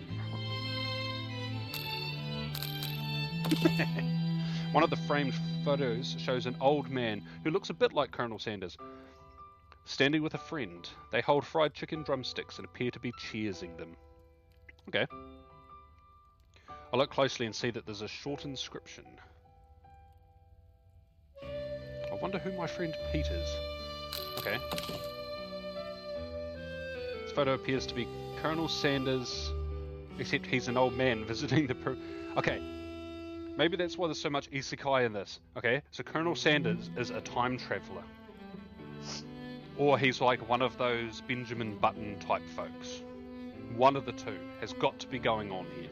Speaker 5: One of the framed photos shows an old man who looks a bit like Colonel Sanders, standing with a friend. They hold fried chicken drumsticks and appear to be cheersing them. Okay. I look closely and see that there's a short inscription. I wonder who my friend Pete is. Okay. This photo appears to be Colonel Sanders, except he's an old man visiting the... Okay. Maybe that's why there's so much isekai in this. Okay, so Colonel Sanders is a time traveler. Or he's like one of those Benjamin Button type folks. One of the two has got to be going on here.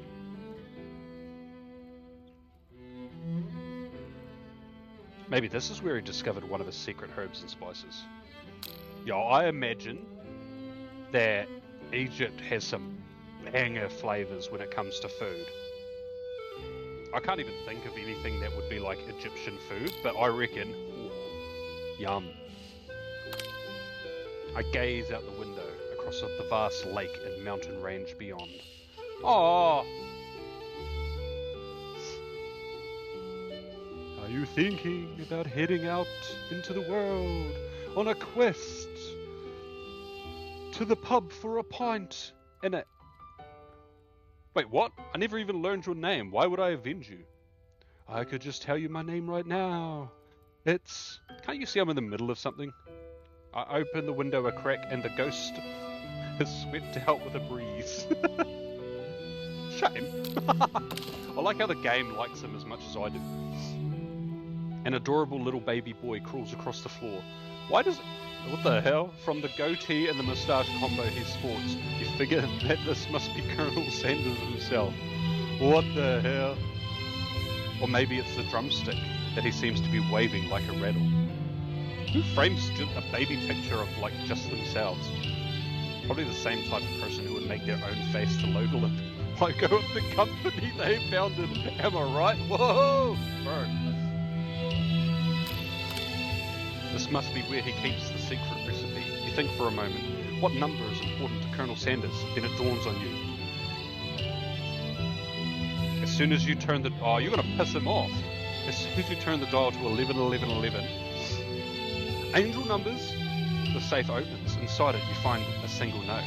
Speaker 5: Maybe this is where he discovered one of his secret herbs and spices. Yeah, I imagine that Egypt has some banger flavors when it comes to food. I can't even think of anything that would be like Egyptian food, but I reckon, ooh, yum. I gaze out the window across the vast lake and mountain range beyond. Oh! Are you thinking about heading out into the world on a quest to the pub for a pint and a... Wait, what? I never even learned your name. Why would I avenge you? I could just tell you my name right now. It's... Can't you see I'm in the middle of something? I open the window a crack and the ghost is swept out with a breeze. Shame. I like how the game likes him as much as I do. An adorable little baby boy crawls across the floor. Why does... What the hell? From the goatee and the moustache combo he sports, you figure that this must be Colonel Sanders himself. What the hell? Or maybe it's the drumstick that he seems to be waving like a rattle. Who frames a baby picture of, like, just themselves? Probably the same type of person who would make their own face the logo of the company they founded. Am I right? Whoa! Bro. This must be where he keeps the secret recipe. You think for a moment, what number is important to Colonel Sanders? Then it dawns on you. As soon as you turn the... Oh, you're going to piss him off. As soon as you turn the dial to 111111, angel numbers, the safe opens. Inside it, you find a single note.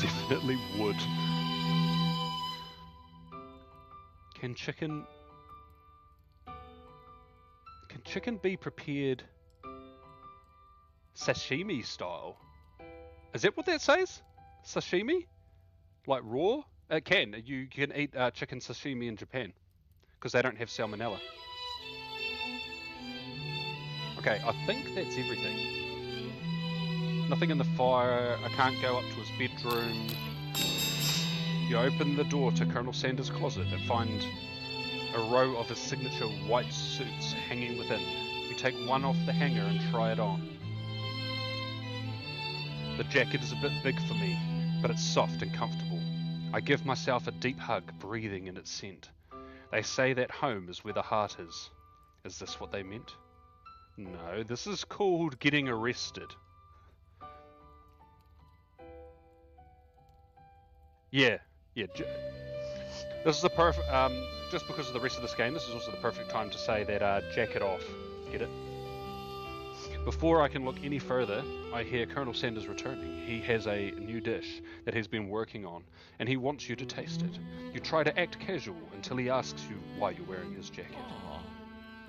Speaker 5: Definitely would. Can chicken be prepared sashimi style? Is that what that says? Sashimi? Like raw? It can. You can eat chicken sashimi in Japan because they don't have salmonella. Okay, I think that's everything. Nothing in the fire. I can't go up to his bedroom. You open the door to Colonel Sanders' closet and find a row of his signature white suits hanging within. You take one off the hanger and try it on. The jacket is a bit big for me, but it's soft and comfortable. I give myself a deep hug, breathing in its scent. They say that home is where the heart is. Is this what they meant? No, this is called getting arrested. Yeah. This is the perfect, just because of the rest of this game, this is also the perfect time to say that jacket off. Get it? Before I can look any further, I hear Colonel Sanders returning. He has a new dish that he's been working on, and he wants you to taste it. You try to act casual until he asks you why you're wearing his jacket.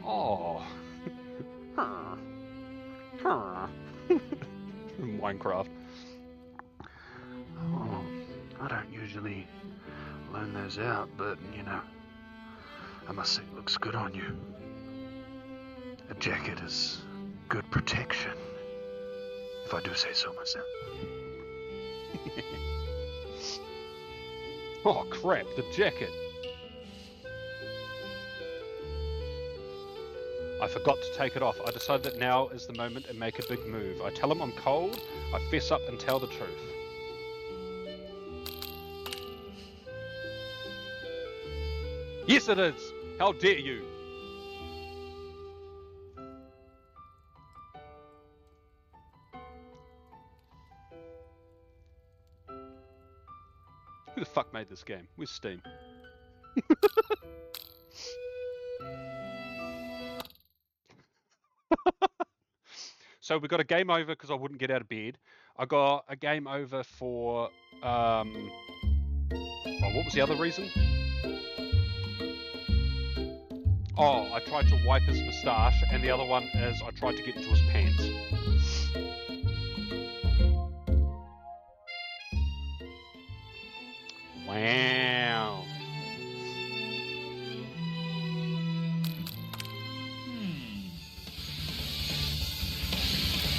Speaker 5: Oh. Minecraft.
Speaker 6: Oh, I don't usually learn those out, but, you know, I must say it looks good on you. A jacket is good protection, if I do say so myself.
Speaker 5: Oh crap, the jacket. I forgot to take it off. I decide that now is the moment and make a big move. I tell him I'm cold, I fess up and tell the truth. Yes it is! How dare you! Who the fuck made this game? Where's Steam? So we got a game over because I wouldn't get out of bed. I got a game over for... oh, what was the other reason? Oh, I tried to wipe his moustache, and the other one is I tried to get into his pants. Wow.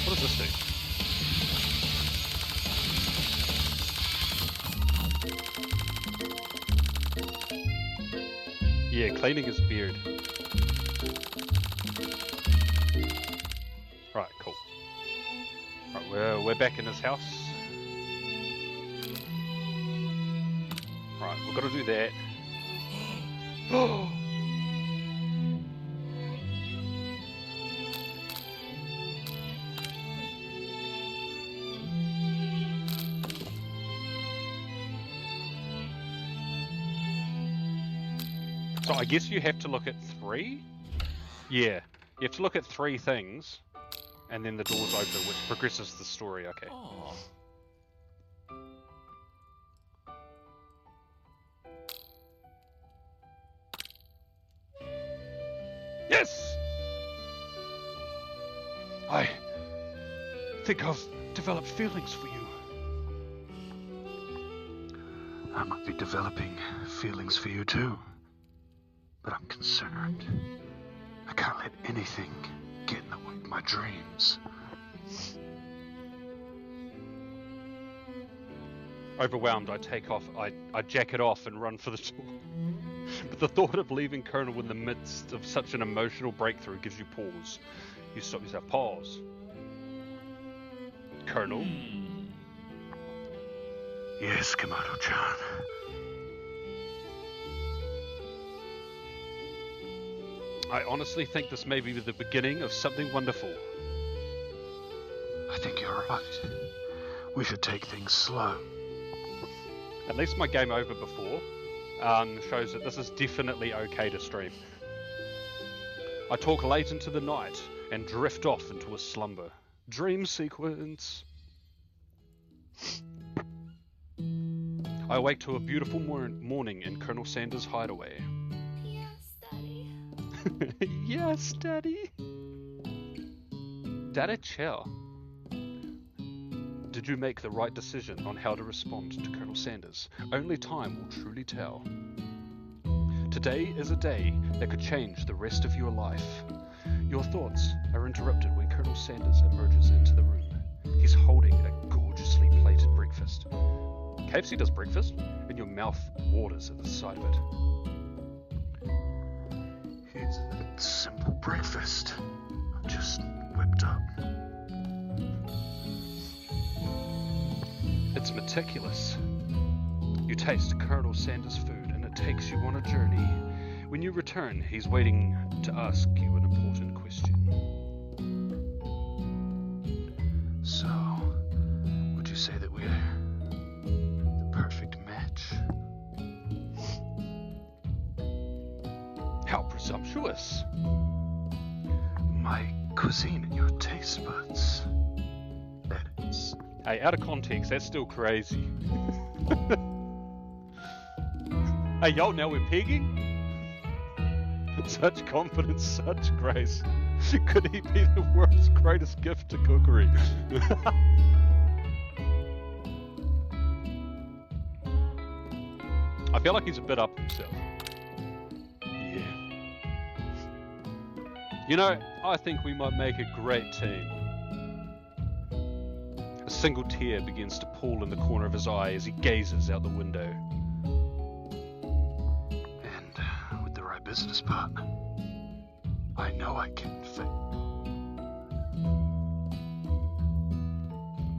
Speaker 5: What does this do? Yeah, cleaning his beard. Right, cool. Right, we're back in his house. Right, we've got to do that. Oh! So I guess you have to look at 3? Yeah, you have to look at 3 things, and then the doors open, which progresses the story, okay.
Speaker 3: Oh.
Speaker 5: Yes! think I've developed feelings for you.
Speaker 6: I might be developing feelings for you too, but I'm concerned. I can't let anything get in the way of my dreams.
Speaker 5: Overwhelmed, I take off, I jacket off and run for the door. But the thought of leaving Colonel in the midst of such an emotional breakthrough gives you pause. You stop yourself. Pause. Colonel?
Speaker 6: Yes, Kamado-chan.
Speaker 5: I honestly think this may be the beginning of something wonderful.
Speaker 6: I think you're right. We should take things slow.
Speaker 5: At least my game over before shows that this is definitely okay to stream. I talk late into the night and drift off into a slumber. Dream sequence. I awake to a beautiful morning in Colonel Sanders' hideaway.
Speaker 2: Yes, Daddy.
Speaker 5: Yes, Daddy. Daddy, chill. Did you make the right decision on how to respond to Colonel Sanders? Only time will truly tell. Today is a day that could change the rest of your life. Your thoughts are interrupted when Colonel Sanders emerges into the room. He's holding a gorgeously plated breakfast. KFC does breakfast, and your mouth waters at the sight of it.
Speaker 6: It's a simple breakfast. I'm just whipped up.
Speaker 5: It's meticulous. You taste Colonel Sanders' food, and it takes you on a journey. When you return, he's waiting to ask you an important question.
Speaker 6: So, would you say that we're the perfect match?
Speaker 5: How presumptuous!
Speaker 6: My cuisine and your taste buds. That is.
Speaker 5: Hey, out of context, that's still crazy. Hey, yo, now we're pegging? Such confidence, such grace. Could he be the world's greatest gift to cookery? I feel like he's a bit up himself. Yeah. You know, I think we might make a great team. A single tear begins to pool in the corner of his eye as he gazes out the window.
Speaker 6: And with the right business partner, I know I can fail.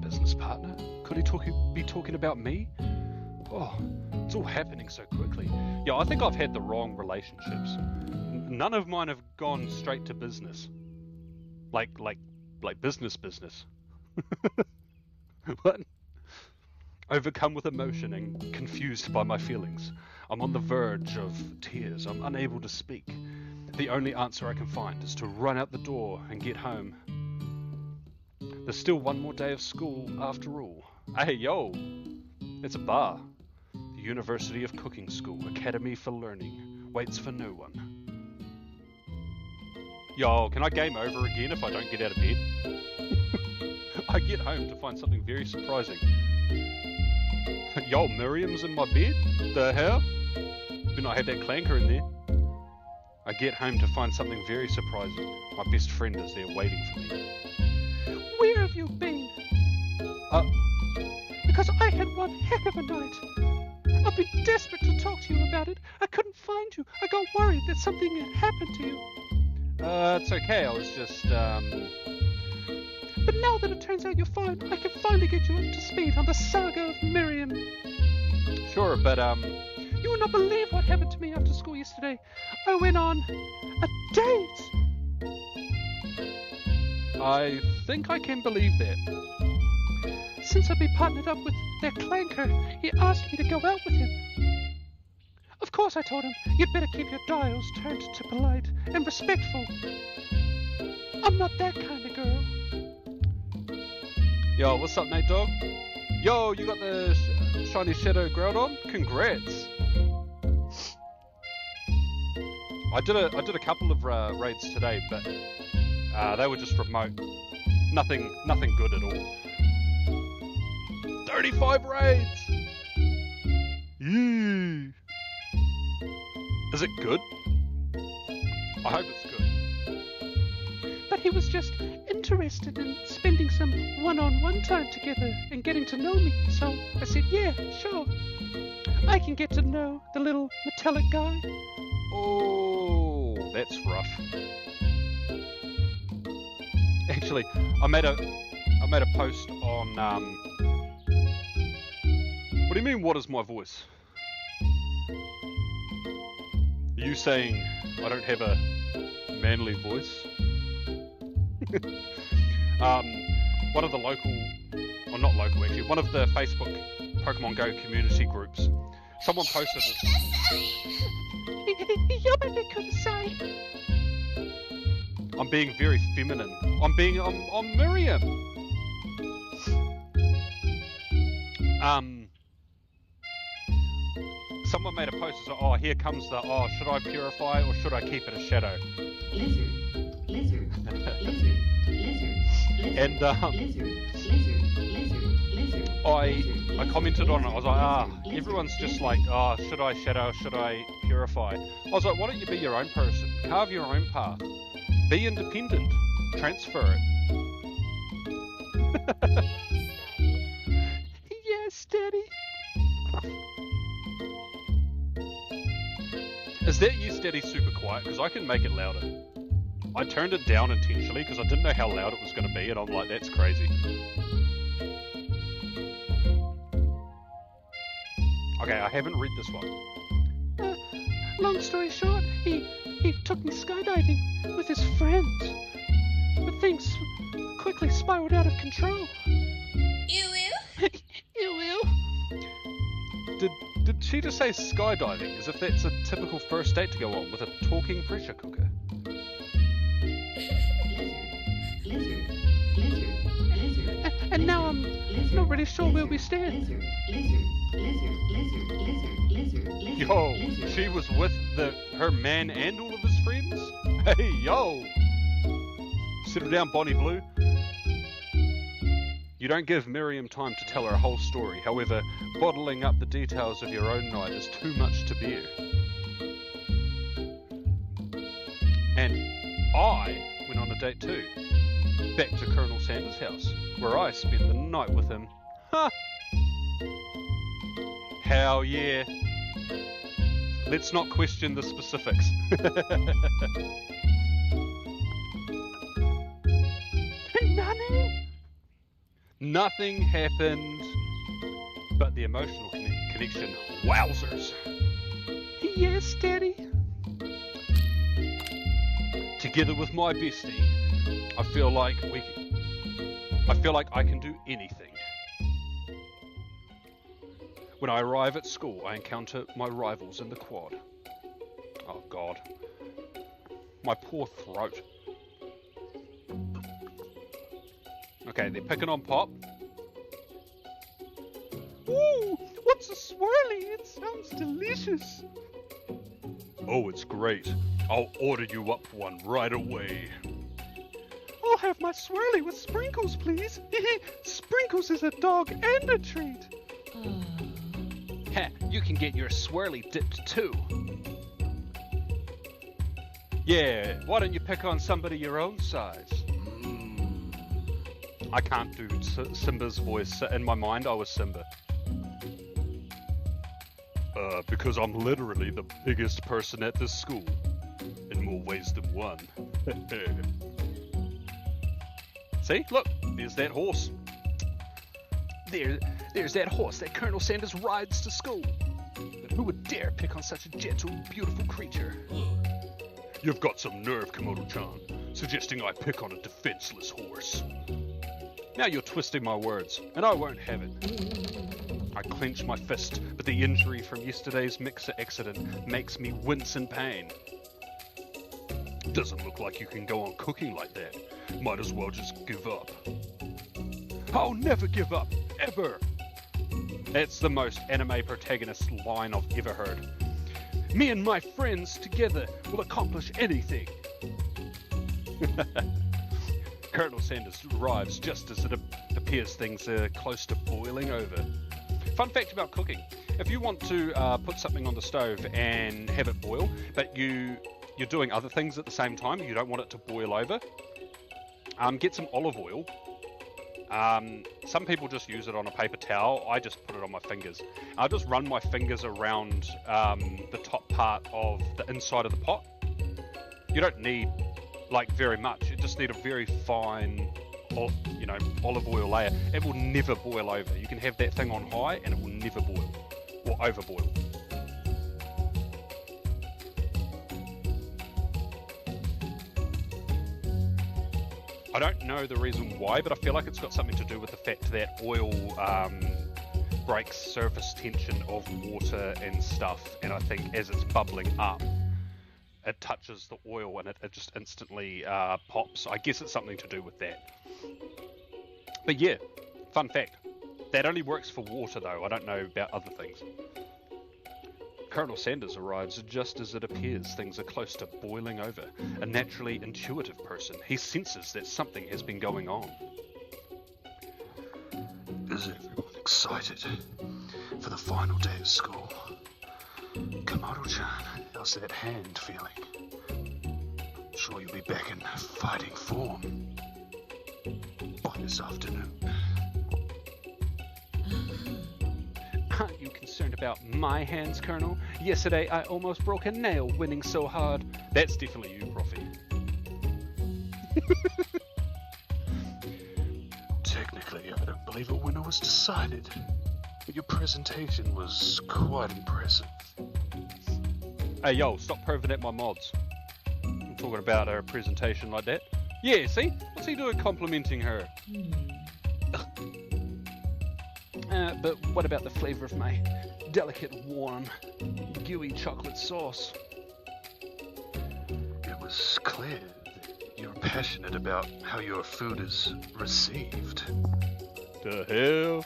Speaker 5: Business partner? Could he be talking about me? Oh, it's all happening so quickly. Yeah, I think I've had the wrong relationships. None of mine have gone straight to business. Like business. What? Overcome with emotion and confused by my feelings. I'm on the verge of tears. I'm unable to speak. The only answer I can find is to run out the door and get home. There's still one more day of school after all. Hey, yo! It's a bar. The University of Cooking School, Academy for Learning, waits for no one. Yo, can I game over again if I don't get out of bed? I get home to find something very surprising. Yo, Miriam's in my bed? The hell? Do not have that clanker in there. I get home to find something very surprising. My best friend is there waiting for me.
Speaker 3: Where have you been? Because I had one heck of a night. I've been desperate to talk to you about it. I couldn't find you. I got worried that something had happened to you.
Speaker 5: It's okay. I was just,
Speaker 3: But now that it turns out you're fine, I can finally get you up to speed on the saga of Miriam.
Speaker 5: Sure, but,
Speaker 3: You will not believe what happened to me after school yesterday. I went on a date.
Speaker 5: I think I can believe that.
Speaker 3: Since I've been partnered up with that clanker, he asked me to go out with him. Of course I told him, you'd better keep your dials turned to polite and respectful. I'm not that kind of girl.
Speaker 5: Yo, what's up, Nate Dog? Yo, you got the shiny shadow Groudon? Congrats! I did a couple of raids today, but they were just remote. Nothing good at all. 35 raids! Yee! Is it good? I hope it's good.
Speaker 3: But he was just interested in spending some one-on-one time together and getting to know me. So I said, yeah, sure. I can get to know the little metallic guy.
Speaker 5: Oh, that's rough. Actually, I made a post on what do you mean, what is my voice? Are you saying I don't have a manly voice? One of the local, or not local actually, one of the Facebook Pokemon Go community groups, someone posted this. I'm being very feminine. I'm Miriam. Someone made a post as oh, here comes the should I purify or should I keep it a shadow?
Speaker 7: Lizard, lizard, lizard, lizard,
Speaker 5: and
Speaker 7: lizard, lizard, lizard,
Speaker 5: I commented on it. I was like, everyone's just like, should I shadow, should I purify? I was like, why don't you be your own person? Carve your own path. Be independent. Transfer it.
Speaker 3: Yes, Daddy.
Speaker 5: Is that you, Steady, super quiet? Because I can make it louder. I turned it down intentionally because I didn't know how loud it was going to be, and I'm like, that's crazy. Okay, I haven't read this one.
Speaker 3: Long story short, he took me skydiving with his friends. But things quickly spiraled out of control.
Speaker 2: Ew.
Speaker 3: Ew.
Speaker 5: Did she just say skydiving, as if that's a typical first date to go on with a talking pressure cooker?
Speaker 3: And now I'm not really sure where we stand.
Speaker 5: Yo, she was with her man and all of his friends? Hey, yo! Settle down, Bonnie Blue. You don't give Miriam time to tell her whole story. However, bottling up the details of your own night is too much to bear. And I went on a date too. Back to Colonel Sanders' house, where I spent the night with him. Ha! Hell yeah. Let's not question the specifics. Nothing happened, but the emotional connection, wowzers.
Speaker 3: Yes, Daddy.
Speaker 5: Together with my bestie, I feel like I can do anything. When I arrive at school, I encounter my rivals in the quad. Oh God. My poor throat. Okay, they're picking on Pop.
Speaker 3: Ooh, what's a swirly? It sounds delicious.
Speaker 1: Oh, it's great. I'll order you up one right away.
Speaker 3: I'll have my swirly with sprinkles, please. Sprinkles is a dog and a treat.
Speaker 5: Ha, you can get your swirly dipped too. Yeah, why don't you pick on somebody your own size? I can't do Simba's voice. In my mind, I was Simba.
Speaker 1: Because I'm literally the biggest person at this school. In more ways than one.
Speaker 5: See? Look, there's that horse. There's that horse that Colonel Sanders rides to school. But who would dare pick on such a gentle, beautiful creature?
Speaker 1: You've got some nerve, Komodo-chan, suggesting I pick on a defenseless horse.
Speaker 5: Now you're twisting my words, and I won't have it. I clench my fist, but the injury from yesterday's mixer accident makes me wince in pain.
Speaker 1: Doesn't look like you can go on cooking like that. Might as well just give up.
Speaker 5: I'll never give up, ever! That's the most anime protagonist line I've ever heard. Me and my friends together will accomplish anything. Colonel Sanders arrives just as it appears things are close to boiling over. Fun fact about cooking. If you want to put something on the stove and have it boil, but you're doing other things at the same time, you don't want it to boil over, get some olive oil. Some people just use it on a paper towel. I just put it on my fingers. I'll just run my fingers around the top part of the inside of the pot. You don't need like very much. You just need a very fine, olive oil layer. It will never boil over. You can have that thing on high and it will never boil or overboil. I don't know the reason why, but I feel like it's got something to do with the fact that oil breaks surface tension of water and stuff, and I think as it's bubbling up, it touches the oil and it just instantly pops. I guess it's something to do with that. But yeah, fun fact. That only works for water though, I don't know about other things. Colonel Sanders arrives just as it appears things are close to boiling over. A naturally intuitive person, he senses that something has been going on.
Speaker 6: Is everyone excited for the final day of school? Komodo-chan, how's that hand feeling? Sure you'll be back in fighting form by this afternoon.
Speaker 3: Aren't you concerned about my hands, Colonel? Yesterday I almost broke a nail winning so hard.
Speaker 5: That's definitely you, Profi.
Speaker 6: Technically, I don't believe a winner was decided, but your presentation was quite impressive.
Speaker 5: Hey, yo, stop proving at my mods. I'm talking about her presentation like that. Yeah, see? What's he doing complimenting her?
Speaker 3: But what about the flavor of my delicate, warm, gooey chocolate sauce?
Speaker 6: It was clear that you're passionate about how your food is received.
Speaker 5: The hell?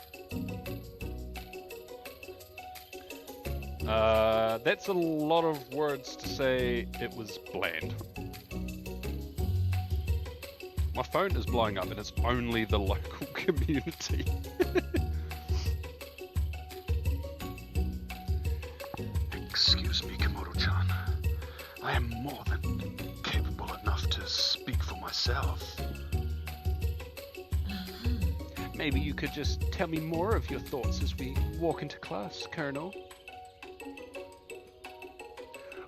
Speaker 5: That's a lot of words to say it was bland. My phone is blowing up and it's only the local community.
Speaker 6: Excuse me, Komodo-chan. I am more than capable enough to speak for myself.
Speaker 3: Maybe you could just tell me more of your thoughts as we walk into class, Colonel.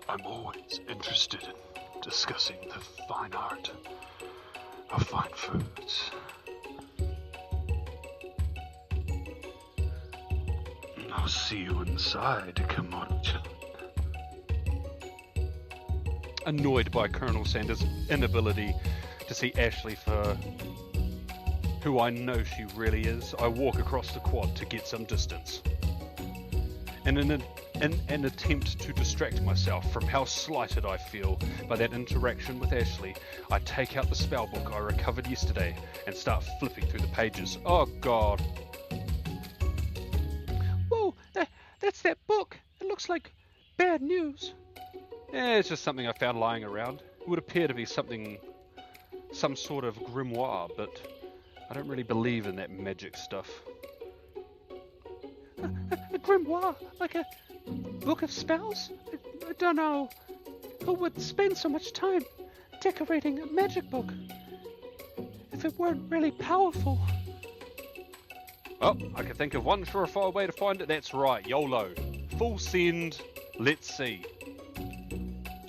Speaker 6: I'm always interested in discussing the fine art of fine foods. I'll see you inside, Komodo-chan.
Speaker 5: Annoyed by Colonel Sanders' inability to see Ashley for who I know she really is, I walk across the quad to get some distance. And in an attempt to distract myself from how slighted I feel by that interaction with Ashley, I take out the spellbook I recovered yesterday and start flipping through the pages. Oh god.
Speaker 3: Whoa, that's that book. It looks like bad news.
Speaker 5: It's just something I found lying around. It would appear to be some sort of grimoire, but I don't really believe in that magic stuff.
Speaker 3: A grimoire? Like a book of spells? I don't know. Who would spend so much time decorating a magic book if it weren't really powerful?
Speaker 5: Oh, I can think of one surefire way to find it. That's right, YOLO. Full send, let's see.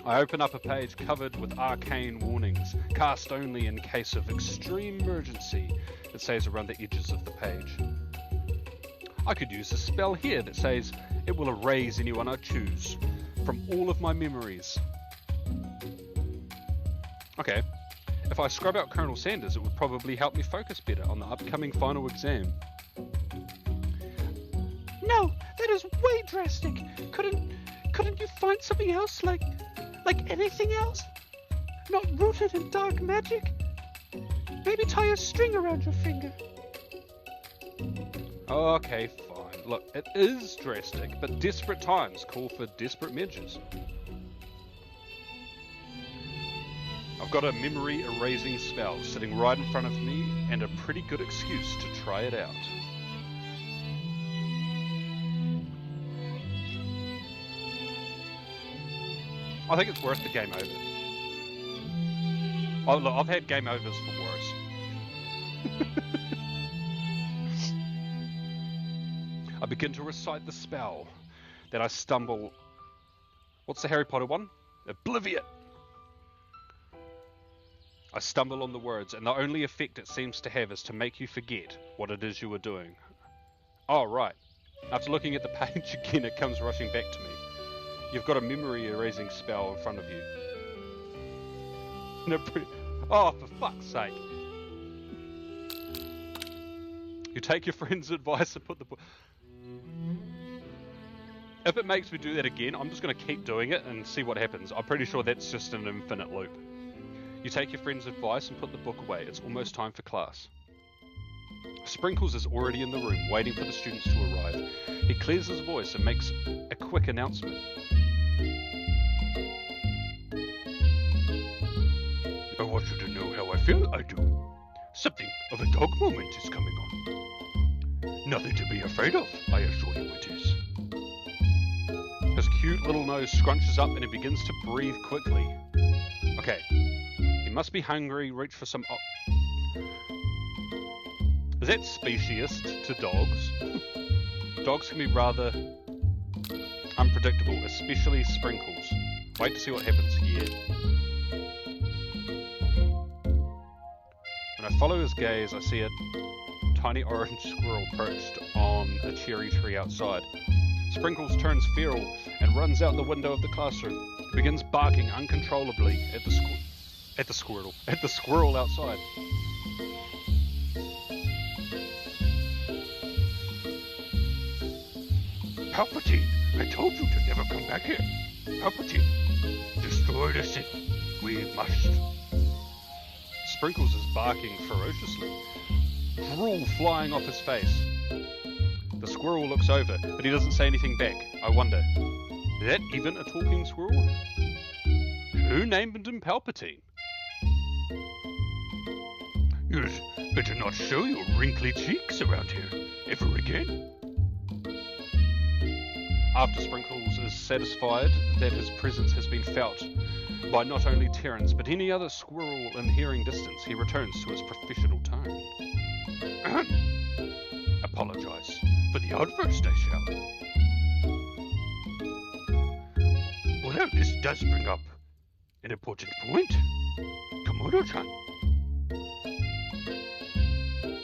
Speaker 5: I open up a page covered with arcane warnings, cast only in case of extreme emergency, it says around the edges of the page. I could use a spell here that says it will erase anyone I choose from all of my memories. Okay, if I scrub out Colonel Sanders, it would probably help me focus better on the upcoming final exam.
Speaker 3: No, that is way drastic. Couldn't you find something else, like anything else? Not rooted in dark magic? Maybe tie a string around your finger.
Speaker 5: Okay, fine. Look, it is drastic, but desperate times call for desperate measures. I'll got a memory erasing spell sitting right in front of me and a pretty good excuse to try it out. I think it's worth the game over. Oh, look, I've had game overs for worse. I begin to recite the spell. Then I stumble. What's the Harry Potter one? Oblivion! I stumble on the words, and the only effect it seems to have is to make you forget what it is you were doing. Oh, right. After looking at the page again, it comes rushing back to me. You've got a memory erasing spell in front of you. Oh, for fuck's sake. You take your friend's advice and put the book... If it makes me do that again, I'm just going to keep doing it and see what happens. I'm pretty sure that's just an infinite loop. You take your friend's advice and put the book away. It's almost time for class. Sprinkles is already in the room, waiting for the students to arrive. He clears his voice and makes a quick announcement.
Speaker 6: I want you to know how I feel. I do. Something of a dog moment is coming on. Nothing to be afraid of, I assure you it is.
Speaker 5: His cute little nose scrunches up and he begins to breathe quickly. Okay. He must be hungry, reach for some... Is that speciesist to dogs? Dogs can be rather unpredictable, especially Sprinkles. Wait to see what happens here. When I follow his gaze, I see a tiny orange squirrel perched on a cherry tree outside. Sprinkles turns feral and runs out the window of the classroom. He begins barking uncontrollably at the squirrel outside.
Speaker 6: Palpatine, I told you to never come back here. Palpatine, destroy the Sith. We must.
Speaker 5: Sprinkles is barking ferociously, drool flying off his face. The squirrel looks over, but he doesn't say anything back. I wonder, is that even a talking squirrel? Who named him Palpatine?
Speaker 6: You'd better not show your wrinkly cheeks around here ever again.
Speaker 5: After Sprinkles is satisfied that his presence has been felt by not only Terrence, but any other squirrel in hearing distance, he returns to his professional tone.
Speaker 6: Apologize for the outburst, I shall. Well, this does bring up an important point. Komodo-chan.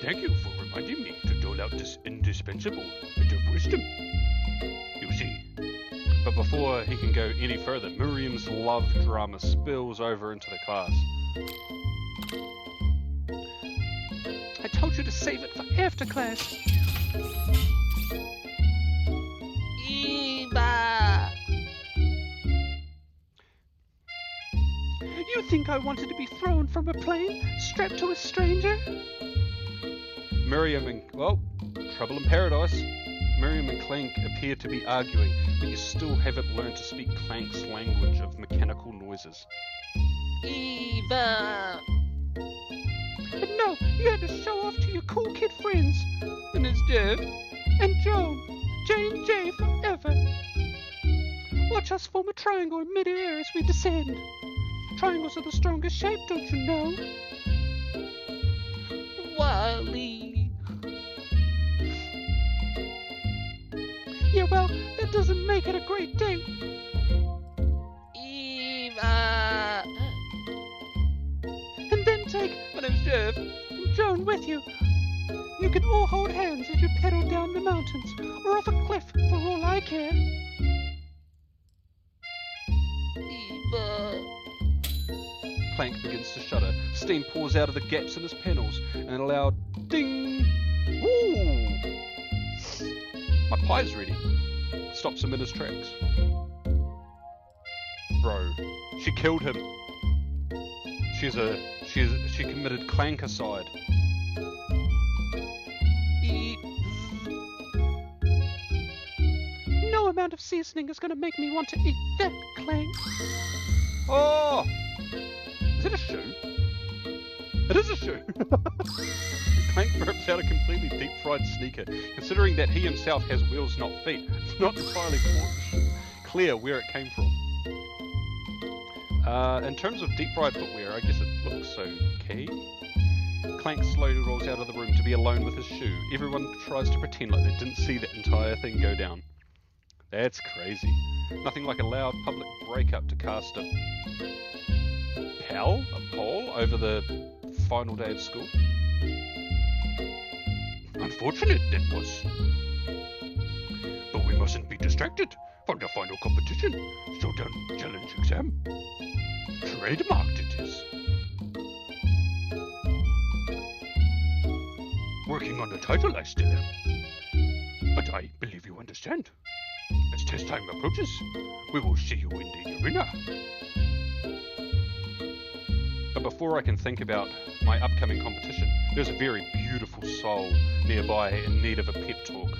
Speaker 6: Thank you for reminding me to dole out this indispensable bit of wisdom. You see.
Speaker 5: But before he can go any further, Miriam's love drama spills over into the class.
Speaker 3: I told you to save it for after class. Eva! You think I wanted to be thrown from a plane, strapped to a stranger?
Speaker 5: Miriam and... well, trouble in paradise. Miriam and Clank appear to be arguing, but you still haven't learned to speak Clank's language of mechanical noises.
Speaker 3: Eva! But no, you had to show off to your cool kid friends. And there's Jeff and Joan. J&J forever. Watch us form a triangle in mid-air as we descend. Triangles are the strongest shape, don't you know? Wally. Yeah, well, that doesn't make it a great date. Eva. And then take, my name's Jeff, and Joan with you. You can all hold hands as you pedal down the mountains, or off a cliff for all I care. Eva.
Speaker 5: Clank begins to shudder. Steam pours out of the gaps in his panels, and a loud ding! Woo! My pie's ready. Stops him in his tracks. Bro, she killed him. She committed clankercide.
Speaker 3: No amount of seasoning is going to make me want to eat that, Clank.
Speaker 5: Oh! Is it a shoe? It is a shoe! Clank rips out a completely deep-fried sneaker. Considering that he himself has wheels, not feet, it's not entirely clear where it came from. In terms of deep-fried footwear, I guess it looks okay. Clank slowly rolls out of the room to be alone with his shoe. Everyone tries to pretend like they didn't see that entire thing go down. That's crazy. Nothing like a loud public breakup to cast a poll over the final day of school.
Speaker 6: Unfortunate that was. But we mustn't be distracted from the final competition. Showdown challenge exam. Trademarked it is. Working on the title I still am. But I believe you understand. As test time approaches, we will see you in the arena.
Speaker 5: But before I can think about my upcoming competition, there's a very beautiful soul nearby in need of a pep talk.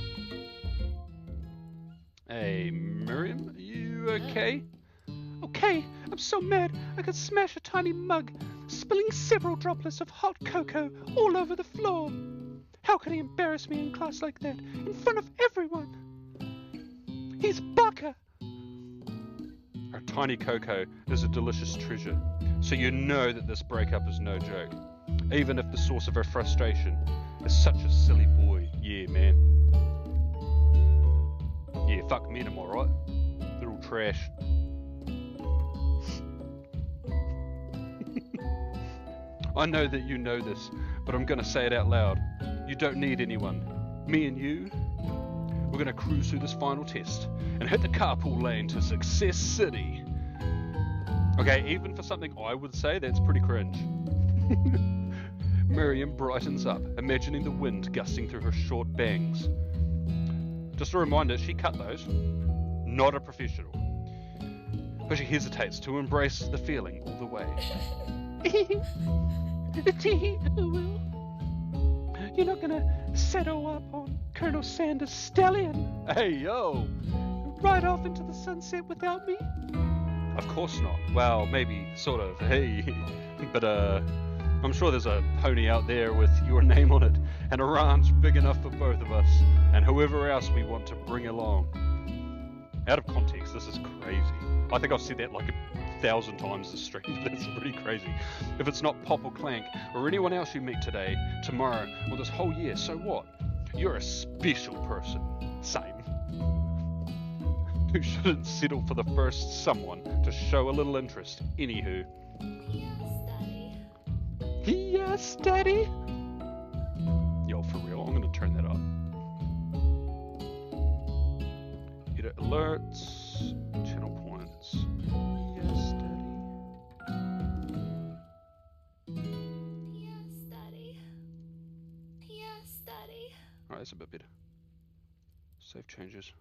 Speaker 5: Hey, Miriam, you okay?
Speaker 3: Okay, I'm so mad I could smash a tiny mug, spilling several droplets of hot cocoa all over the floor. How could he embarrass me in class like that, in front of everyone? He's Baka!
Speaker 5: Her tiny cocoa is a delicious treasure, so you know that this breakup is no joke. Even if the source of her frustration is such a silly boy. Yeah, man. Yeah, fuck me, am I right? Little trash. I know that you know this, but I'm gonna say it out loud. You don't need anyone. Me and you, we're gonna cruise through this final test and hit the carpool lane to Success City. Okay, even for something I would say, that's pretty cringe. Miriam brightens up, imagining the wind gusting through her short bangs. Just a reminder, she cut those. Not a professional. But she hesitates to embrace the feeling all the way.
Speaker 3: Well, you're not gonna settle up on Colonel Sanders' stallion
Speaker 5: Hey, yo!
Speaker 3: right off into the sunset without me?
Speaker 5: Of course not. Well, maybe, sort of. Hey. But, I'm sure there's a pony out there with your name on it, and a ranch big enough for both of us, and whoever else we want to bring along. Out of context, this is crazy. I think I've said that like 1,000 times this stream. That's pretty crazy. If it's not Pop or Clank, or anyone else you meet today, tomorrow, or this whole year, so what? You're a special person. Same. Who shouldn't settle for the first someone to show a little interest. Anywho.
Speaker 3: Yes, Daddy?
Speaker 5: Yo, for real, I'm gonna turn that up. Edit alerts, channel points. Yes, Daddy.
Speaker 2: Yes, Daddy. Yes, Daddy.
Speaker 5: Alright, that's a bit better. Save changes.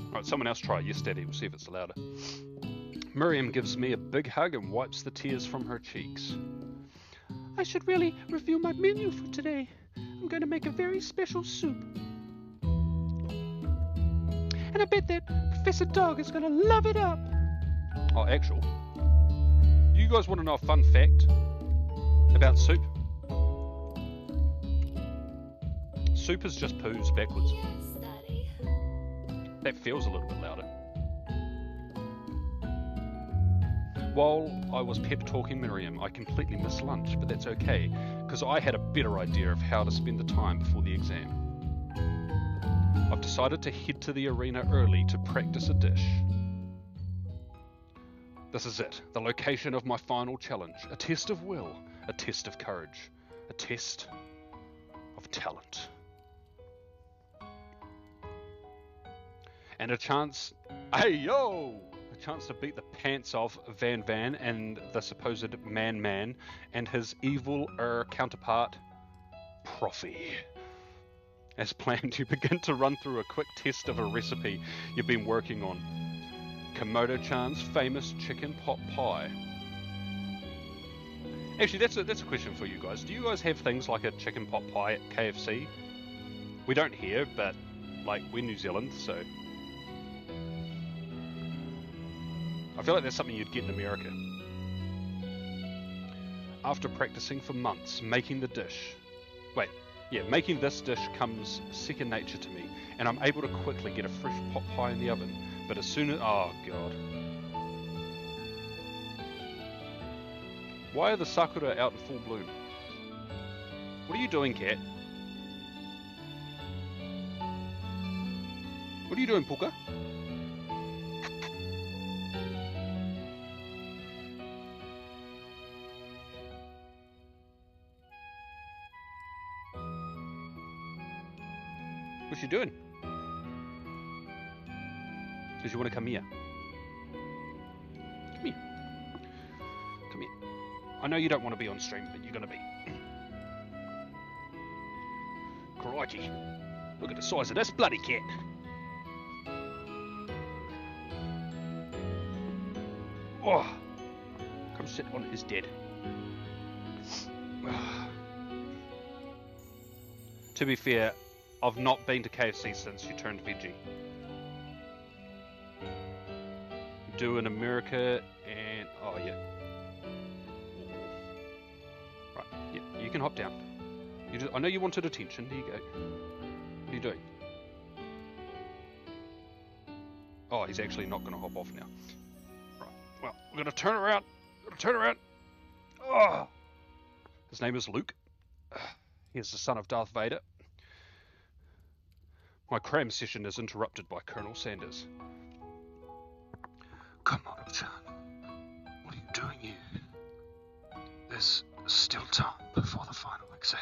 Speaker 5: Alright, someone else try Yes Daddy, we'll see if it's louder. Miriam gives me a big hug and wipes the tears from her cheeks.
Speaker 3: I should really review my menu for today. I'm going to make a very special soup. And I bet that Professor Dog is going to love it up.
Speaker 5: Oh, actual. You guys want to know a fun fact about soup? Soup is just poos backwards.
Speaker 2: Yes, Daddy.
Speaker 5: That feels a little bit louder. While I was pep talking Miriam, I completely missed lunch, but that's okay, because I had a better idea of how to spend the time before the exam. I've decided to head to the arena early to practice a dish. This is it, the location of my final challenge. A test of will, a test of courage, a test of talent. And a chance, hey yo! A chance to beat the pants off Van Van and the supposed Man and his evil counterpart, Proffy. As planned, you begin to run through a quick test of a recipe you've been working on. Komodo-chan's famous chicken pot pie. Actually, that's a question for you guys. Do you guys have things like a chicken pot pie at KFC? We don't here, but like, we're New Zealand, so... I feel like that's something you'd get in America. After practicing for months, making the dish... Wait, yeah, making this dish comes second nature to me, and I'm able to quickly get a fresh pot pie in the oven. But as soon as... Oh, God. Why are the sakura out in full bloom? What are you doing, cat? What are you doing, Puka? What's you doing? Does you want to come here? Come here. Come here. I know you don't want to be on stream, but you're going to be. Crikey. Look at the size of this bloody cat. Oh. Come sit on his dead. To be fair, I've not been to KFC since you turned veggie. Do in America and... Oh, yeah. Right, yeah, you can hop down. I know you wanted attention. Here you go. What are you doing? Oh, he's actually not going to hop off now. Right, well, we're going to turn around. Oh! His name is Luke. He's the son of Darth Vader. My cram session is interrupted by Colonel Sanders.
Speaker 6: Come on, Ochan. What are you doing here? There's still time before the final exam.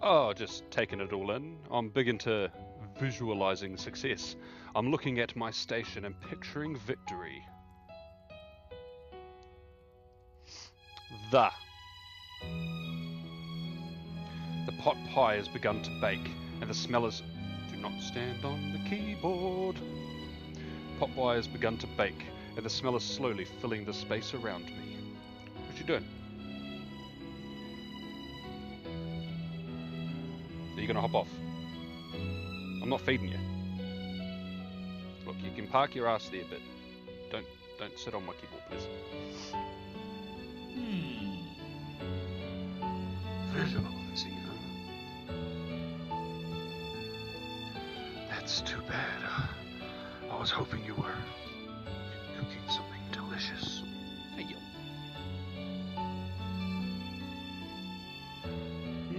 Speaker 5: Oh, just taking it all in. I'm big into visualizing success. I'm looking at my station and picturing victory. The pot pie has begun to bake, and the smell is... Do not stand on the keyboard. Pot pie has begun to bake, and the smell is slowly filling the space around me. What you doing? Are you gonna hop off? I'm not feeding you. Look, you can park your ass there, but don't sit on my keyboard, please.
Speaker 6: Visualizing, huh? That's too bad. I was hoping you were cooking something delicious.
Speaker 5: Hey,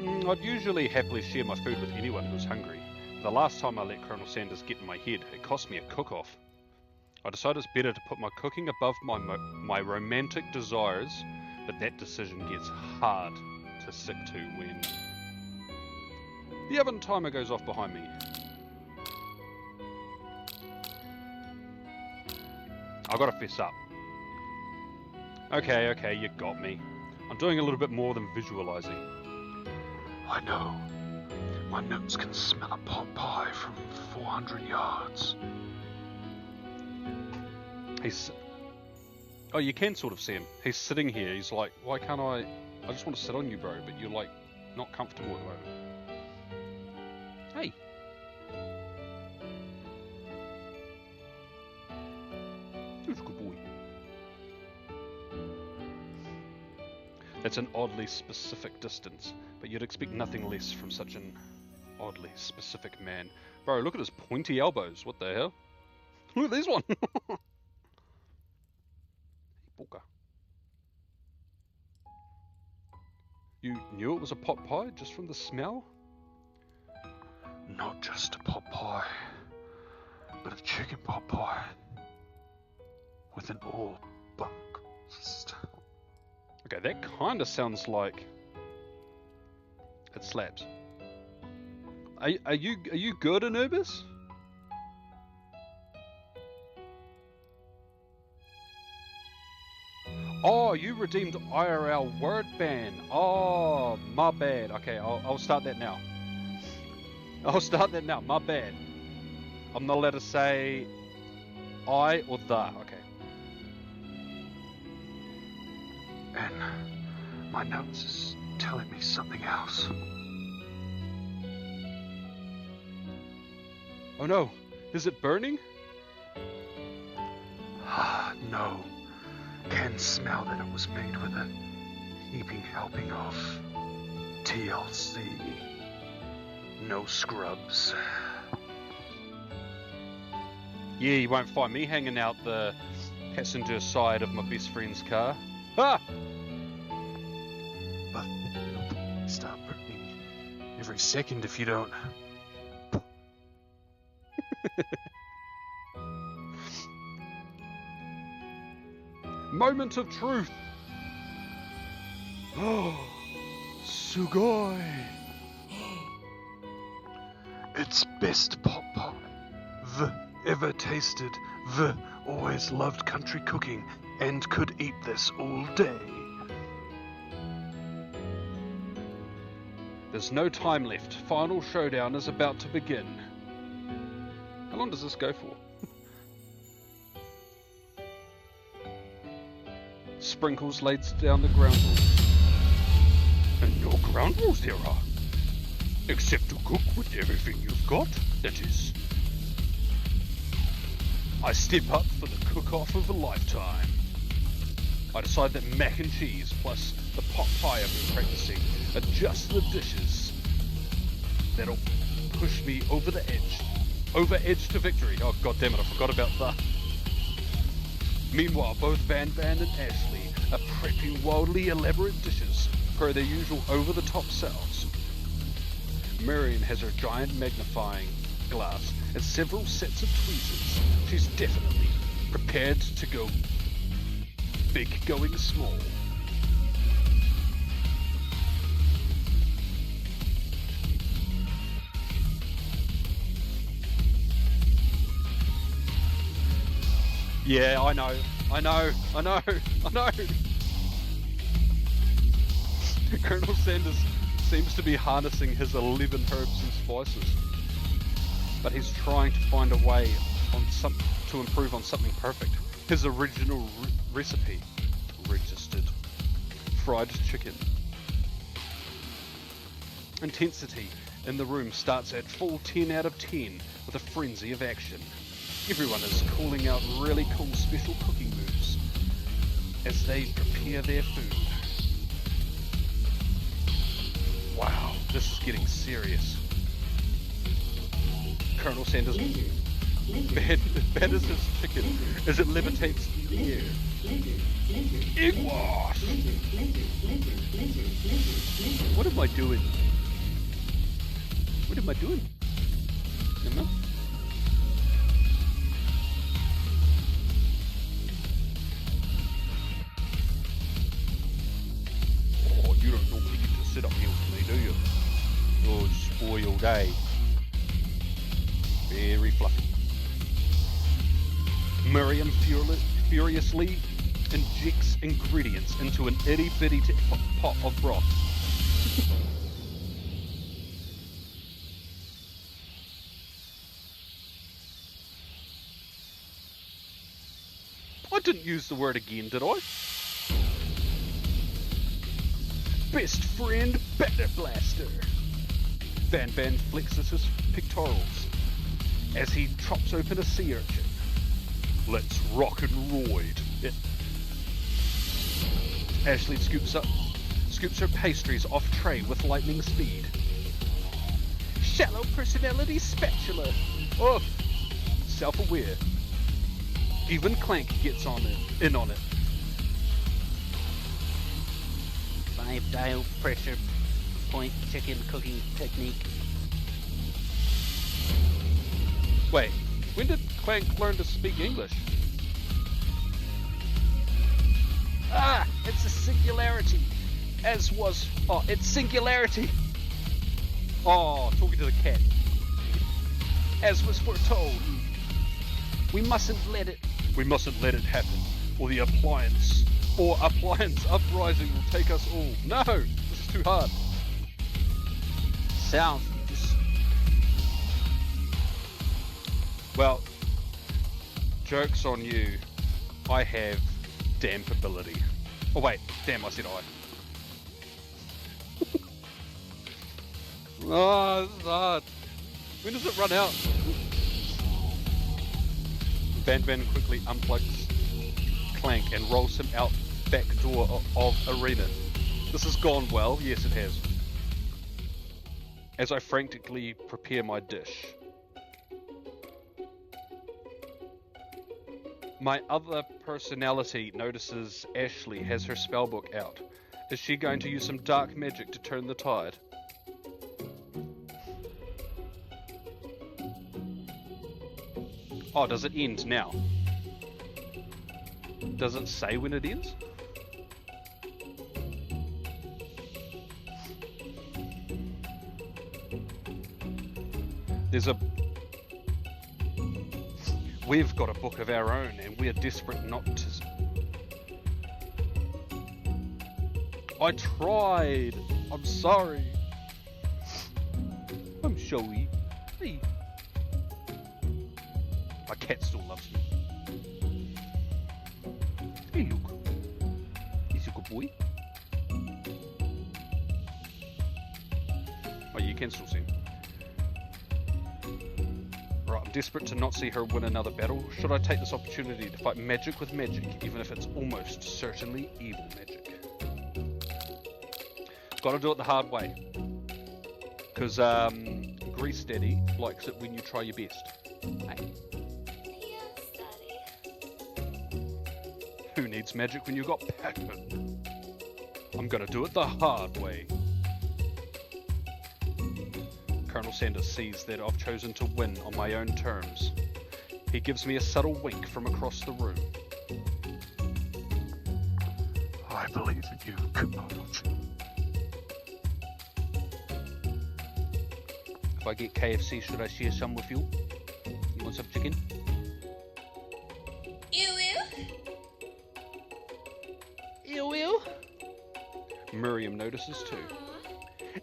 Speaker 5: yo. I'd usually happily share my food with anyone who's hungry. The last time I let Colonel Sanders get in my head, it cost me a cook-off. I decided it's better to put my cooking above my romantic desires, but that decision gets hard to stick to when the oven timer goes off behind me. I gotta fess up. Okay, you got me. I'm doing a little bit more than visualizing.
Speaker 6: I know. My nose can smell a pot pie from 400 yards.
Speaker 5: Oh, you can sort of see him. He's sitting here. He's like, why can't I just want to sit on you, bro, but you're like, not comfortable at the moment. Hey. Who's a good boy? That's an oddly specific distance, but you'd expect nothing less from such an oddly specific man. Bro, look at his pointy elbows. What the hell? Look at this one. Booker. You knew it was a pot pie just from the smell?
Speaker 6: Not just a pot pie, but a chicken pot pie with an all bun crust.
Speaker 5: Okay, that kind of sounds like it slaps. Are you good, Anubis? Oh, you redeemed IRL word ban. Oh, my bad. Okay, I'll start that now. My bad. I'm not allowed to say I or the. Okay.
Speaker 6: And my notes is telling me something else.
Speaker 5: Oh no, is it burning?
Speaker 6: No. Can smell that it was made with a heaping helping of TLC. No scrubs.
Speaker 5: Yeah, you won't find me hanging out the passenger side of my best friend's car. Ah!
Speaker 6: But it'll start burning every second if you don't.
Speaker 5: Moment of truth! Oh, sugoi!
Speaker 6: It's best pot pie the ever tasted, the always loved country cooking, and could eat this all day.
Speaker 5: There's no time left. Final showdown is about to begin. How long does this go for? Sprinkles lays down the ground rules.
Speaker 1: And no ground rules there are. Except to cook with everything you've got, that is. I step up for the cook-off of a lifetime. I decide that mac and cheese plus the pot pie I've been practicing are just the dishes that'll push me over the edge. Over edge to victory. Oh, god damn it, I forgot about that. Meanwhile, both Van and Ashley are prepping wildly elaborate dishes per their usual over-the-top selves. Marion has her giant magnifying glass and several sets of tweezers. She's definitely prepared to go big going small. Yeah, I know. Colonel Sanders seems to be harnessing his 11 herbs and spices, but he's trying to find a way to improve on something perfect. His original recipe, registered fried chicken. Intensity in the room starts at full 10 out of 10 with a frenzy of action. Everyone is calling out really cool special cooking moves as they prepare their food. Wow, this is getting serious. Colonel Sanders bad as his chicken as it levitates in the air. Egg wash! What am I doing? What am I doing? You know? Oh, you don't normally get to sit up here with me, do you? Oh, spoiled, eh? Very fluffy. Miriam furiously injects ingredients into an itty-bitty pot of broth. I didn't use the word again, did I? Best friend Batter Blaster. Van flexes his pectorals as he chops open a sea urchin. Let's rock and roid. Yeah. Ashley scoops her pastries off tray with lightning speed. Shallow personality spatula. Oh, self-aware. Even Clank gets in on it.
Speaker 9: 5-dial pressure point chicken cooking technique.
Speaker 5: Wait, when did Clank learn to speak English?
Speaker 3: Ah, it's a singularity. It's singularity.
Speaker 5: Oh, talking to the cat.
Speaker 3: As was foretold. We mustn't let it
Speaker 5: happen, or the appliance uprising will take us all. No, this is too hard.
Speaker 9: South.
Speaker 5: Well, joke's on you. I have damp ability. Oh wait, damn, I said I. Oh, this is hard. When does it run out? Van quickly unplugs Clank and rolls him out back door of arena. This has gone well. Yes, it has. As I frantically prepare my dish. My other personality notices Ashley has her spellbook out. Is she going to use some dark magic to turn the tide? Oh, does it end now? Does it say when it ends? We've got a book of our own and we're desperate not to... I tried! I'm sorry! I'm sorry. Hey. My cat still loves me. Hey, look. He's a good boy. Oh, you can still see him. Right, I'm desperate to not see her win another battle. Should I take this opportunity to fight magic with magic, even if it's almost certainly evil magic? Gotta do it the hard way. Because, Grease Daddy likes it when you try your best. Hey.
Speaker 2: Yes, Daddy.
Speaker 5: Who needs magic when you got Pac-Man? I'm gonna do it the hard way. Colonel Sanders sees that I've chosen to win on my own terms. He gives me a subtle wink from across the room.
Speaker 6: I believe in you, Komodo.
Speaker 5: If I get KFC, should I share some with you? You want some chicken?
Speaker 3: Ew.
Speaker 5: Miriam notices too.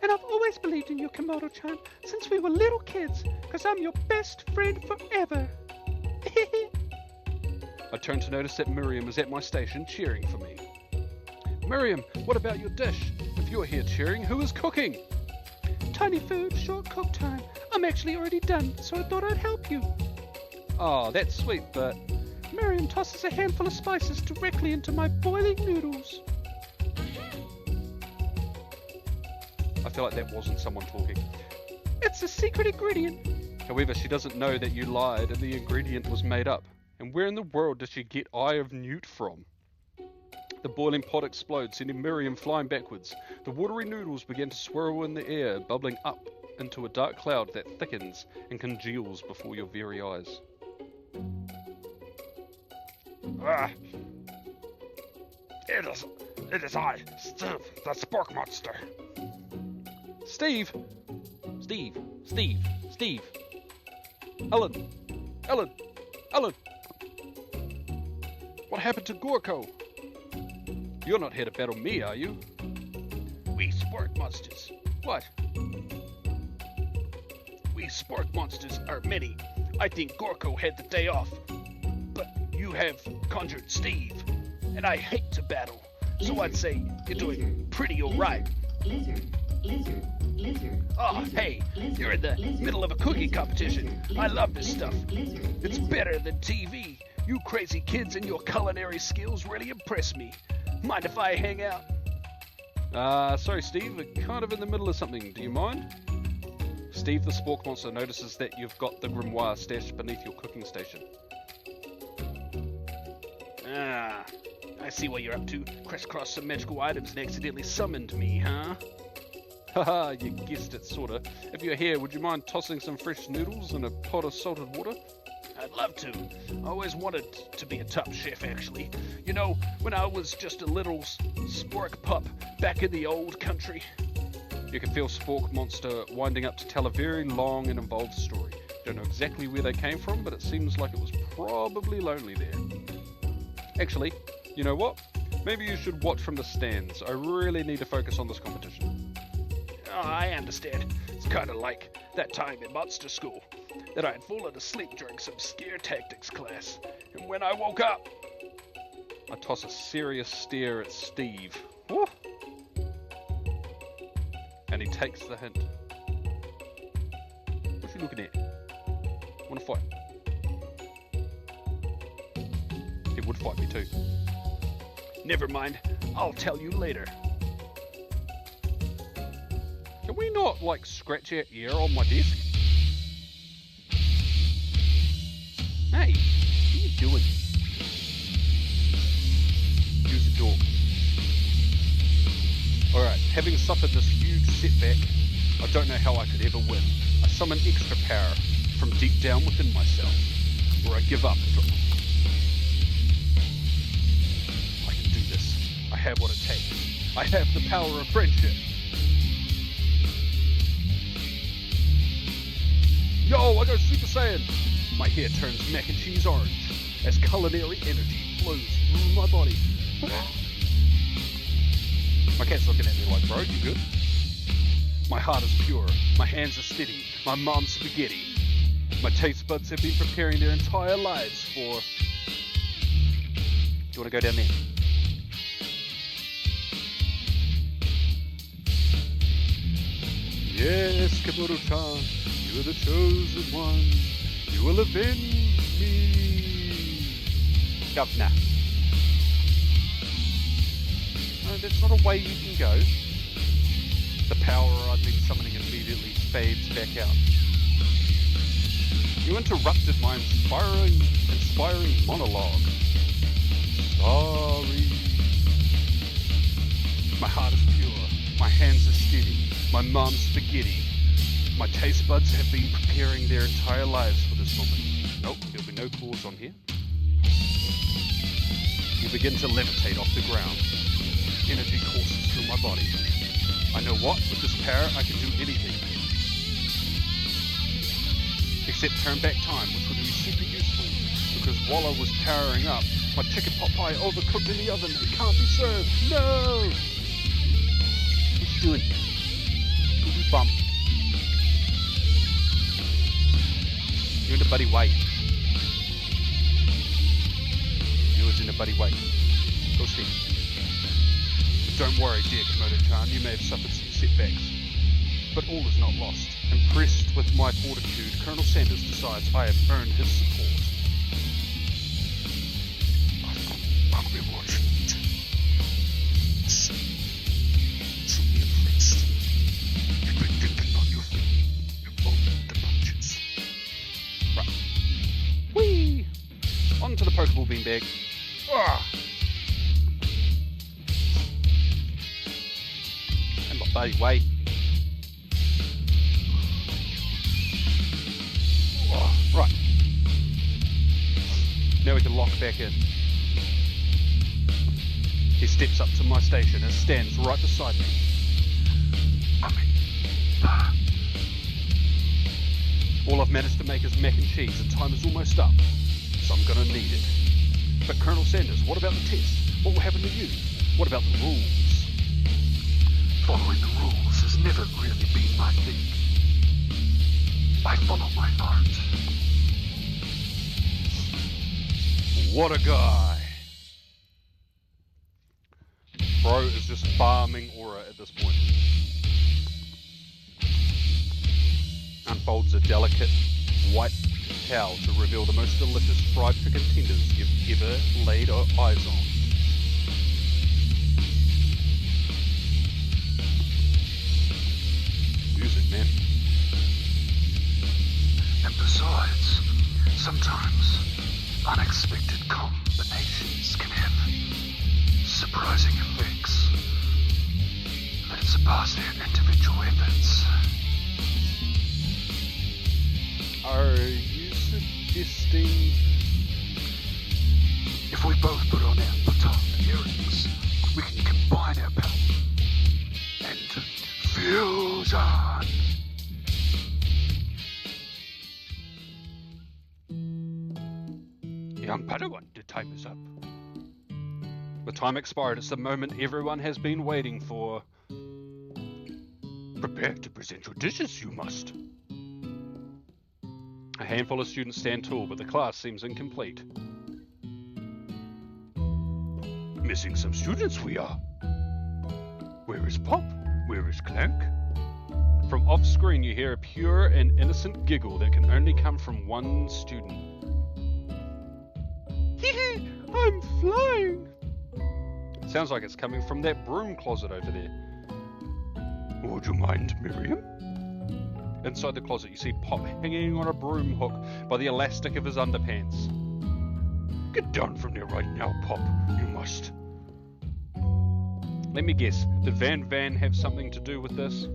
Speaker 3: And I've always believed in you, Komodo-chan, since we were little kids, because I'm your best friend forever.
Speaker 5: I turn to notice that Miriam is at my station cheering for me. Miriam, what about your dish? If you're here cheering, who is cooking?
Speaker 3: Tiny food, short cook time. I'm actually already done, so I thought I'd help you.
Speaker 5: Oh, that's sweet, but...
Speaker 3: Miriam tosses a handful of spices directly into my boiling noodles.
Speaker 5: I feel like that wasn't someone talking.
Speaker 3: It's a secret ingredient.
Speaker 5: However, she doesn't know that you lied and the ingredient was made up. And where in the world does she get Eye of Newt from? The boiling pot explodes, sending Miriam flying backwards. The watery noodles begin to swirl in the air, bubbling up into a dark cloud that thickens and congeals before your very eyes.
Speaker 6: Ah! It is I, Steve, the Spork Monster.
Speaker 5: Steve! Ellen! What happened to Gorko? You're not here to battle me, are you?
Speaker 6: We Spork Monsters.
Speaker 5: What?
Speaker 6: We Spork Monsters are many. I think Gorko had the day off. But you have conjured Steve, and I hate to battle. So I'd say you're doing pretty alright.
Speaker 7: Lizard.
Speaker 6: Oh, hey, you're in the middle of a cookie competition. I love this stuff. It's better than TV. You crazy kids and your culinary skills really impress me. Mind if I hang out?
Speaker 5: Sorry Steve, we're kind of in the middle of something. Do you mind? Steve the Spork Monster notices that you've got the grimoire stashed beneath your cooking station.
Speaker 6: Ah, I see what you're up to. Crisscrossed some magical items and accidentally summoned me, huh?
Speaker 5: Haha, you guessed it, sorta. If you're here, would you mind tossing some fresh noodles in a pot of salted water?
Speaker 6: I'd love to. I always wanted to be a top chef, actually. You know, when I was just a little spork pup back in the old country.
Speaker 5: You can feel Spork Monster winding up to tell a very long and involved story. Don't know exactly where they came from, but it seems like it was probably lonely there. Actually, you know what? Maybe you should watch from the stands. I really need to focus on this competition.
Speaker 6: Oh, I understand. It's kind of like that time in monster school that I had fallen asleep during some scare tactics class. And when I woke up...
Speaker 5: I toss a serious stare at Steve. Woo! And he takes the hint. What you looking at? Wanna fight? would fight me too. Never mind, I'll tell you later. Can we not, like, scratch our ear on my desk? Hey, what are you doing? Use the door. Alright, having suffered this huge setback, I don't know how I could ever win. I summon extra power from deep down within myself, or I give up and drop. I can do this. I have what it takes. I have the power of friendship. Yo, I go Super Saiyan! My hair turns mac and cheese orange as culinary energy flows through my body. My cat's looking at me like, bro, you good? My heart is pure, my hands are steady, my mom's spaghetti. My taste buds have been preparing their entire lives for... Do you want to go down there? Yes, Komodo-chan, you are the chosen one. You will avenge me. Governor. No, that's not a way you can go. The power I've been summoning immediately fades back out. You interrupted my inspiring monologue. Sorry. My heart is pure. My hands are steady. My mom's spaghetti. My taste buds have been preparing their entire lives for this moment. Nope, there'll be no claws on here. You begin to levitate off the ground. Energy courses through my body. I know what? With this power, I can do anything. Except turn back time, which would be super useful, because while I was powering up, my chicken pot pie overcooked in the oven. It can't be served. No! What you doing? Booby bump. You're in a buddy way. You was in a buddy way. Go sleep. But don't worry, dear Komodo-chan, you may have suffered some setbacks. But all is not lost. Impressed with my fortitude, Colonel Sanders decides I have earned his support.
Speaker 6: I'll be watching it. So be impressed. You've been thinking on your feet. You're rolling the punches.
Speaker 5: Right. Whee! On to the Pokeball beanbag. Ah! And my buddy way. Oh, right. Now we can lock back in. He steps up to my station and stands right beside me. All I've managed to make is mac and cheese and time is almost up, so I'm gonna need it. But Colonel Sanders, what about the test? What will happen to you? What about the rules?
Speaker 6: Following the rules has never really been my thing. I follow my heart.
Speaker 5: What a guy. Bro is just farming aura at this point. Unfolds a delicate white towel to reveal the most delicious fried chicken tenders you've ever laid eyes on. Music, man.
Speaker 6: And besides, sometimes unexpected combinations can have surprising effects that surpass their individual efforts.
Speaker 5: Are you suggesting...
Speaker 6: If we both put on our baton earrings, we can combine our power and fusion.
Speaker 5: Young Padawan, the time is up. The time expired. It's the moment everyone has been waiting for. Prepare to present your dishes, you must. A handful of students stand tall, but the class seems incomplete.
Speaker 6: Missing some students we are. Where is Pop? Where is Clank?
Speaker 5: From off-screen you hear a pure and innocent giggle that can only come from one student.
Speaker 3: I'm flying!
Speaker 5: Sounds like it's coming from that broom closet over there.
Speaker 6: Would you mind, Miriam?
Speaker 5: Inside the closet, you see Pop hanging on a broom hook by the elastic of his underpants.
Speaker 6: Get down from there right now, Pop. You must.
Speaker 5: Let me guess, did Van have something to do with this?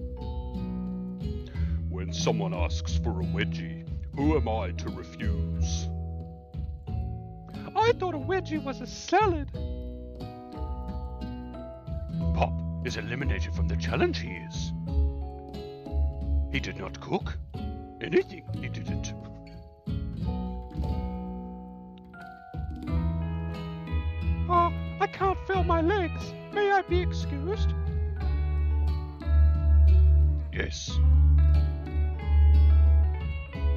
Speaker 1: When someone asks for a wedgie, who am I to refuse?
Speaker 3: I thought a wedgie was a salad.
Speaker 6: Pop is eliminated from the challenge, he is. He did not cook anything, he didn't.
Speaker 3: Oh, I can't feel my legs. May I be excused?
Speaker 6: Yes.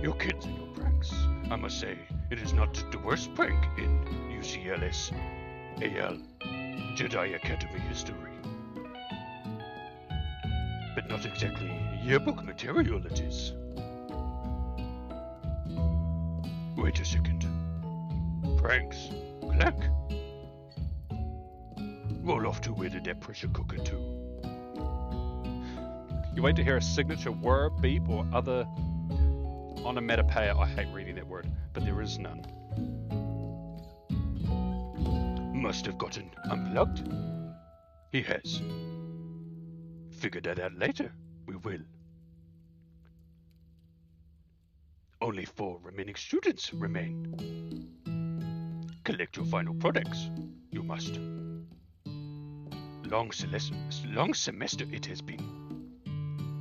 Speaker 6: Your kids and your pranks. I must say, it is not the worst prank in UCLS AL Jedi Academy history. But not exactly yearbook material it is. Wait a second. Pranks. Clank. Roll off to where did that pressure cooker too?
Speaker 5: You wait to hear a signature whir, beep, or other onomatopoeia. I hate reading that word, but there is none.
Speaker 6: Must have gotten unplugged. He has. Figure that out later. We will. Only 4 remaining students remain. Collect your final products. You must. Long semester it has been.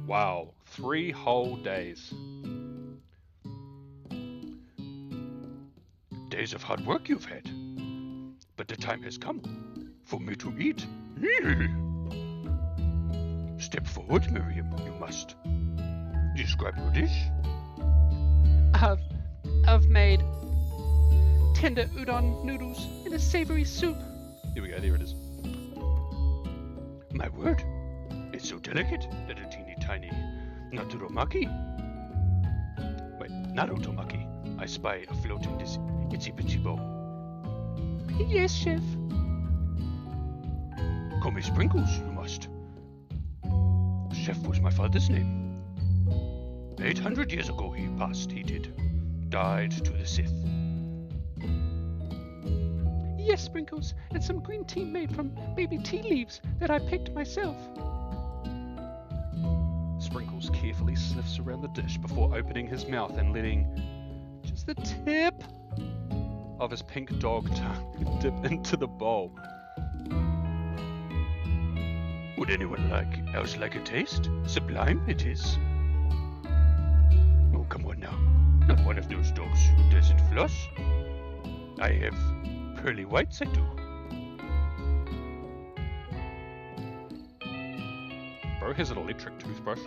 Speaker 5: Wow, 3 whole days.
Speaker 6: Days of hard work you've had. But the time has come for me to eat. Step forward, Miriam, you must. Describe your dish.
Speaker 3: I've made tender udon noodles in a savory soup.
Speaker 5: Here we go, there it is.
Speaker 6: My word, it's so delicate that a teeny tiny Naturomaki. Wait, Narutomaki. I spy afloat in this itsy bitsy bowl.
Speaker 3: Yes, chef.
Speaker 6: Call me Sprinkles, you must. Chef was my father's name. 800 years ago he passed, he did. Died to the Sith.
Speaker 3: Yes, Sprinkles, and some green tea made from baby tea leaves that I picked myself.
Speaker 5: Sprinkles carefully sniffs around the dish before opening his mouth and letting just the tip of his pink dog tongue dip into the bowl.
Speaker 6: Would anyone else like a taste? Sublime it is. Oh, come on now. Not one of those dogs who doesn't floss. I have pearly whites, I do.
Speaker 5: Bro has an electric toothbrush.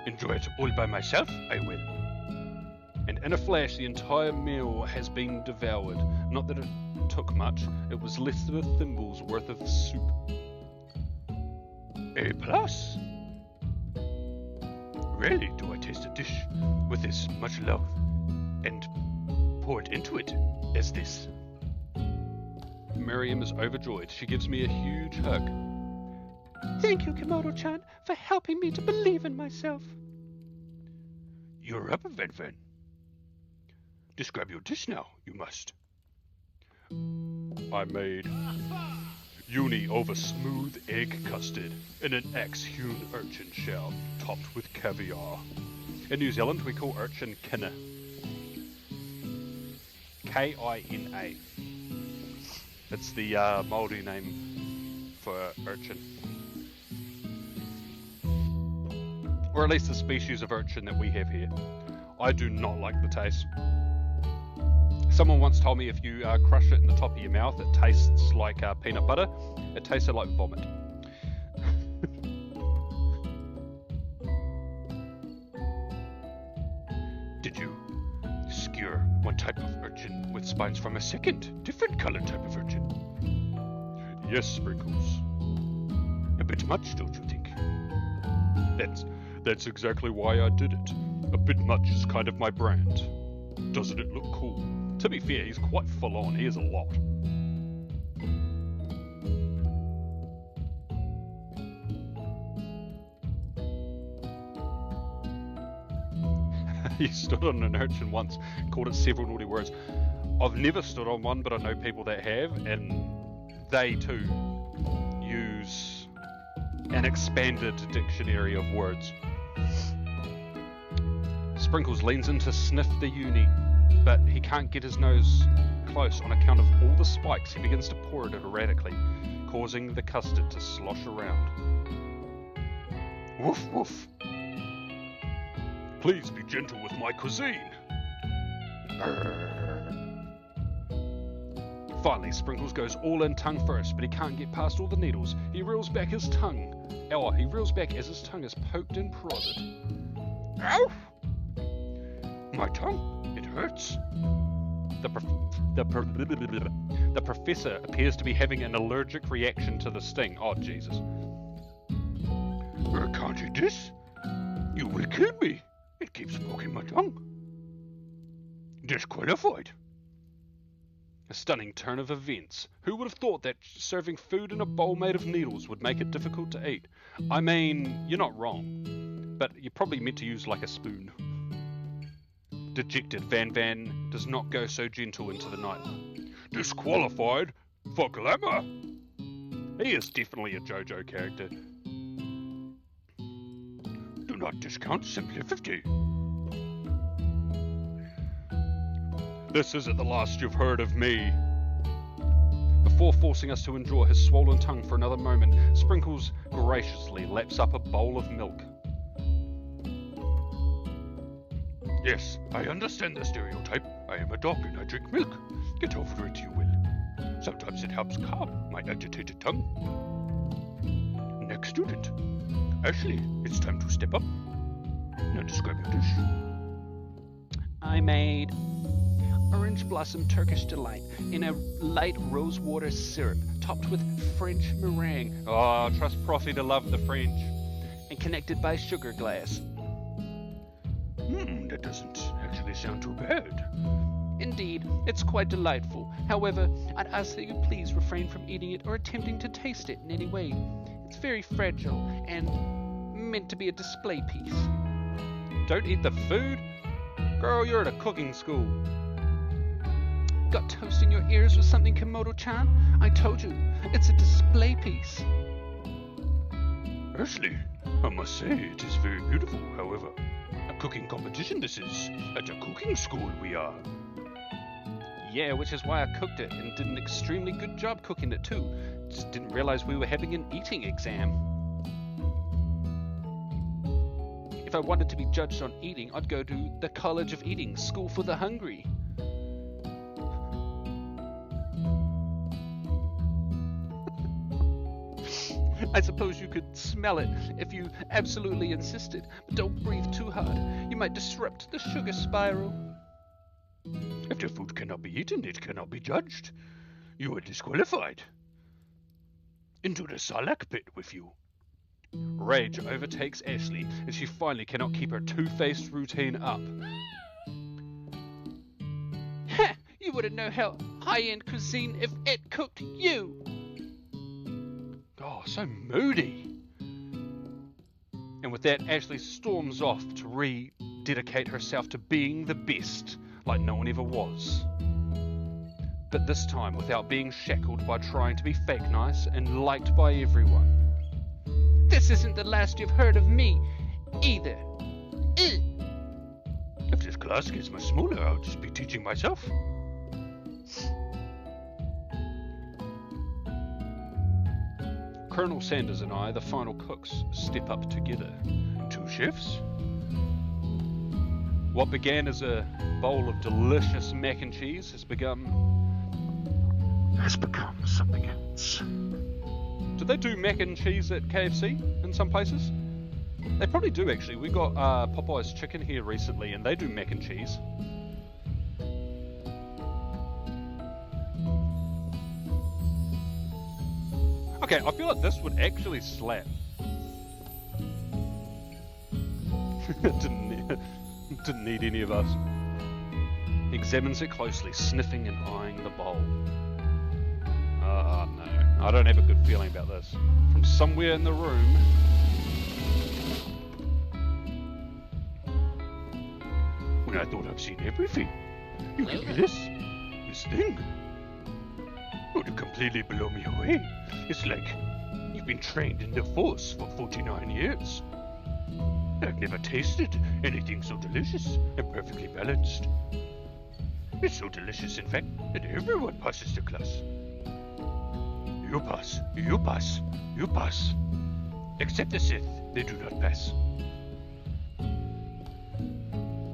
Speaker 6: Enjoy it all by myself, I will.
Speaker 5: And in a flash, the entire meal has been devoured. Not that it took much, it was less than a thimble's worth of soup.
Speaker 6: A plus. Rarely do I taste a dish with this much love and poured into it as this.
Speaker 5: Miriam is overjoyed. She gives me a huge hug.
Speaker 3: Thank you, Komodo-chan, for helping me to believe in myself.
Speaker 6: You're up, Van. Describe your dish now, you must.
Speaker 1: I made uni over smooth egg custard in an axe-hewn urchin shell topped with caviar.
Speaker 5: In New Zealand, we call urchin kina. K-I-N-A. It's the Māori name for urchin. Or at least the species of urchin that we have here. I do not like the taste. Someone once told me if you crush it in the top of your mouth, it tastes like peanut butter. It tasted like vomit.
Speaker 6: Did you skewer one type of urchin with spines from a second, different colored type of urchin?
Speaker 1: Yes, Sprinkles.
Speaker 6: A bit much, don't you think?
Speaker 1: That's exactly why I did it. A bit much is kind of my brand. Doesn't it look cool?
Speaker 5: To be fair, he's quite full on. He is a lot. He stood on an urchin once, called it several naughty words. I've never stood on one, but I know people that have, and they too use an expanded dictionary of words. Sprinkles leans in to sniff the uni, but he can't get his nose close on account of all the spikes. He begins to pour it erratically, causing the custard to slosh around. Woof woof.
Speaker 1: Please be gentle with my cuisine.
Speaker 5: Finally, Sprinkles goes all in tongue first, but he can't get past all the needles. He reels back his tongue. He reels back as his tongue is poked and prodded.
Speaker 1: Ow! My tongue, it hurts.
Speaker 5: The professor appears to be having an allergic reaction to the sting. Oh, Jesus.
Speaker 1: I can't eat this. You will kill me. It keeps poking my tongue. Disqualified.
Speaker 5: A stunning turn of events. Who would have thought that serving food in a bowl made of needles would make it difficult to eat? I mean, you're not wrong, but you're probably meant to use like a spoon. Dejected, Van does not go so gentle into the night.
Speaker 1: Disqualified for glamour.
Speaker 5: He is definitely a JoJo character.
Speaker 1: Do not discount simply 50.
Speaker 5: This isn't the last you've heard of me. Before forcing us to endure his swollen tongue for another moment, Sprinkles graciously laps up a bowl of milk.
Speaker 1: Yes, I understand the stereotype. I am a dog and I drink milk. Get over it, you will. Sometimes it helps calm my agitated tongue. Next student. Ashley, it's time to step up. Now describe your dish.
Speaker 9: I made orange blossom Turkish delight in a light rosewater syrup topped with French meringue.
Speaker 5: Oh, trust Profi to love the French.
Speaker 9: And connected by sugar glass.
Speaker 1: That doesn't actually sound too bad.
Speaker 9: Indeed, it's quite delightful. However, I'd ask that you please refrain from eating it or attempting to taste it in any way. It's very fragile and meant to be a display piece.
Speaker 5: Don't eat the food? Girl, you're at a cooking school.
Speaker 9: Got toast in your ears or something, Komodo-chan? I told you, it's a display piece.
Speaker 1: Ashley, I must say it is very beautiful, however. A cooking competition this is. At a cooking school we are.
Speaker 5: Yeah, which is why I cooked it and did an extremely good job cooking it too. Just didn't realize we were having an eating exam. If I wanted to be judged on eating, I'd go to the College of Eating, School for the Hungry. I suppose you could smell it if you absolutely insisted, but don't breathe too hard. You might disrupt the sugar spiral.
Speaker 1: If the food cannot be eaten, it cannot be judged. You are disqualified. Into the Sarlacc pit with you.
Speaker 5: Rage overtakes Ashley as she finally cannot keep her two-faced routine up.
Speaker 9: Ha! You wouldn't know how high-end cuisine if it cooked you!
Speaker 5: Oh, so moody. And with that, Ashley storms off to rededicate herself to being the best, like no one ever was. But this time without being shackled by trying to be fake nice and liked by everyone.
Speaker 9: This isn't the last you've heard of me, either.
Speaker 1: If this class gets much smaller, I'll just be teaching myself.
Speaker 5: Colonel Sanders and I, the final cooks, step up together.
Speaker 1: 2 chefs?
Speaker 5: What began as a bowl of delicious mac and cheese has become
Speaker 6: something else.
Speaker 5: Do they do mac and cheese at KFC in some places? They probably do actually. We got Popeye's chicken here recently and they do mac and cheese. Okay, I feel like this would actually slap. Didn't need any of us. Examines it closely, sniffing and eyeing the bowl. No, I don't have a good feeling about this. From somewhere in the room...
Speaker 1: when I thought I've seen everything. You give me this thing. Oh, to completely blow me away. It's like you've been trained in the Force for 49 years. I've never tasted anything so delicious and perfectly balanced. It's so delicious, in fact, that everyone passes the class. You pass, you pass, you pass. Except the Sith, they do not pass.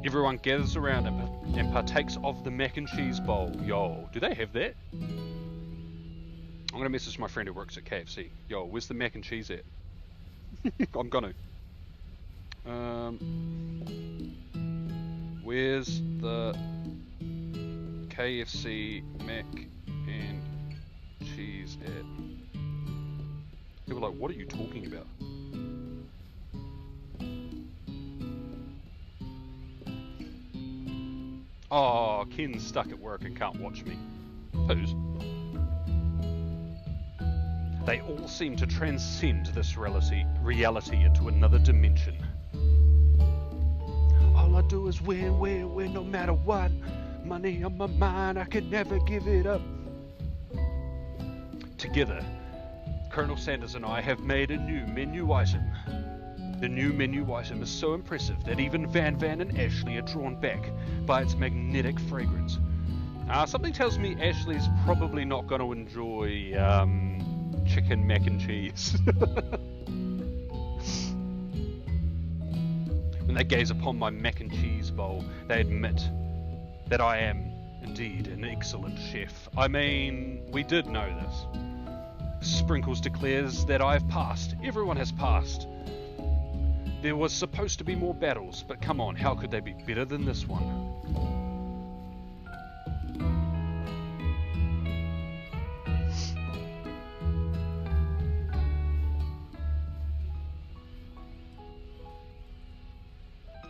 Speaker 5: Everyone gathers around and partakes of the mac and cheese bowl. Yo, do they have that? I'm gonna message my friend who works at KFC. Yo, where's the mac and cheese at? I'm gonna. Where's the KFC mac and cheese at? People are like, what are you talking about? Oh, Ken's stuck at work and can't watch me. Who's? They all seem to transcend this reality into another dimension. All I do is win, no matter what. Money on my mind, I could never give it up. Together, Colonel Sanders and I have made a new menu item. The new menu item is so impressive that even Van and Ashley are drawn back by its magnetic fragrance. Something tells me Ashley's probably not going to enjoy chicken mac and cheese. When they gaze upon my mac and cheese bowl, they admit that I am indeed an excellent chef. I mean, we did know this. Sprinkles declares that I've passed. Everyone has passed. There was supposed to be more battles, but come on, how could they be better than this one?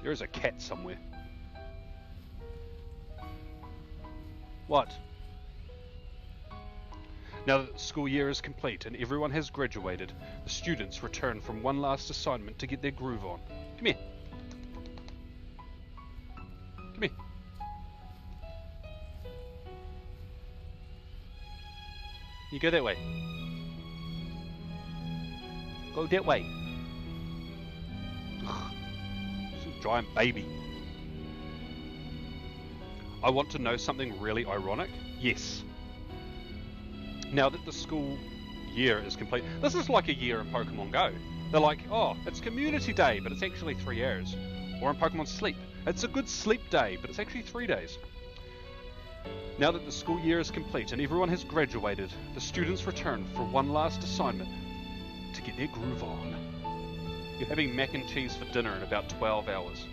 Speaker 5: There is a cat somewhere. What? Now that the school year is complete and everyone has graduated, the students return from one last assignment to get their groove on. Come here. Come here. You go that way. Go that way. Ugh. It's a giant baby. I want to know something really ironic. Yes. Now that the school year is complete, this is like a year in Pokemon Go. They're like, oh, it's community day, but it's actually 3 hours. Or in Pokemon Sleep, it's a good sleep day, but it's actually 3 days. Now that the school year is complete and everyone has graduated, the students return for one last assignment to get their groove on. You're having mac and cheese for dinner in about 12 hours.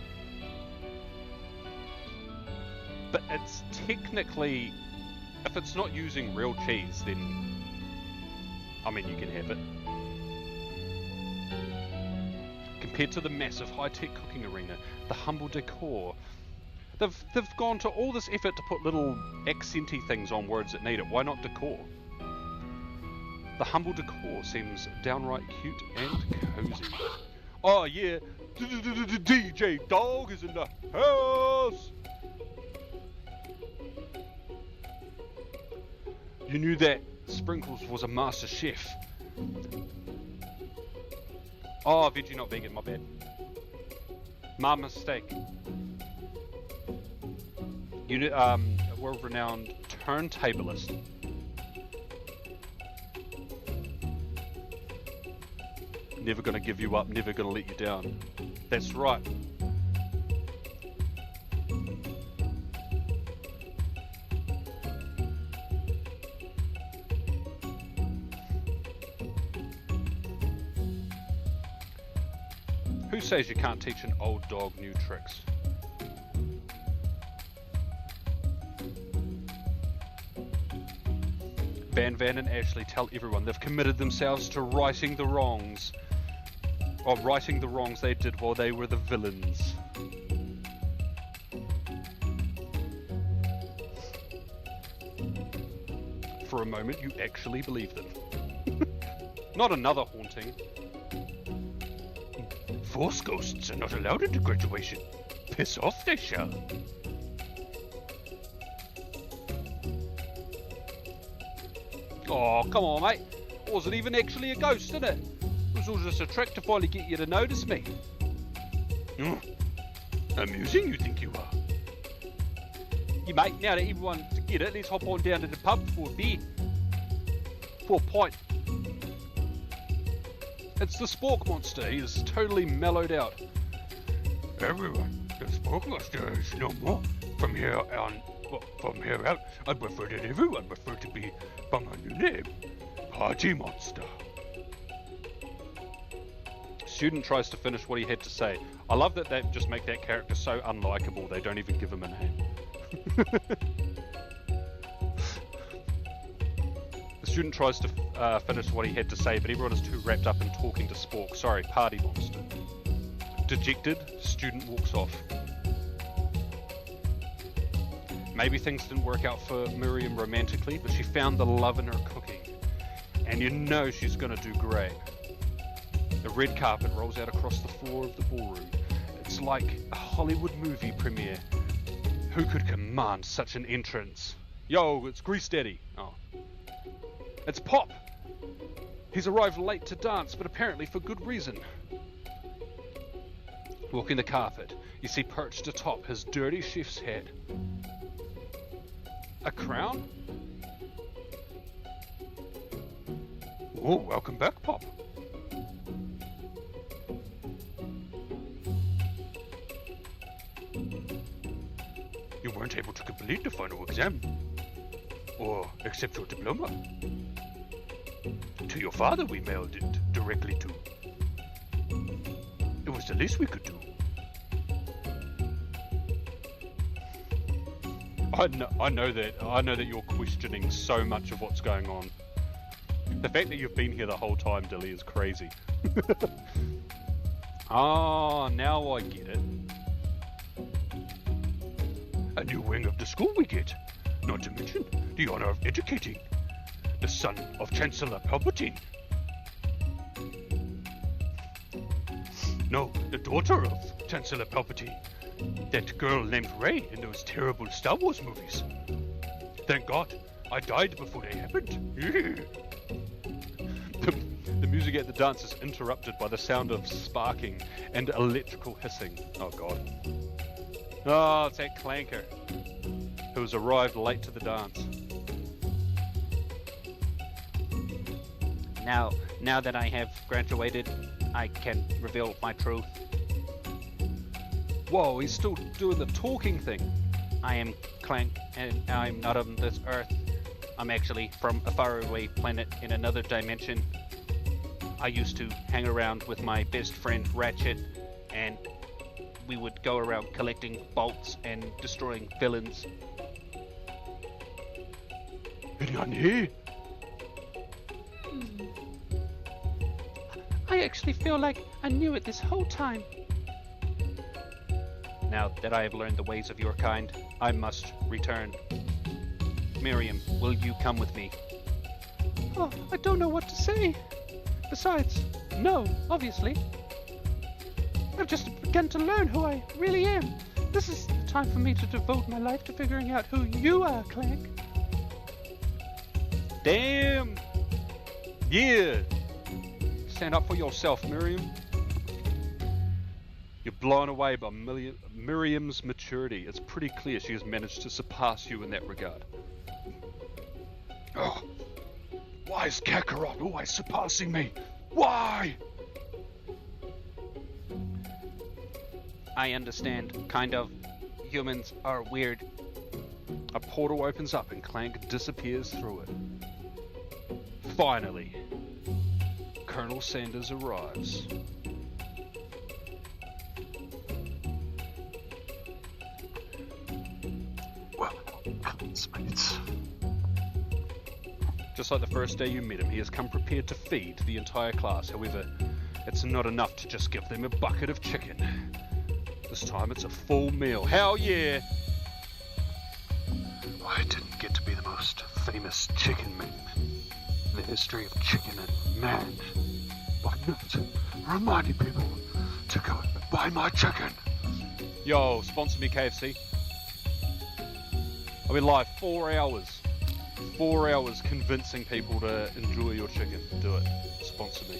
Speaker 5: But it's technically, if it's not using real cheese, then, I mean, you can have it. Compared to the massive high-tech cooking arena, the humble decor, they've gone to all this effort to put little accenty things on words that need it. Why not decor? The humble decor seems downright cute and cozy. Oh yeah, DJ Dog is in the house! You knew that Sprinkles was a master chef. Oh, veggie, not vegan, my bad. My mistake. You know, a world-renowned turntablist. Never gonna give you up, never gonna let you down. That's right. Who says you can't teach an old dog new tricks? Van and Ashley tell everyone they've committed themselves to righting the wrongs. Or righting the wrongs they did while they were the villains. For a moment, you actually believe them. Not another haunting.
Speaker 6: Force ghosts are not allowed into graduation.
Speaker 1: Piss off, they shall.
Speaker 5: Oh, come on, mate. Wasn't even actually a ghost, did it? It was all just a trick to finally get you to notice me.
Speaker 1: Amusing, you think you are?
Speaker 5: Yeah, mate, now that everyone's to get it, let's hop on down to the pub for a beer. For a pint. It's the Spork Monster. He is totally mellowed out.
Speaker 1: Everyone, the Spork Monster is no more. From here out, I prefer that everyone refer to me by my new name, Party Monster.
Speaker 5: Student tries to finish what he had to say. I love that they just make that character so unlikable they don't even give him a name. The student tries to finish what he had to say, but everyone is too wrapped up in talking to Spork. Sorry, Party Monster. Dejected, student walks off. Maybe things didn't work out for Miriam romantically, but she found the love in her cooking. And you know she's gonna do great. The red carpet rolls out across the floor of the ballroom. It's like a Hollywood movie premiere. Who could command such an entrance? Yo, it's Grease Daddy. Oh. It's Pop! He's arrived late to dance, but apparently for good reason. Walking the carpet, you see perched atop his dirty chef's hat. A crown?
Speaker 1: Oh, welcome back, Pop. You weren't able to complete the final exam, or accept your diploma. To your father we mailed it directly to. It was the least we could do.
Speaker 5: I know that you're questioning so much of what's going on. The fact that you've been here the whole time, Dilly, is crazy. Ah, now I get it.
Speaker 1: A new wing of the school we get, not to mention the honor of educating the son of Chancellor Palpatine. No, the daughter of Chancellor Palpatine. That girl named Rey in those terrible Star Wars movies. Thank God, I died before they happened.
Speaker 5: The music at the dance is interrupted by the sound of sparking and electrical hissing. Oh god. Oh, it's that clanker who has arrived late to the dance.
Speaker 9: Now that I have graduated, I can reveal my truth.
Speaker 5: Whoa, he's still doing the talking thing.
Speaker 9: I am Clank, and I'm not on this Earth. I'm actually from a faraway planet in another dimension. I used to hang around with my best friend Ratchet, and we would go around collecting bolts and destroying villains.
Speaker 1: Nani?
Speaker 3: I actually feel like I knew it this whole time.
Speaker 9: Now that I have learned the ways of your kind, I must return. Miriam, will you come with me?
Speaker 3: Oh, I don't know what to say. Besides, no, obviously. I've just begun to learn who I really am. This is the time for me to devote my life to figuring out who you are, Clank.
Speaker 5: Damn! Yeah! Stand up for yourself, Miriam. You're blown away by Miriam's maturity. It's pretty clear she has managed to surpass you in that regard.
Speaker 1: Oh, why is Kakarot always surpassing me? Why?
Speaker 9: I understand, kind of. Humans are weird.
Speaker 5: A portal opens up and Clank disappears through it. Finally, Colonel Sanders arrives.
Speaker 6: Well, mates.
Speaker 5: Just like the first day you met him, he has come prepared to feed the entire class. However, it's not enough to just give them a bucket of chicken. This time it's a full meal. Hell yeah!
Speaker 6: I didn't get to be the most famous chicken man in the history of chicken and man by not reminding people to go and buy my chicken.
Speaker 5: Yo, sponsor me, KFC. I've been live 4 hours. 4 hours convincing people to enjoy your chicken. Do it. Sponsor me.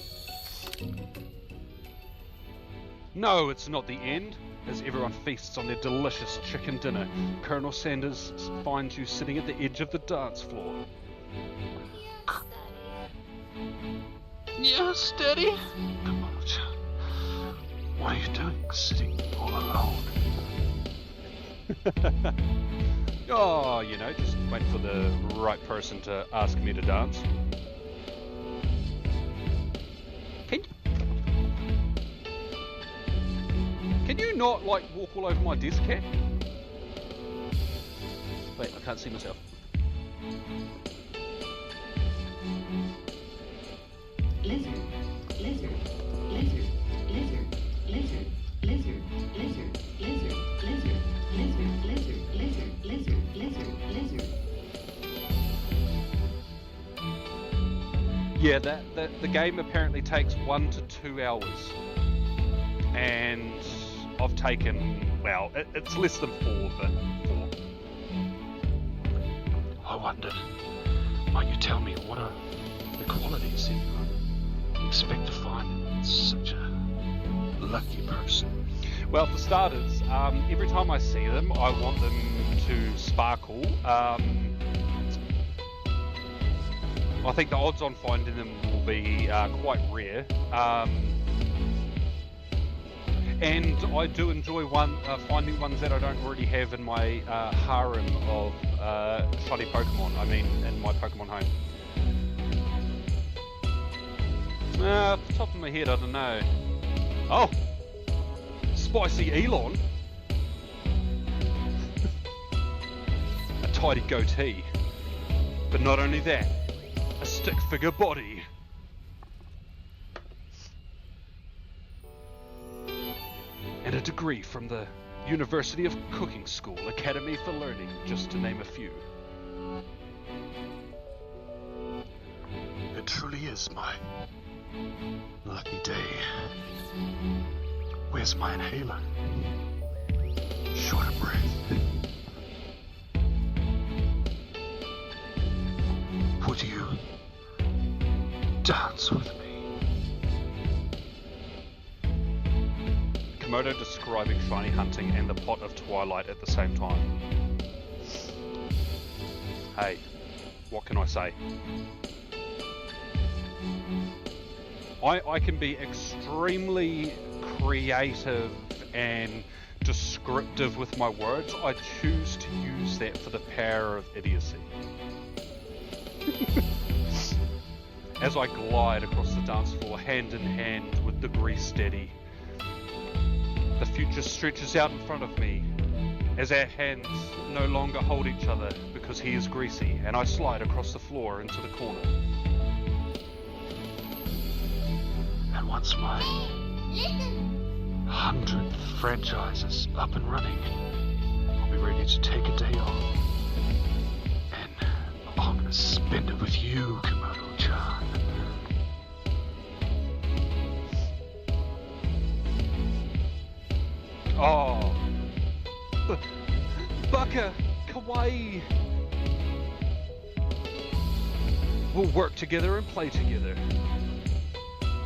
Speaker 5: No, it's not the end. As everyone feasts on their delicious chicken dinner, Colonel Sanders finds you sitting at the edge of the dance floor.
Speaker 2: Yes, Daddy.
Speaker 6: Yes, Daddy? Come on, child. What are you doing sitting all alone?
Speaker 5: Oh, you know, just wait for the right person to ask me to dance. Can you not, like, walk all over my desk, cat? Wait, I can't see myself.
Speaker 7: Lizard, lizard, lizard, lizard, lizard, lizard, lizard, lizard, lizard, lizard, lizard, lizard, lizard, lizard, lizard.
Speaker 5: Yeah, the game apparently takes 1 to 2 hours. And I've taken, well, it's less than 4, but 4.
Speaker 6: I wonder, might you tell me what are the qualities that you expect to find in such a lucky person?
Speaker 5: Well, for starters, every time I see them, I want them to sparkle. I think the odds on finding them will be quite rare. And I do enjoy finding ones that I don't already have in my harem of shiny Pokemon. I mean, in my Pokemon home. Off the top of my head, I don't know. Oh! Spicy Elon! A tidy goatee. But not only that, a stick figure body. And a degree from the University of Cooking School, Academy for Learning, just to name a few.
Speaker 6: It truly is my lucky day. Where's my inhaler? Short of breath. Would you dance with me?
Speaker 5: Komodo describing shiny hunting and the pot of twilight at the same time. Hey, what can I say? I can be extremely creative and descriptive with my words. I choose to use that for the power of idiocy. As I glide across the dance floor hand in hand with the grease daddy, the future stretches out in front of me as our hands no longer hold each other because he is greasy, and I slide across the floor into the corner.
Speaker 6: And once my 100th franchise is up and running, I'll be ready to take a day off. And I'm gonna spend it with you, Komodo-chan.
Speaker 5: Oh, Baka, kawaii. We'll work together and play together.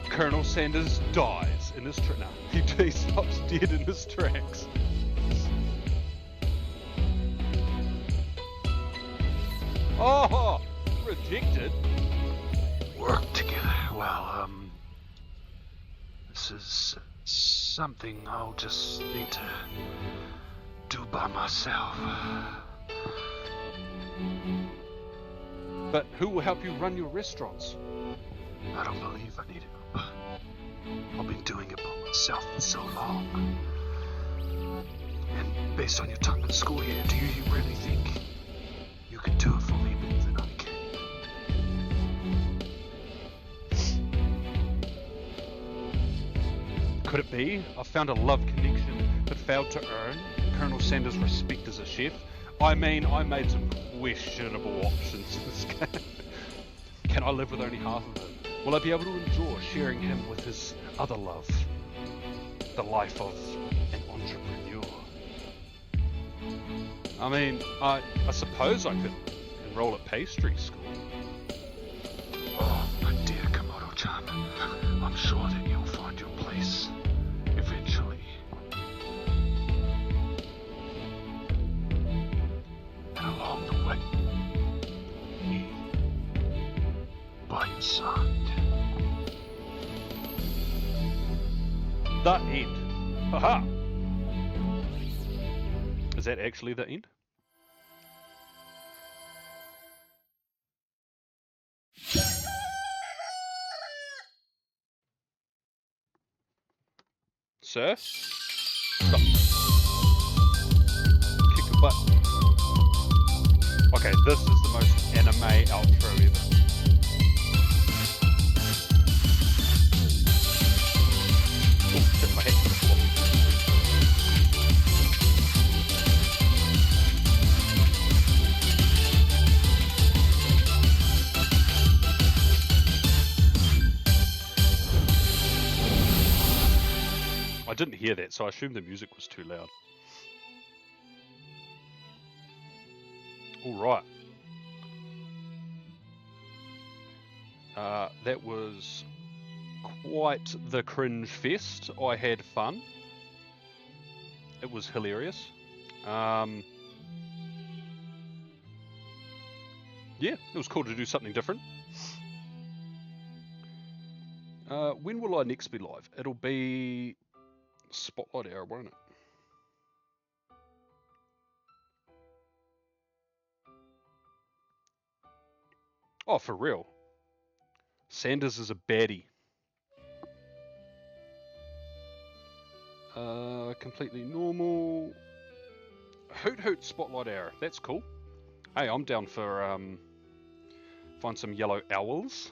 Speaker 5: Colonel Sanders dies in his tracks. No, he stops dead in his tracks. Oh, rejected.
Speaker 6: Work together. Well, this is something I'll just need to do by myself.
Speaker 5: But who will help you run your restaurants?
Speaker 6: I don't believe I need help. I've been doing it by myself for so long. And based on your time at school here, do you really think you can do it for me better than I can?
Speaker 5: Could it be? I found a love connection, but failed to earn Colonel Sanders' respect as a chef. I mean, I made some questionable options in this game. Can I live with only half of him? Will I be able to endure sharing him with his other love? The life of an entrepreneur. I mean, I suppose I could enroll at pastry school.
Speaker 6: Oh, my dear Komodo-chan, I'm sure that you'll find your place eventually. And along the way, me by your side.
Speaker 5: The end. Haha! Is that actually the end? Sir? Stop. Kick your butt. Okay, this is the most anime outro ever. Oh, shit, my head just flopped. I didn't hear that, so I assumed the music was too loud. Alright. That was quite the cringe fest. I had fun. It was hilarious. Yeah, it was cool to do something different. When will I next be live? It'll be Spotlight Hour, won't it? Oh, for real. Sanders is a baddie. Completely normal. Hoot Hoot Spotlight Hour. That's cool. Hey, I'm down for find some yellow owls.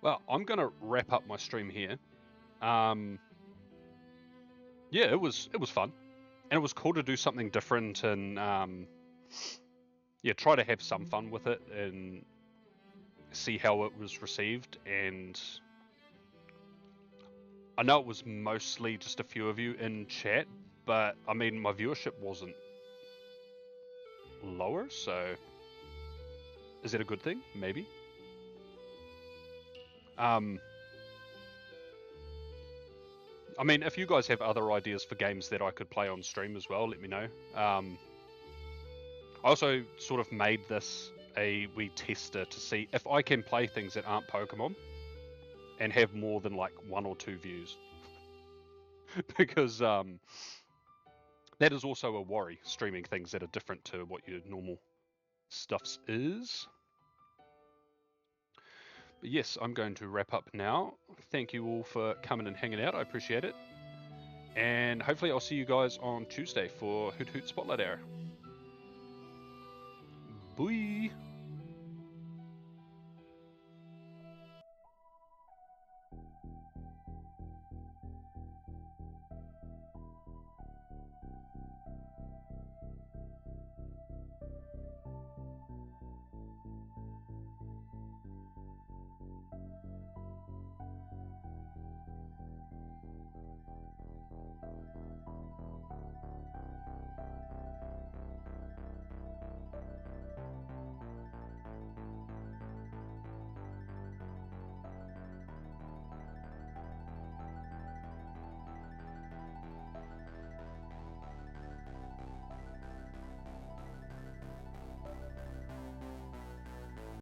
Speaker 5: Well, I'm gonna wrap up my stream here. Yeah, it was fun, and it was cool to do something different and yeah, try to have some fun with it and see how it was received. And I know it was mostly just a few of you in chat, but I mean my viewership wasn't lower, so is that a good thing? Maybe. I mean, if you guys have other ideas for games that I could play on stream as well, let me know. I also sort of made this a wee tester to see if I can play things that aren't Pokemon and have more than like 1 or 2 views. Because that is also a worry, streaming things that are different to what your normal stuffs is. But yes, I'm going to wrap up now. Thank you all for coming and hanging out. I appreciate it. And hopefully I'll see you guys on Tuesday for Hoot Hoot Spotlight Hour. Bye!